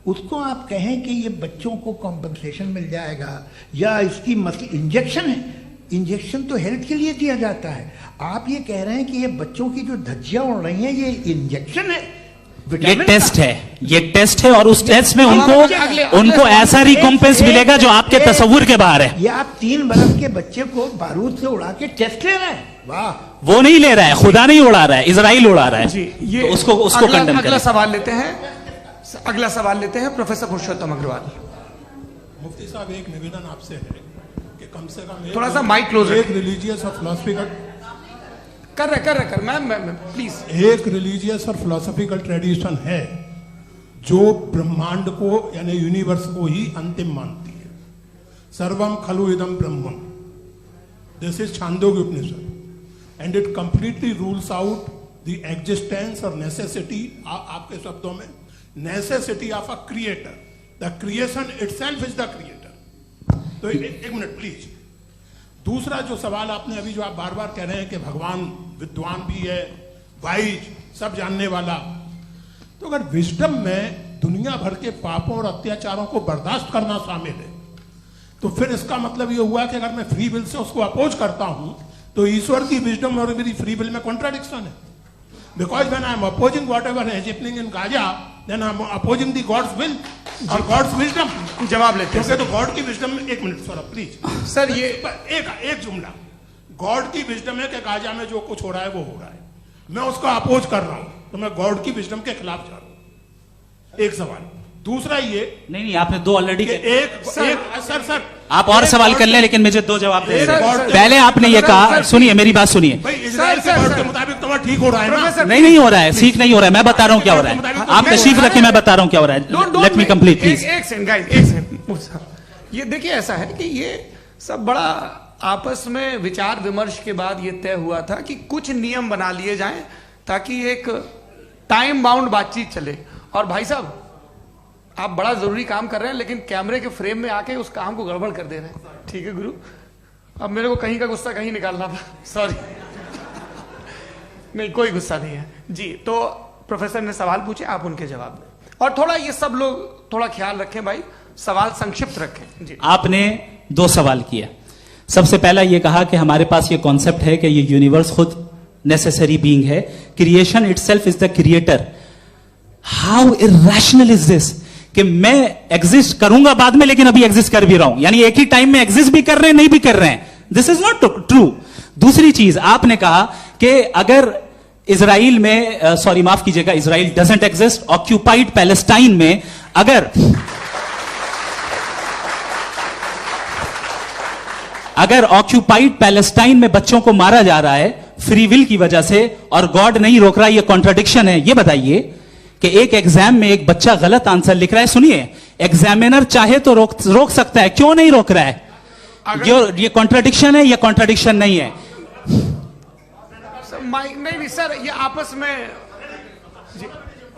उसको आप कहें कि ये बच्चों को कॉम्पनसेशन मिल जाएगा या इसकी इंजेक्शन है, इंजेक्शन तो हेल्थ के लिए दिया जाता है। आप ये कह रहे हैं कि ये बच्चों की जो धज्जियां उड़ रही हैं ये इंजेक्शन है, ये टेस्ट है, ये टेस्ट है, और उस टेस्ट में उनको ऐसा रिकॉम्पेंस मिलेगा जो आपके तस्वुर के बाहर है। ये आप 3 बरस के बच्चे को बारूद से उड़ा के टेस्ट ले रहे हैं। वाह, वो नहीं ले रहा है, खुदा नहीं उड़ा रहा है, इजराइल उड़ा रहा है जी। ये तो उसको कंडेम करें। अगला सवाल लेते हैं प्रोफेसर पुरुषोत्तम अग्रवाल। मुफ्ती साहब, एक निवेदन आपसे है कि कम से कम थोड़ा सा माइक क्लोज एक रिलीजियस और फिलोसफिकल कर मैम प्लीज। एक रिलीजियस और फिलोसफिकल ट्रेडिशन है जो ब्रह्मांड को यानी यूनिवर्स को ही अंतिम मानती है। सर्वम खलु इदम ब्रह्मम, this is Chandogya Upanishad, and it completely rules out the existence और नेसेसिटी, आपके शब्दों में necessity of a creator. The creation itself is the creator. तो एक मिनट प्लीज। दूसरा जो सवाल आपने अभी जो आप बार बार कह रहे हैं कि भगवान विद्वान भी है, वाइज, सब जानने वाला, तो अगर विजडम में दुनिया भर के पापों और अत्याचारों को बर्दाश्त करना शामिल है, तो फिर इसका मतलब यह हुआ कि अगर मैं फ्री विल से उसको अपोज करता हूं तो ईश्वर की विजडम और मेरी फ्री विल में कॉन्ट्राडिक्शन है। Because when I am opposing whatever is happening in Gaza, then I am opposing the God's will और गॉड्स विजडम। जवाब लेते हैं तो गॉड की विजडम में, एक मिनट सर प्लीज सर, ये एक जुमला, गॉड की विजडम है कि गाजा में जो कुछ हो रहा है वो हो रहा है, मैं उसका अपोज कर रहा हूं, तो मैं गॉड की विजडम के खिलाफ जा रहा हूं। एक सवाल। दूसरा ये नहीं आपने दो ऑलरेडी सर आप और सवाल कर लें, लेकिन मुझे दो जवाब दे। पहले आपने ये सर, कहा, सुनिए मेरी बात सुनिए। इजराइल के गॉड के मुताबिक तो ठीक हो रहा है ना? नहीं हो रहा है, सीख नहीं हो रहा है, मैं बता रहा हूं क्या हो रहा है। आप तशरीफ रखिए, मैं बता रहा हूं क्या हो रहा है। Let me complete please. एक सेकंड गाइस, एक सेकंड। ये देखिए, ऐसा है कि ये सब बड़ा आपस में विचार विमर्श के बाद ये तय हुआ था कि कुछ नियम बना लिए जाएं ताकि एक टाइम बाउंड बातचीत चले। और भाई साहब, आप बड़ा जरूरी काम कर रहे हैं, लेकिन कैमरे के फ्रेम में आके उस काम को गड़बड़ कर दे रहे हैं। ठीक है गुरु, अब मेरे को कहीं का गुस्सा कहीं निकालना था, सॉरी। नहीं, कोई गुस्सा नहीं है जी। तो प्रोफेसर ने सवाल पूछे, आप उनके जवाब दें, और थोड़ा ये सब लोग थोड़ा ख्याल रखें भाई, सवाल संक्षिप्त रखें जी। आपने दो सवाल किया। सबसे पहला ये कहा कि हमारे पास ये कॉन्सेप्ट है कि ये यूनिवर्स खुद नेसेसरी बीइंग है, creation itself is the creator. How irrational is this कि मैं एग्जिस्ट करूंगा बाद में, लेकिन अभी एग्जिस्ट कर भी रहा हूं, यानी एक ही टाइम में एग्जिस्ट भी कर रहे हैं, नहीं भी कर रहे हैं। This is not true. दूसरी चीज, आपने कहा कि अगर इजराइल में, सॉरी माफ कीजिएगा, Israel doesn't exist, occupied Palestine में अगर ऑक्यूपाइड पैलेस्टाइन में बच्चों को मारा जा रहा है फ्री विल की वजह से और गॉड नहीं रोक रहा, ये कॉन्ट्राडिक्शन है। ये बताइए कि एक एग्जाम में एक बच्चा गलत आंसर लिख रहा है, सुनिए, एग्जामिनर चाहे तो रोक सकता है, क्यों नहीं रोक रहा है? ये कॉन्ट्राडिक्शन है या कॉन्ट्राडिक्शन नहीं है? माइक नहीं सर, ये आपस में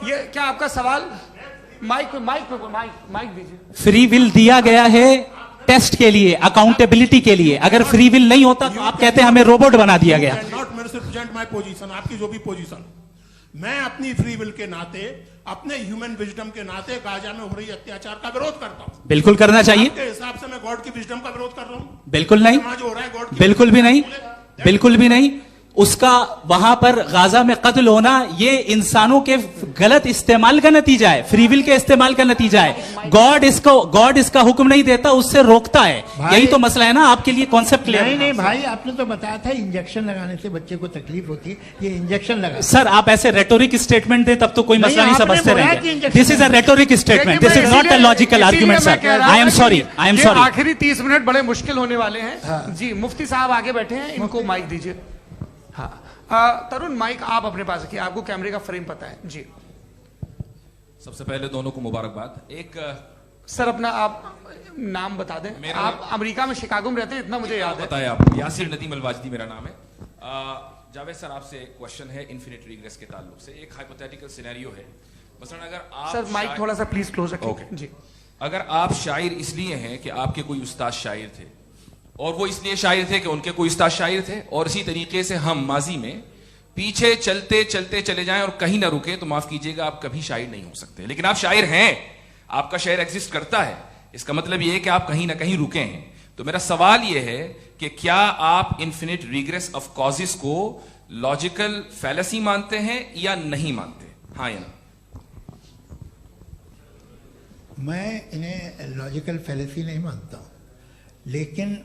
ये क्या आपका सवाल? माइक दीजिए। फ्री विल दिया गया है टेस्ट के लिए, अकाउंटेबिलिटी के लिए। अगर फ्री विल नहीं होता तो आप कहते हैं हमें रोबोट बना दिया गया। नॉट मिसरिप्रेजेंट माय पोजीशन, आपकी जो भी पोजीशन, मैं अपनी फ्री विल के नाते, अपने ह्यूमन विजडम के नाते गाजा में हो रही अत्याचार का विरोध करता हूं। बिल्कुल करना चाहिए। आपके हिसाब से मैं गॉड की विजडम का विरोध कर रहा हूं? बिल्कुल नहीं, जो हो रहा है गॉड की, बिल्कुल भी नहीं, बिल्कुल भी नहीं। उसका वहां पर गाजा में कत्ल होना ये इंसानों के गलत इस्तेमाल का नतीजा है, फ्री विल के इस्तेमाल का नतीजा है। गॉड इसका हुक्म नहीं देता, उससे रोकता है। यही तो मसला है ना, आपके लिए कॉन्सेप्ट क्लियर नहीं भाई, आपने तो बताया था इंजेक्शन लगाने से बच्चे को तकलीफ होती है, ये इंजेक्शन लगा। सर आप ऐसे रेटोरिक स्टेटमेंट दें तब तो कोई मसला नहीं समझते रहेंगे। This is a rhetoric statement, this is not a logical argument sir. I am sorry. आखिरी 30 मिनट बड़े मुश्किल होने वाले हैं जी। मुफ्ती साहब आगे बैठे हैं, इनको माइक दीजिए। हाँ तरुण, माइक आप अपने पास रखिए, आपको कैमरे का फ्रेम पता है जी। सबसे पहले दोनों को मुबारकबाद। एक सर अपना आप नाम बता दें। आप अमेरिका में शिकागो में रहते हैं, इतना मुझे याद है। बताया आपको, यासिर नदीम अलवाजदी मेरा नाम है। जावेद सर, आपसे एक क्वेश्चन है इन्फिनिट रिग्रेस के ताल्लुक से। एक हाइपोथेटिकल सिनेरियो है, मसलन अगर आप सर माइक थोड़ा सा प्लीज क्लोज रखिए जी। अगर आप शायर इसलिए हैं कि आपके कोई उस्ताद शायर थे, और वो इसलिए शायर थे कि उनके कोई उस्ताद शायर थे, और इसी तरीके से हम माजी में पीछे चलते चलते चले जाएं और कहीं ना रुके, तो माफ कीजिएगा आप कभी शायर नहीं हो सकते। लेकिन आप शायर हैं, आपका शायर एग्जिस्ट करता है, इसका मतलब यह है कि आप कहीं ना कहीं रुके हैं। तो मेरा सवाल यह है कि क्या आप इन्फिनिट रिग्रेस ऑफ कॉजेस को लॉजिकल फैलेसी मानते हैं या नहीं मानते? हाँ या ना? मैं इन्हें लॉजिकल फैलेसी नहीं मानता हूं, लेकिन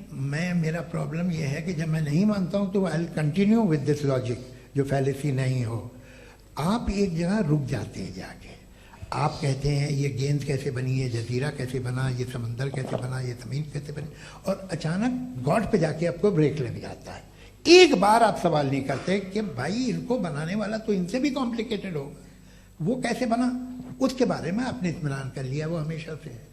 मेरा प्रॉब्लम यह है कि जब मैं नहीं मानता हूं तो I will continue with this logic जो फैलेसी नहीं हो। आप एक जगह रुक जाते हैं, जाके आप कहते हैं ये गेंद कैसे बनी, ये जजीरा कैसे बना, ये समंदर कैसे बना, ये ज़मीन कैसे बनी, और अचानक गॉड पे जाके आपको ब्रेक लग जाता है। एक बार आप सवाल नहीं करते कि भाई इनको बनाने वाला तो इनसे भी कॉम्प्लिकेटेड होगा, वो कैसे बना, उसके बारे में आपने इत्मीनान कर लिया, वो हमेशा से है।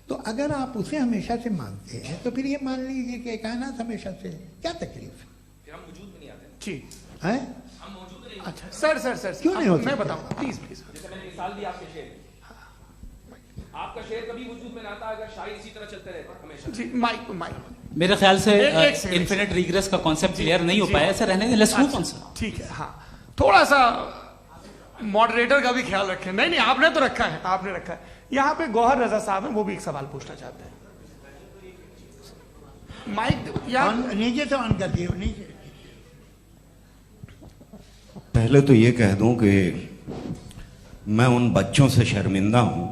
तो अगर आप उसे हमेशा से मानते हैं तो फिर ये मान लीजिए कि कायनात हमेशा से है, क्या तकलीफ है? हम वजूद में नहीं आते जी हैं? हम मौजूद नहीं। अच्छा सर क्यों नहीं हो मैं सकते? बताऊं प्लीज प्लीज। जैसे मैंने मिसाल दी आपके शेर, आपका शेर कभी वजूद में ना आता अगर शायर इसी तरह चलते रहते हमेशा। जी माइक मेरे ख्याल से एक सेकंड। इन्फिनिट रिग्रेस का कॉन्सेप्ट क्लियर नहीं हो जी। पाया, ऐसा रहने दें, लेट्स मूव ऑन सर। ठीक है। हाँ थोड़ा सा मॉडरेटर का भी ख्याल रखें। नहीं आपने तो रखा है, आपने रखा है। यहाँ पे गौहर रजा साहब हैं, वो भी एक सवाल पूछना चाहते हैं। माइक नीचे से ऑन कर दिए, नीचे। पहले तो ये कह दूं कि मैं उन बच्चों से शर्मिंदा हूं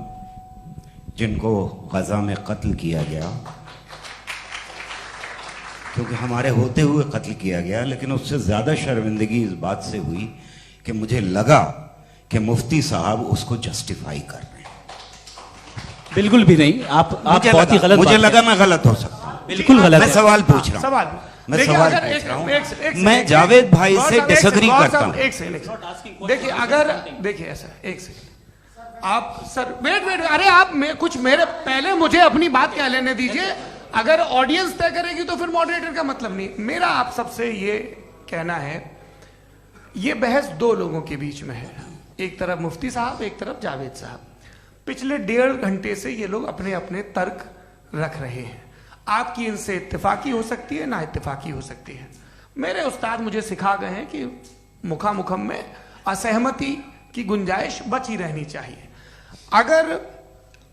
जिनको गजा में कत्ल किया गया, क्योंकि हमारे होते हुए कत्ल किया गया। लेकिन उससे ज्यादा शर्मिंदगी इस बात से हुई कि मुझे लगा कि मुफ्ती साहब उसको जस्टिफाई कर रहे हैं। बिल्कुल भी नहीं, आप बहुत ही गलत। मुझे लगा मैं गलत हो सकता हूं, बिल्कुल गलत। मैं सवाल पूछ रहा हूं, सवाल मैं सवाल पूछ रहा हूं। मैं जावेद भाई से डिसएग्री करता हूं। एक सेकंड देखिए, अगर देखिए ऐसा एक सेकंड आप सर वेट अरे आप कुछ मेरे पहले मुझे अपनी बात कह लेने दीजिए। अगर ऑडियंस तय करेगी तो फिर मॉडरेटर का मतलब नहीं। मेरा आप सबसे ये कहना है, ये बहस दो लोगों के बीच में है, एक तरफ मुफ्ती साहब, एक तरफ जावेद साहब। पिछले 1.5 घंटे से ये लोग अपने अपने तर्क रख रहे हैं। आपकी इनसे इत्तेफाकी हो सकती है, ना इत्तेफाकी हो सकती है। मेरे उस्ताद मुझे सिखा गए हैं कि मुखामुखम में असहमति की गुंजाइश बची रहनी चाहिए। अगर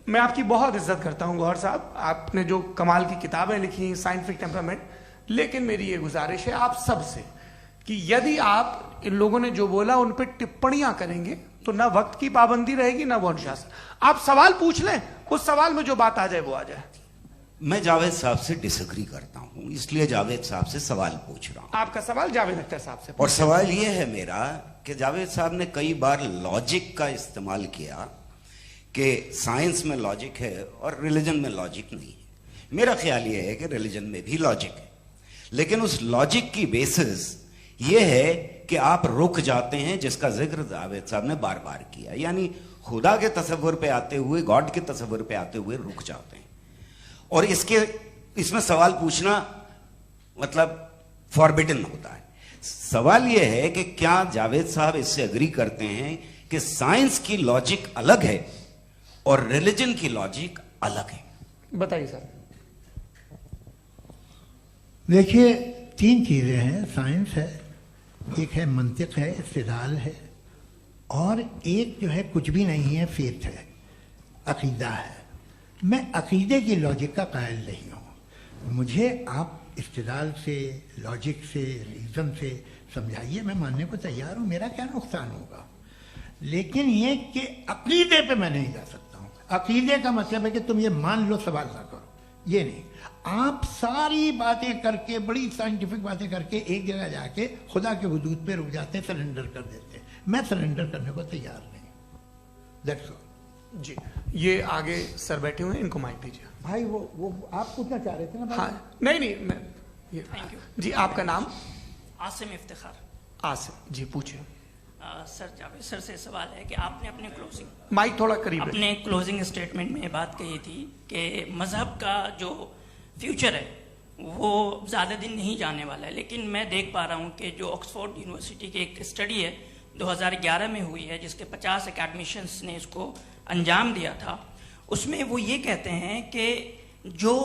मैं आपकी बहुत इज्जत करता हूं गौहर साहब, आपने जो कमाल की किताबें लिखी, साइंटिफिक टेम्परामेंट, लेकिन मेरी ये गुजारिश है आप सबसे कि यदि आप इन लोगों ने जो बोला उन पर टिप्पणियां करेंगे तो ना वक्त की पाबंदी रहेगी, ना वो अनुशासन। आप सवाल पूछ लें, उस सवाल में जो बात आ जाए वो आ जाए। मैं जावेद साहब से डिसएग्री करता हूं, इसलिए जावेद साहब से सवाल पूछ रहा हूं। आपका सवाल जावेद अख्तर साहब से। और सवाल यह है मेरा कि जावेद साहब ने कई बार लॉजिक का इस्तेमाल किया कि साइंस में लॉजिक है और रिलीजन में लॉजिक नहीं है। मेरा ख्याल यह है कि रिलीजन में भी लॉजिक है, लेकिन उस लॉजिक की बेसिस यह है कि आप रुक जाते हैं, जिसका जिक्र जावेद साहब ने बार बार किया, यानी खुदा के तसव्वुर पे आते हुए, गॉड के तसव्वुर पे आते हुए रुक जाते हैं। और इसमें सवाल पूछना मतलब फॉरबिडन होता है। सवाल यह है कि क्या जावेद साहब इससे एग्री करते हैं कि साइंस की लॉजिक अलग है और रिलीजन की लॉजिक अलग है? बताइए सर। देखिए 3 चीजें हैं, साइंस है, एक है मंतिक है, इस्तिदलाल है, और एक जो है कुछ भी नहीं है, फेथ है, अकीदा है। मैं अकीदे की लॉजिक का कायल नहीं हूँ। मुझे आप इस्तिदलाल से, लॉजिक से, रीज़न से समझाइए, मैं मानने को तैयार हूँ, मेरा क्या नुकसान होगा। लेकिन ये कि अकीदे पे मैं नहीं जा सकता हूँ। अकीदे का मतलब है कि तुम ये मान लो, सवाल ना करो, ये नहीं। आप सारी बातें करके, बड़ी साइंटिफिक बातें करके एक जगह जाके खुदा के हुदूद पे रुक जाते हैं, सरेंडर कर देते हैं। मैं सरेंडर करने को तैयार नहीं। That's all. जी ये आगे सर बैठे हुए हैं, इनको माइक दीजिए। भाई वो आप पूछना चाह रहे थे ना भाई? हाँ नहीं मैं ये थैंक यू जी। आपका नाम? आसिम इफ्तिखार। आसिम जी, पूछिए। सर जावेद सर से सवाल है कि आपने अपने क्लोजिंग माइक थोड़ा करीब है। अपने क्लोजिंग स्टेटमेंट में बात कही थी कि मजहब का जो फ्यूचर है वो ज़्यादा दिन नहीं जाने वाला है, लेकिन मैं देख पा रहा हूँ कि जो ऑक्सफोर्ड यूनिवर्सिटी की एक स्टडी है 2011 में हुई है, जिसके 50 एकेडमिशियंस ने इसको अंजाम दिया था, उसमें वो ये कहते हैं कि जो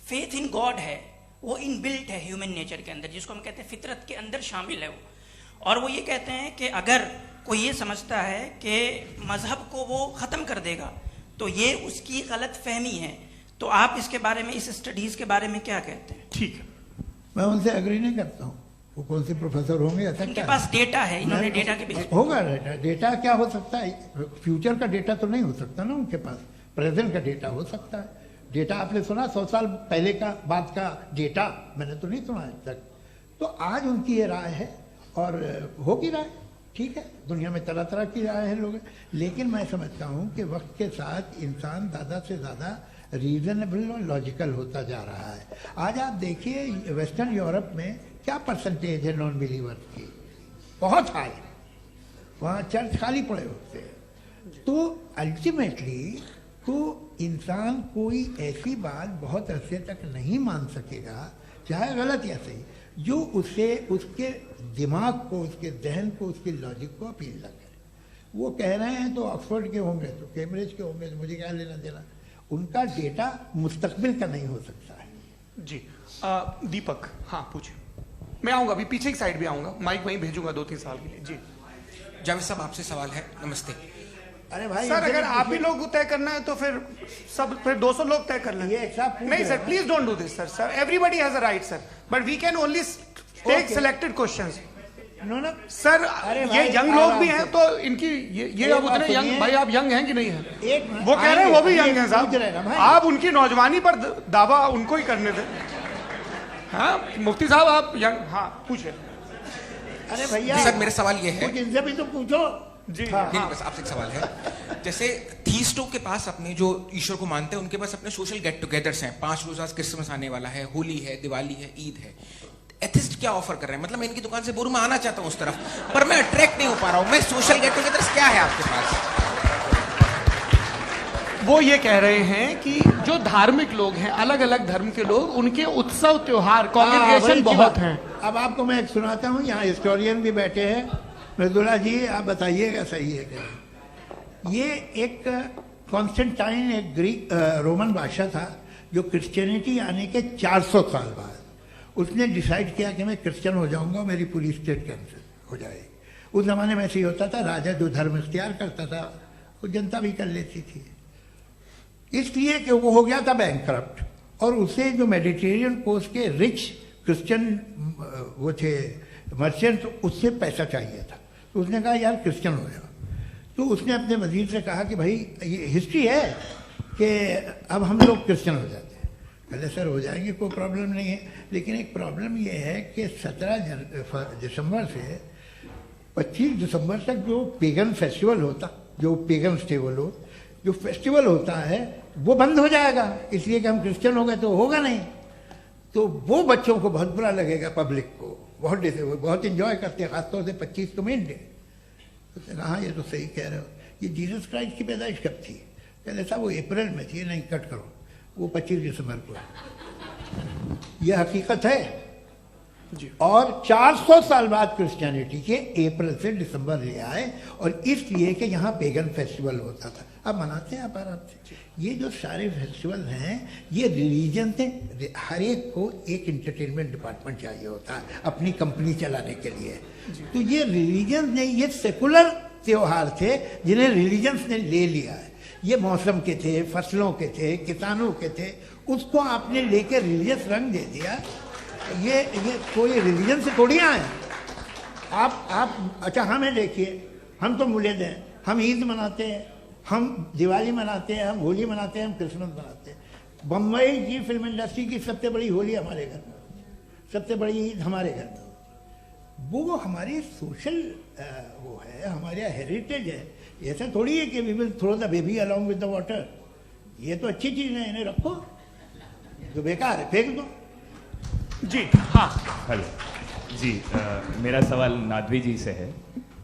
फेथ इन गॉड है वो इनबिल्ट है ह्यूमन नेचर के अंदर, जिसको हम कहते हैं फितरत के अंदर शामिल है वो। और वो ये कहते हैं कि अगर कोई ये समझता है कि मजहब को वो ख़त्म कर देगा तो ये उसकी गलत फहमी है। तो आप इसके बारे में, इस स्टडीज के बारे में क्या कहते हैं? ठीक है, मैं उनसे एग्री नहीं करता हूँ। वो कौन से प्रोफेसर होंगे? ऐसा उनके क्या पास डेटा है, इन्होंने डेटा के बेस होगा। डेटा क्या हो सकता है? फ्यूचर का डेटा तो नहीं हो सकता ना उनके पास, प्रेजेंट का डेटा हो सकता है। डेटा आपने सुना 100 साल पहले का बाद का डेटा? मैंने तो नहीं सुना आज तक। तो आज उनकी ये राय है और होगी राय, ठीक है, दुनिया में तरह तरह की राय है लोग, लेकिन मैं समझता हूँ कि वक्त के साथ इंसान ज़्यादा से ज़्यादा रीजनेबल और लॉजिकल होता जा रहा है। आज आप देखिए वेस्टर्न यूरोप में क्या परसेंटेज है नॉन बिलीवर्स की, बहुत हाई, वहाँ चर्च खाली पड़े होते हैं। तो अल्टीमेटली तो इंसान कोई ऐसी बात बहुत अरसे तक नहीं मान सकेगा, चाहे गलत या सही, जो उसे उसके दिमाग को, उसके जहन को, उसके लॉजिक को अपील न करे। वो कह रहे हैं तो ऑक्सफोर्ड के होंगे तो कैम्ब्रिज के होंगे, तो मुझे क्या लेना देना, उनका डेटा मुस्तकबिल का नहीं हो सकता है। जी दीपक, हाँ पूछिए। मैं आऊंगा अभी, पीछे की साइड भी आऊंगा, माइक वहीं भेजूंगा 2-3 साल के लिए। जी जावेद साहब, आपसे सवाल है। नमस्ते। अरे भाई सर, अगर आप ही लोग तय करना है तो फिर 200 लोग तय कर लें। नहीं sir, please don't do this sir, everybody has a right sir, but we can only take selected questions. No sir, ये यंग लोग भी हैं तो इनकी ये अब उतने यंग, भाई आप यंग हैं कि नहीं हैं? वो कह रहे हैं वो भी यंग हैं साहब, आप उनकी नौजवानी पर दावा उनको ही करने दें। हाँ मुफ्ती साहब आप यंग, हाँ पूछे। अरे भैया सर, मेरा सवाल ये है, इनसे भी तो पूछो जी। नहीं, बस आपसे एक सवाल है। जैसे थीस्टों के पास अपने जो ईश्वर को मानते हैं, उनके पास अपने सोशल गेट टुगेदर्स हैं, 5 रोज़ा क्रिसमस आने वाला है, होली है, दिवाली है, ईद है। एथिस्ट क्या ऑफर कर रहे हैं? मतलब मैं इनकी दुकान से बोलूं, मैं आना चाहता हूं उस तरफ, पर मैं अट्रैक्ट नहीं हो पा रहा हूं। मैं सोशल गेट टुगेदर्स क्या है आपके पास? वो ये कह रहे हैं कि जो धार्मिक लोग हैं, अलग अलग धर्म के लोग, उनके उत्सव त्योहार कॉन्ग्रेगेशन बहुत हैं। अब आपको मैं एक सुनाता हूँ, यहाँ हिस्टोरियन भी बैठे हैं, मृदुला जी आप बताइएगा सही है क्या। ये एक कॉन्स्टेंटाइन, एक ग्रीक रोमन बादशाह था, जो क्रिश्चियनिटी आने के 400 साल बाद उसने डिसाइड किया कि मैं क्रिश्चियन हो जाऊंगा, मेरी पूरी स्टेट कैंसिल हो जाएगी। उस जमाने में ऐसे ही होता था, राजा जो धर्म इख्तियार करता था वो जनता भी कर लेती थी, इसलिए कि वो हो गया था बैंकरप्ट, और उसे जो मेडिटेरियन कोस्ट के रिच क्रिश्चियन वो थे मर्चेंट, उससे पैसा चाहिए था। तो उसने कहा यार क्रिश्चियन हो जाओ। तो उसने अपने वजीर से कहा कि भाई ये हिस्ट्री है कि अब हम लोग क्रिश्चियन हो जाते हैं। पहले सर हो जाएंगे, कोई प्रॉब्लम नहीं है, लेकिन एक प्रॉब्लम ये है कि 17 दिसंबर से 25 दिसंबर तक जो पेगन फेस्टिवल होता, जो पेगन फेस्टिवल जो फेस्टिवल होता है वो बंद हो जाएगा, इसलिए कि हम क्रिश्चियन हो गए तो होगा नहीं। तो वो बच्चों को बहुत बुरा लगेगा, पब्लिक को बहुत इंजॉय करते हैं, खासतौर से 25 को मेन डे। उसने कहा हाँ ये तो सही कह रहे हो, ये जीसस क्राइस्ट की पैदाइश कब थी? कहले साहब वो अप्रैल में थी। नहीं कट करो, वो 25 दिसंबर को है। ये हकीकत है जी। और 400 साल बाद क्रिश्चियनिटी के अप्रैल से दिसंबर ले आए, और इसलिए कि यहाँ पेगन फेस्टिवल होता था। अब मनाते हैं आप आराम से। ये जो सारे फेस्टिवल हैं ये रिलीजन से, हर एक को एक इंटरटेनमेंट डिपार्टमेंट चाहिए होता है अपनी कंपनी चलाने के लिए। तो ये रिलीजन ने, ये सेकुलर त्योहार थे जिन्हें रिलीजन्स ने ले लिया है। ये मौसम के थे, फसलों के थे, किसानों के थे, उसको आपने लेके रिलीजियस रंग दे दिया। ये कोई रिलीजन से थोड़ी आए आप। अच्छा हमें देखिए, हम तो मुल्द हैं, हम ईद मनाते हैं, हम दिवाली मनाते हैं, हम होली मनाते हैं, हम क्रिसमस मनाते हैं। बम्बई की फिल्म इंडस्ट्री की सबसे बड़ी होली हमारे घर में, सबसे बड़ी ईद हमारे घर में। वो हमारी सोशल वो है, हमारा हेरिटेज है। ऐसा थोड़ी है कि we will throw the baby along with the water. ये तो अच्छी चीज़ है, इन्हें रखो, जो बेकार है फेंक दो। जी हाँ हेलो जी, मेरा सवाल नादवी जी से है।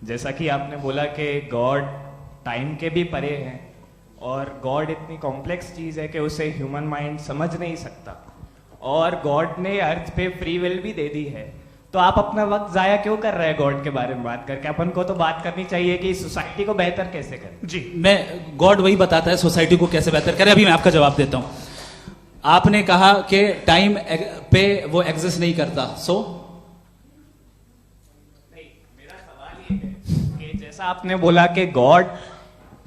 जैसा कि आपने बोला कि गॉड टाइम के भी परे हैं, और गॉड इतनी कॉम्प्लेक्स चीज़ है कि उसे ह्यूमन माइंड समझ नहीं सकता, और गॉड ने अर्थ पे फ्री विल भी दे दी है। तो आप अपना वक्त जाया क्यों कर रहे हैं गॉड के बारे में बात करके? अपन को तो बात करनी चाहिए कि सोसाइटी को बेहतर कैसे करें। जी, मैं गॉड वही बताता है सोसाइटी को कैसे बेहतर करे। अभी मैं आपका जवाब देता हूं। आपने कहा कि टाइम पे वो एग्जिस्ट नहीं करता, सो नहीं, मेरा सवाल ये है कि जैसा आपने बोला कि गॉड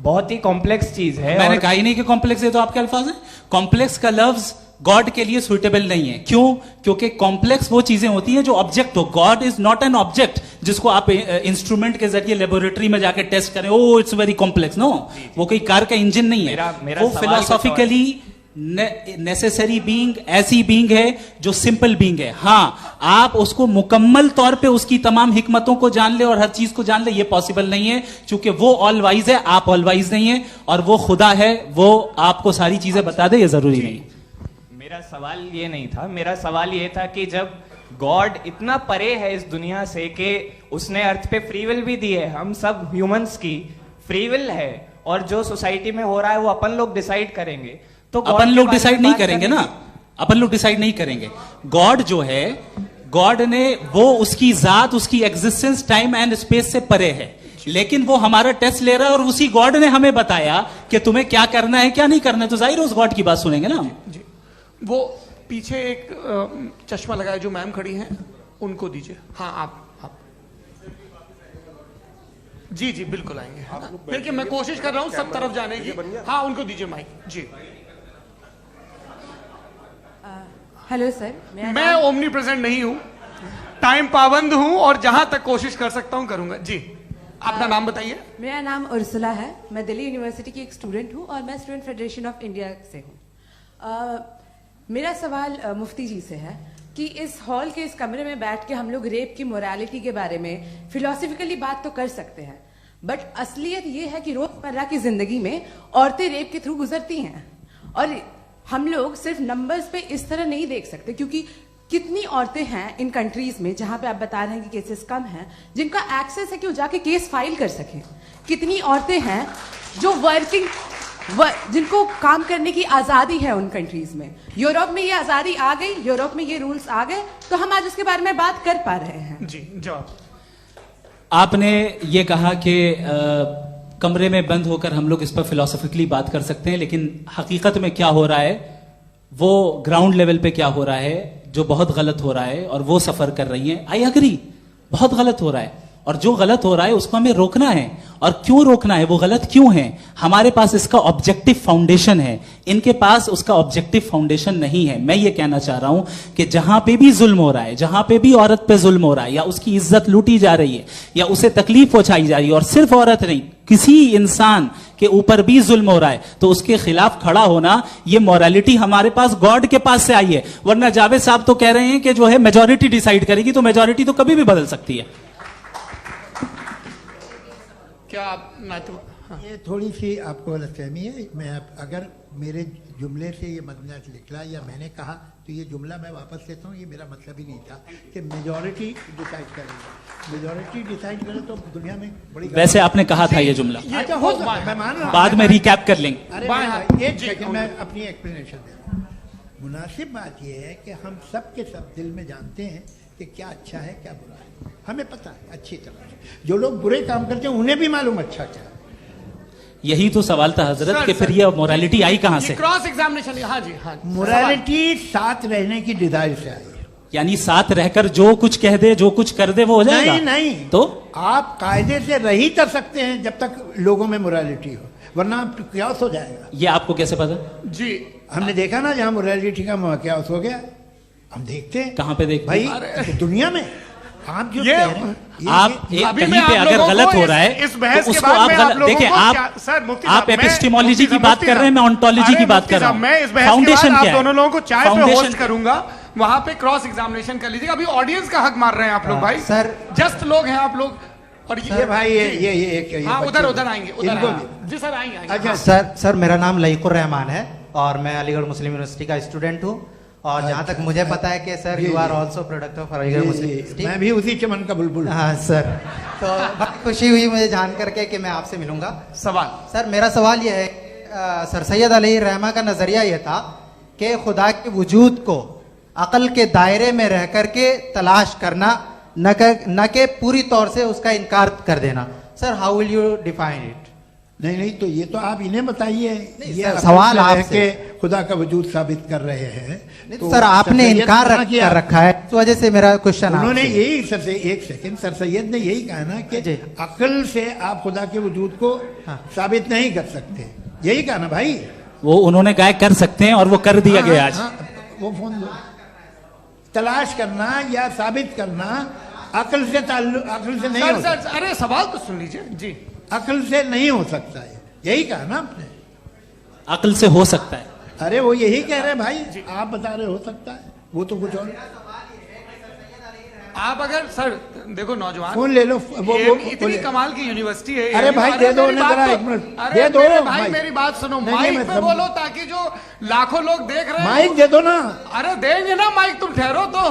बहुत ही कॉम्प्लेक्स चीज है। मैंने कहा ही नहीं कि कॉम्प्लेक्स है, तो आपके अल्फाज हैं। कॉम्प्लेक्स का लफ्ज गॉड के लिए सुइटेबल नहीं है। क्यों? क्योंकि कॉम्प्लेक्स वो चीजें होती हैं जो ऑब्जेक्ट हो। God is not an object जिसको आप इंस्ट्रूमेंट के जरिए लेबोरेटरी में जाके टेस्ट करें, oh it's very complex. No, वो कोई कार का इंजन नहीं है। वो फिलोसॉफिकली नेसेसरी बीइंग ऐसी बीइंग है जो सिंपल बीइंग है। हाँ, आप उसको मुकम्मल तौर पे उसकी तमाम हिकमतों को जान ले और हर चीज को जान ले, ये पॉसिबल नहीं है, क्योंकि वो ऑल वाइज है, आप ऑल वाइज नहीं है, और वो खुदा है, वो आपको सारी चीजें बता दे, ये जरूरी नहीं। मेरा सवाल ये नहीं था, मेरा सवाल ये था कि जब गॉड इतना परे है इस दुनिया से कि उसने अर्थ पे फ्री विल भी दी है, हम सब ह्यूमंस की फ्री विल है, और जो सोसाइटी में हो रहा है वो अपन लोग डिसाइड करेंगे, तो अपन लोग डिसाइड नहीं करेंगे ना, अपन लोग डिसाइड नहीं करेंगे। गॉड जो है, गॉड ने वो उसकी जात, उसकी एग्जिस्टेंस टाइम एंड स्पेस से परे है, लेकिन वो हमारा टेस्ट ले रहा है और उसी गॉड ने हमें बताया कि तुम्हें क्या करना है क्या नहीं करना है, तो जाहिर है उस गॉड की बात सुनेंगे ना। जी, वो पीछे एक चश्मा लगाए जो मैम खड़ी हैं, उनको दीजिए। हाँ, आप जी जी बिल्कुल आएंगे। देखिए मैं कोशिश कर रहा हूं सब तरफ जाने की। हाँ, उनको दीजिए माइक। जी, हेलो सर, मैं ओमनी प्रेजेंट नहीं हूं, टाइम पाबंद हूं, और जहां तक कोशिश कर सकता हूं करूंगा। जी, अपना नाम बताइए। मेरा नाम उर्सुला है, मैं दिल्ली यूनिवर्सिटी की एक स्टूडेंट हूं और मैं स्टूडेंट फेडरेशन ऑफ इंडिया से हूं। मेरा सवाल मुफ्ती जी से है कि इस हॉल के इस कमरे में बैठ के हम लोग रेप की मोरालिटी के बारे में फिलोसफिकली बात तो कर सकते हैं, बट असलियत ये है कि रोजमर्रा की जिंदगी में औरतें रेप के थ्रू गुजरती हैं, और हम लोग सिर्फ नंबर्स पे इस तरह नहीं देख सकते, क्योंकि कितनी औरतें हैं इन कंट्रीज में जहां पे आप बता रहे हैं कि केसेस कम हैं, जिनका एक्सेस है कि वो जाके केस फाइल कर सकें। कितनी औरतें हैं जो जिनको काम करने की आजादी है उन कंट्रीज में। यूरोप में ये आजादी आ गई, यूरोप में ये रूल्स आ गए, तो हम आज इसके बारे में बात कर पा रहे हैं। जी, जवाब। आपने ये कहा कि कमरे में बंद होकर हम लोग इस पर फिलोसफिकली बात कर सकते हैं, लेकिन हकीकत में क्या हो रहा है, वो ग्राउंड लेवल पे क्या हो रहा है, जो बहुत गलत हो रहा है, और वो सफर कर रही हैं। आई अग्री, बहुत गलत हो रहा है, और जो गलत हो रहा है उसको हमें रोकना है। और क्यों रोकना है, वो गलत क्यों है, हमारे पास इसका ऑब्जेक्टिव फाउंडेशन है, इनके पास उसका ऑब्जेक्टिव फाउंडेशन नहीं है। मैं ये कहना चाह रहा हूं कि जहां पे भी जुल्म हो रहा है, जहां पे भी औरत पे जुल्म हो रहा है, या उसकी इज्जत लूटी जा रही है, या उसे तकलीफ पहुंचाई जा रही है, और सिर्फ औरत नहीं, किसी इंसान के ऊपर भी जुल्म हो रहा है, तो उसके खिलाफ खड़ा होना, ये मोरालिटी हमारे पास गॉड के पास से आई है। वरना जावेद साहब तो कह रहे हैं कि जो है मेजोरिटी डिसाइड करेगी, तो मेजोरिटी तो कभी भी बदल सकती है। क्या आप हाँ। ये थोड़ी सी आपको गलतफहमी है। मैं अगर मेरे जुमले से ये मतलब निकला या मैंने कहा, तो ये जुमला मैं वापस लेता हूँ, ये मेरा मतलब ही नहीं था कि मेजॉरिटी डिसाइड करेगी। मेजॉरिटी डिसाइड करे तो दुनिया में बड़ी, वैसे आपने कहा था ये जुमला। अच्छा, हो सकता है, मैं मान रहा हूँ, बाद में रिकैप कर लेंगे। अरे एक सेकंड, मैं अपनी एक्सप्लेनेशन देता हूँ। मुनासिब बात यह है कि हम सब के सब दिल में जानते हैं कि क्या अच्छा है क्या बुरा है, हमें पता है अच्छी तरह से। जो लोग बुरे काम करते हैं उन्हें भी मालूम अच्छा क्या है। यही तो सवाल था हजरत कि फिर ये मोरालिटी आई कहां से? Cross examination. हाँ जी, हाँ। मोरालिटी साथ रहने की डिजायर से आई है, यानी साथ रहकर जो कुछ कह दे, जो कुछ कर दे, वो हो जाएगा? नहीं नहीं, तो आप कायदे से रह ही कर सकते हैं जब तक लोगों में मोरालिटी हो, वरना क्यास हो जाएगा। ये आपको कैसे पता? जी, हमने देखा ना, जहां मोरालिटी का क्यास हो गया, हम देखते हैं। कहां पे देखते भाई? दुनिया में। आप जो आप कहीं पे अगर गलत हो रहा है तो उसको आप गलत देखिए। आप एपिस्टेमोलॉजी की बात कर रहे हैं, मैं ऑन्टोलॉजी की बात कर रहा हूं। मैं इस बहस फाउंडेशन आप दोनों लोगों को चाय पे होस्ट करूंगा, वहां पे क्रॉस एग्जामिनेशन कर लीजिएगा। अभी ऑडियंस का हक मार रहे हैं आप लोग भाई, सर जस्ट लोग हैं आप लोग। और ये भाई ये हाँ, उधर आएंगे, जी सर आएंगे। अच्छा सर, मेरा नाम लईकुर रहमान है और मैं अलीगढ़ मुस्लिम यूनिवर्सिटी का स्टूडेंट हूँ, और जहाँ तक मुझे पता है कि sir you are also product of Aligarh Muslim University. मैं भी उसी चमन का बुलबुल। हाँ सर, तो बहुत खुशी हुई मुझे जान करके कि मैं आपसे मिलूंगा। सवाल सर, मेरा सवाल यह है, सर सैयद अली रहमा का नजरिया यह था कि खुदा के वजूद को अकल के दायरे में रह करके तलाश करना, न कि पूरी तौर से उसका इनकार कर देना। Sir, how will you define it? नहीं, तो ये तो आप इन्हें बताइए। ये सवाल आपसे खुदा का वजूद साबित कर रहे हैं, तो सर आपने इनकार कर रखा है, इस वजह से मेरा क्वेश्चन। उन्होंने यही सर, एक सेकंड, सर सैयद ने यही कहा ना कि अकल से आप खुदा के वजूद को साबित नहीं कर सकते, यही कहा ना भाई। वो उन्होंने कहा कर सकते हैं और वो कर दिया गया आज। वो फोन दो। तलाश करना या साबित करना अकल से नहीं हो सकता। अरे सवाल तो सुन लीजिए जी। अकल से नहीं हो सकता है, यही कहा ना आपने। अकल से हो सकता है, अरे वो यही कह रहे हैं भाई, आप बता रहे हो सकता है, वो तो कुछ और। आप अगर सर देखो नौजवान फोन ले लो, वो इतनी कमाल की यूनिवर्सिटी है। अरे भाई दे दो उन्हें जरा, एक मिनट दे दो भाई, मेरी बात सुनो, माइक पे बोलो ताकि जो लाखों लोग देख रहे हैं। माइक दे दो ना। अरे देंगे ना माइक, तुम ठहरो तो।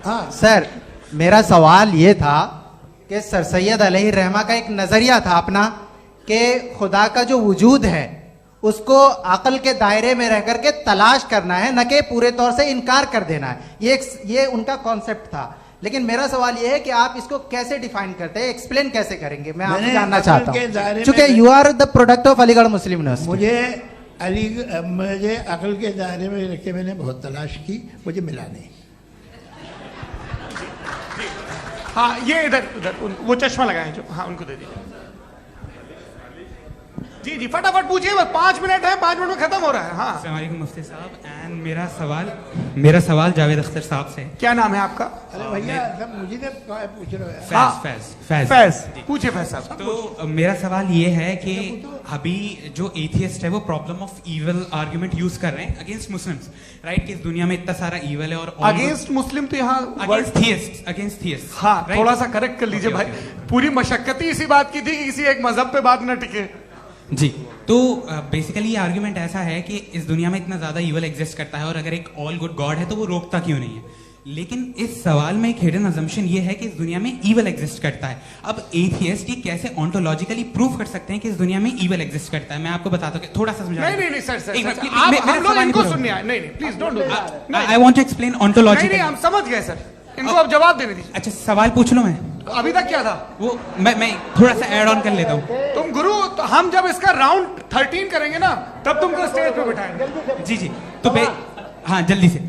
हाँ सर, मेरा सवाल ये था कि सर सैयद अलैहि रहमा का एक नजरिया था अपना कि खुदा का जो वजूद है उसको अकल के दायरे में रह करके तलाश करना है, न कि पूरे तौर से इनकार कर देना है। ये उनका कॉन्सेप्ट था। लेकिन मेरा सवाल ये है कि आप इसको कैसे डिफाइन करते हैं, एक्सप्लेन कैसे करेंगे, मैं आपसे जानना चाहता हूँ, क्योंकि you are the product of Aligarh Muslim University. मुझे अकल के दायरे में रख के मैंने बहुत तलाश की, मुझे मिला नहीं। हाँ ये इधर वो चश्मा लगाए जो, हाँ उनको दे दीजिए। जी जी फटाफट पूछिए, बस 5 मिनट है, 5 मिनट में खत्म हो रहा है। हाँ अस्सलाम वालेकुम मुफ्ती साहब, एंड मेरा सवाल जावेद अख्तर साहब से। क्या नाम है आपका? अरे भैया सब मुझे पूछ रहे हो। फैज पूछिए फैज साहब। तो मेरा सवाल ये है कि अभी जो एथियस्ट है वो problem of evil argument use कर रहे हैं अगेंस्ट मुस्लिम्स, राइट? कि इस दुनिया में इतना सारा इविल है और अगेंस्ट मुस्लिम तो यहाँ अगेंस्ट थियस्ट। हाँ थोड़ा सा करेक्ट कर लीजिए भाई, पूरी मशक्कत ही इसी बात की थी कि किसी एक मजहब पे बात न टिके। जी, तो बेसिकली ये आर्ग्यूमेंट ऐसा है कि इस दुनिया में इतना ज्यादा ईवल एग्जिस्ट करता है और अगर एक ऑल गुड गॉड है तो वो रोकता क्यों नहीं है? लेकिन इस सवाल में एक हिडन अजम्पशन ये है कि इस दुनिया में ईवल एग्जिस्ट करता है। अब एथियस्ट ये कैसे ऑन्टोलॉजिकली प्रूव कर सकते हैं कि इस दुनिया में ईवल एग्जिस्ट करता है? मैं आपको बताता हूँ, थोड़ा सा समझा। नहीं सर हम लोग इनको सुनिए। नहीं please don't do that. I want to explain ontologically. हम समझ गए सर, इनको अब जवाब देने दीजिए। अच्छा सवाल पूछ लो। मैं अभी तक क्या था वो मैं थोड़ा सा ऐड ऑन कर लेता हूँ। तुम गुरु, तो हम जब इसका राउंड 13 करेंगे ना तब तुमको स्टेज पे बिठाएंगे। जी तो हाँ जल्दी से।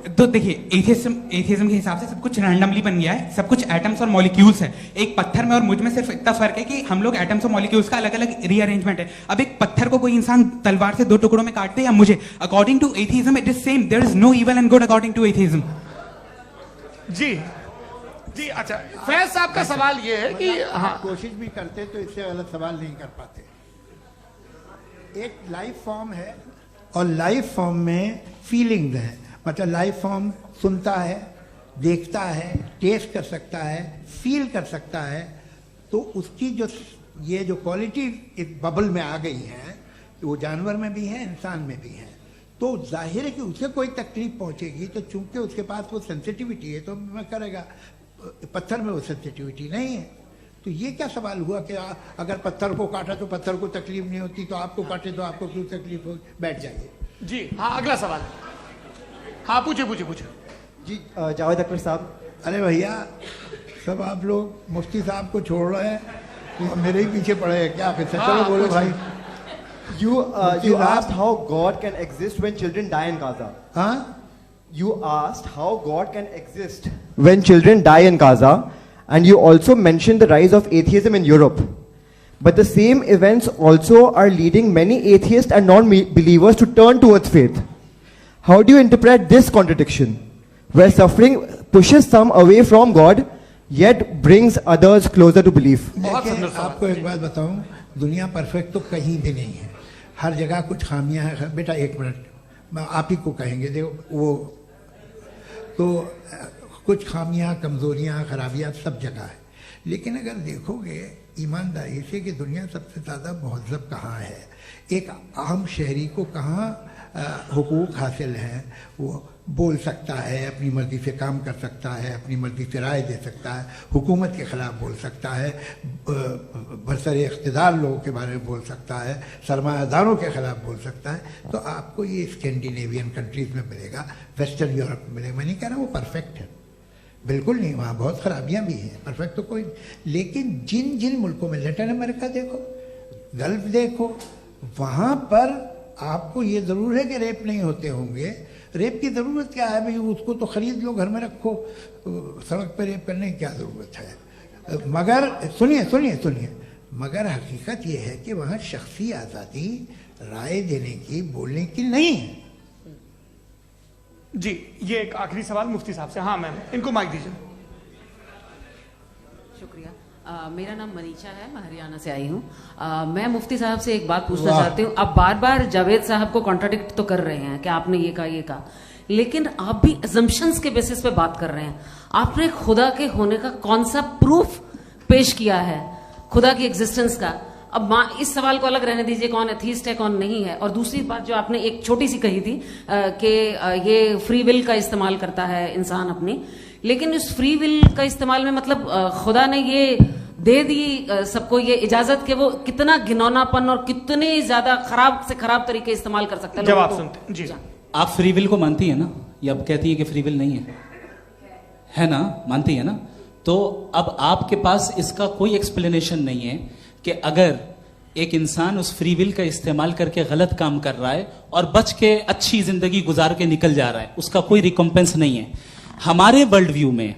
तो देखिए एथियज्म के हिसाब से सब कुछ रैंडमली बन गया है, सब कुछ एटम्स और मॉलिक्यूल्स है। एक पत्थर में और मुझ में सिर्फ इतना फर्क है कि हम लोग एटम्स और मॉलिक्यूल्स का अलग अलग रीअरेंजमेंट है। अब एक पत्थर को कोई इंसान तलवार से 2 टुकड़ों में काटते या मुझे, according to atheism it is same, there is no evil and good according to atheism. जी अच्छा, फैज साहब का सवाल ये है कि हाँ कोशिश भी करते तो इससे गलत सवाल नहीं कर पाते। एक लाइफ फॉर्म है और लाइफ फॉर्म में फीलिंग्स है, मतलब लाइफ फॉर्म सुनता है, देखता है, टेस्ट कर सकता है, फील कर सकता है। तो उसकी जो ये जो क्वालिटी इस बबल में आ गई है वो जानवर में भी है, इंसान में भी है। तो जाहिर है कि उसे कोई तकलीफ पहुंचेगी, तो चूंकि उसके पास वो सेंसिटिविटी है तो मैं करेगा। पत्थर में वो सेंसिटिविटी नहीं है। तो ये क्या सवाल हुआ कि अगर पत्थर को काटा तो पत्थर को तकलीफ नहीं होती, तो आपको काटे तो आपको क्यों तकलीफ हो? बैठ जाइए। जी हाँ अगला सवाल। हाँ पूछे जी जावेद अख्तर साहब। अरे भैया सब आप लोग मुफ्ती साहब को छोड़ रहे हैं, मेरे ही पीछे पड़े हैं क्या? फिर चलो बोलो भाई। You asked how God can exist when children die in Gaza. Huh? You asked how God can exist when children die in Gaza, and you also mentioned the rise of atheism in Europe. But the same events also are leading many atheists and non-believers to turn towards faith. How do you interpret this contradiction, where suffering pushes some away from God, yet brings others closer to belief? आपको एक बात बताऊं, दुनिया perfect तो कहीं भी नहीं है, हर जगह कुछ खामियां हैं। बेटा एक मिनट आप ही को कहेंगे, देखो वो तो कुछ खामियां, कमजोरियां, खराबियां सब जगह है। लेकिन अगर देखोगे ईमानदारी से कि दुनिया सबसे ज़्यादा महज़ब कहाँ है, एक आम शहरी को कहाँ हुकूक हासिल हैं, वो बोल सकता है, अपनी मर्ज़ी से काम कर सकता है, अपनी मर्ज़ी से राय दे सकता है, हुकूमत के ख़िलाफ़ बोल सकता है, बरसरे इक़्तिदार लोगों के बारे में बोल सकता है, सरमायादारों के ख़िलाफ़ बोल सकता है। तो आपको ये स्कैंडिनेवियन कंट्रीज़ में मिलेगा, वेस्टर्न यूरोप में मिलेगा। मैं नहीं कह रहा वो परफेक्ट है, बिल्कुल नहीं, वहाँ बहुत ख़राबियाँ भी हैं, परफेक्ट तो कोई। लेकिन जिन जिन मुल्कों में, लैटिन अमेरिका देखो, गल्फ देखो, वहाँ पर आपको ये ज़रूर है कि रेप नहीं होते होंगे। रेप की ज़रूरत क्या है भाई? उसको तो ख़रीद लो, घर में रखो, सड़क पर रेप करने की क्या ज़रूरत है? मगर सुनिए, मगर हकीकत ये है कि वहाँ शख्सी आज़ादी राय देने की, बोलने की नहीं है। जी ये एक आखिरी सवाल मुफ्ती साहब से। हाँ मैम, इनको माइक दीजिए। शुक्रिया। मेरा नाम मनीषा है, मैं हरियाणा से आई हूँ। मैं मुफ्ती साहब से एक बात पूछना चाहती हूँ। आप बार बार जावेद साहब को कॉन्ट्राडिक्ट तो कर रहे हैं कि आपने ये कहा, लेकिन आप भी अजम्पशंस के बेसिस पे बात कर रहे हैं। आपने खुदा के होने का कौन सा प्रूफ पेश किया है खुदा की एग्जिस्टेंस का? अब इस सवाल को अलग रहने दीजिए, कौन एथीस्ट है कौन नहीं है। और दूसरी बात जो आपने एक छोटी सी कही थी कि ये फ्री विल का इस्तेमाल करता है इंसान अपनी, लेकिन इस फ्री विल का इस्तेमाल में मतलब खुदा ने ये दे दी सबको ये इजाजत कि वो कितना घिनौनापन और कितने ज्यादा खराब से खराब तरीके इस्तेमाल कर सकता है। जवाब सुनते जी। आप फ्री विल को मानती है ना, या अब कहती है कि फ्री विल नहीं है ना? मानती है ना? तो अब आपके पास इसका कोई एक्सप्लेनेशन नहीं है कि अगर एक इंसान उस फ्री विल का इस्तेमाल करके गलत काम कर रहा है और बच के अच्छी जिंदगी गुजार के निकल जा रहा है, उसका कोई रिकॉम्पेंस नहीं है। हमारे वर्ल्ड व्यू में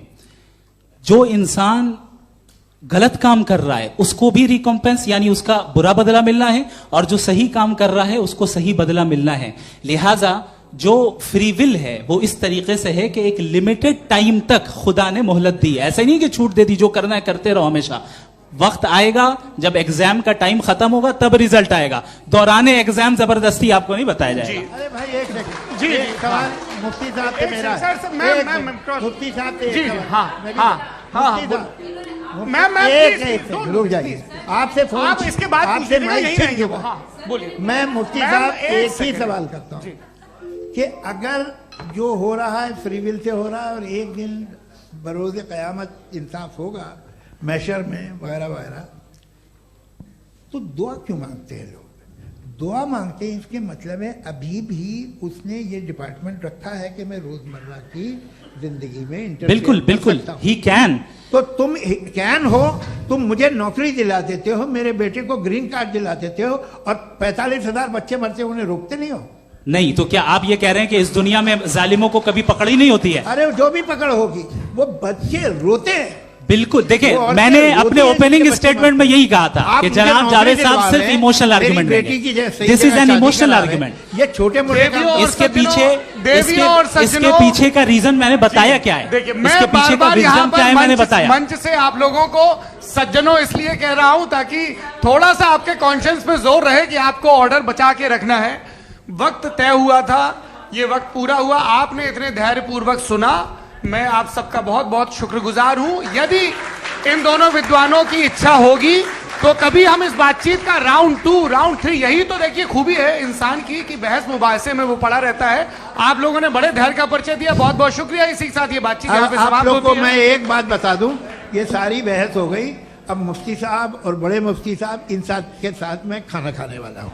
जो इंसान गलत काम कर रहा है उसको भी रिकॉम्पेंस यानी उसका बुरा बदला मिलना है, और जो सही काम कर रहा है उसको सही बदला मिलना है। लिहाजा जो फ्री विल है वो इस तरीके से है कि एक लिमिटेड टाइम तक खुदा ने मोहलत दी है। ऐसा नहीं कि छूट दे दी, जो करना है करते रहो हमेशा। वक्त आएगा जब एग्जाम का टाइम खत्म होगा तब रिजल्ट आएगा। दौराने एग्जाम जबरदस्ती आपको नहीं बताया जाएगा। अरे भाई एक सेकंड जी, एक सवाल मुफ्ती साहब से मेरा, मुफ्ती साहब से एक सवाल, रुक जाइए। आपसे फोन, आप इसके बाद आपसे बोलिए। मैं मुफ्ती साहब एक ही सवाल करता हूँ कि अगर जो हो रहा है फ्री विल से हो रहा है और एक दिन बरोज़ क़यामत इंसाफ होगा मैशर में वगैरह वगैरह, तो दुआ क्यों मांगते हैं लोग? दुआ मांगते हैं इसके मतलब है अभी भी उसने ये डिपार्टमेंट रखा है कि मैं रोजमर्रा की जिंदगी में बिल्कुल बिल्कुल ही कैन। तो तुम कैन हो, तुम मुझे नौकरी दिला देते हो, मेरे बेटे को ग्रीन कार्ड दिला देते हो, और 45,000 बच्चे मरते उन्हें रोकते नहीं हो। नहीं तो क्या आप ये कह रहे हैं कि इस दुनिया में जालिमों को कभी पकड़ ही नहीं होती है? अरे जो भी पकड़ होगी वो बच्चे रोते हैं। बिल्कुल, देखिए मैंने अपने ओपनिंग स्टेटमेंट में यही कहा था कि जनाब जावेद साहब सिर्फ इमोशनल आर्गुमेंट देंगे। This is an emotional argument. ये छोटे मोटे इसके पीछे का रीजन मैंने बताया क्या है, इसके पीछे का रीजन क्या है मैंने बताया। मंच से आप लोगों को सज्जनों इसलिए कह रहा हूं ताकि थोड़ा सा आपके कॉन्शियंस पे जोर रहे कि आपको ऑर्डर बचा के रखना है। वक्त तय हुआ था, ये वक्त पूरा हुआ, आपने इतने धैर्यपूर्वक सुना, मैं आप सबका बहुत बहुत शुक्रगुजार हूं। यदि इन दोनों विद्वानों की इच्छा होगी तो कभी हम इस बातचीत का राउंड 2, राउंड 3, यही तो देखिए खूबी है इंसान की कि बहस मुबाहसे में वो पड़ा रहता है। आप लोगों ने बड़े धैर्य का परिचय दिया, बहुत बहुत शुक्रिया। इसी के साथ ये बातचीत यहाँ पे समाप्त होती है। मैं एक बात बता दूं, ये सारी बहस हो गई, अब मुफ्ती साहब और बड़े मुफ्ती साहब इन साथ के साथ मैं खाना खाने वाला हूँ।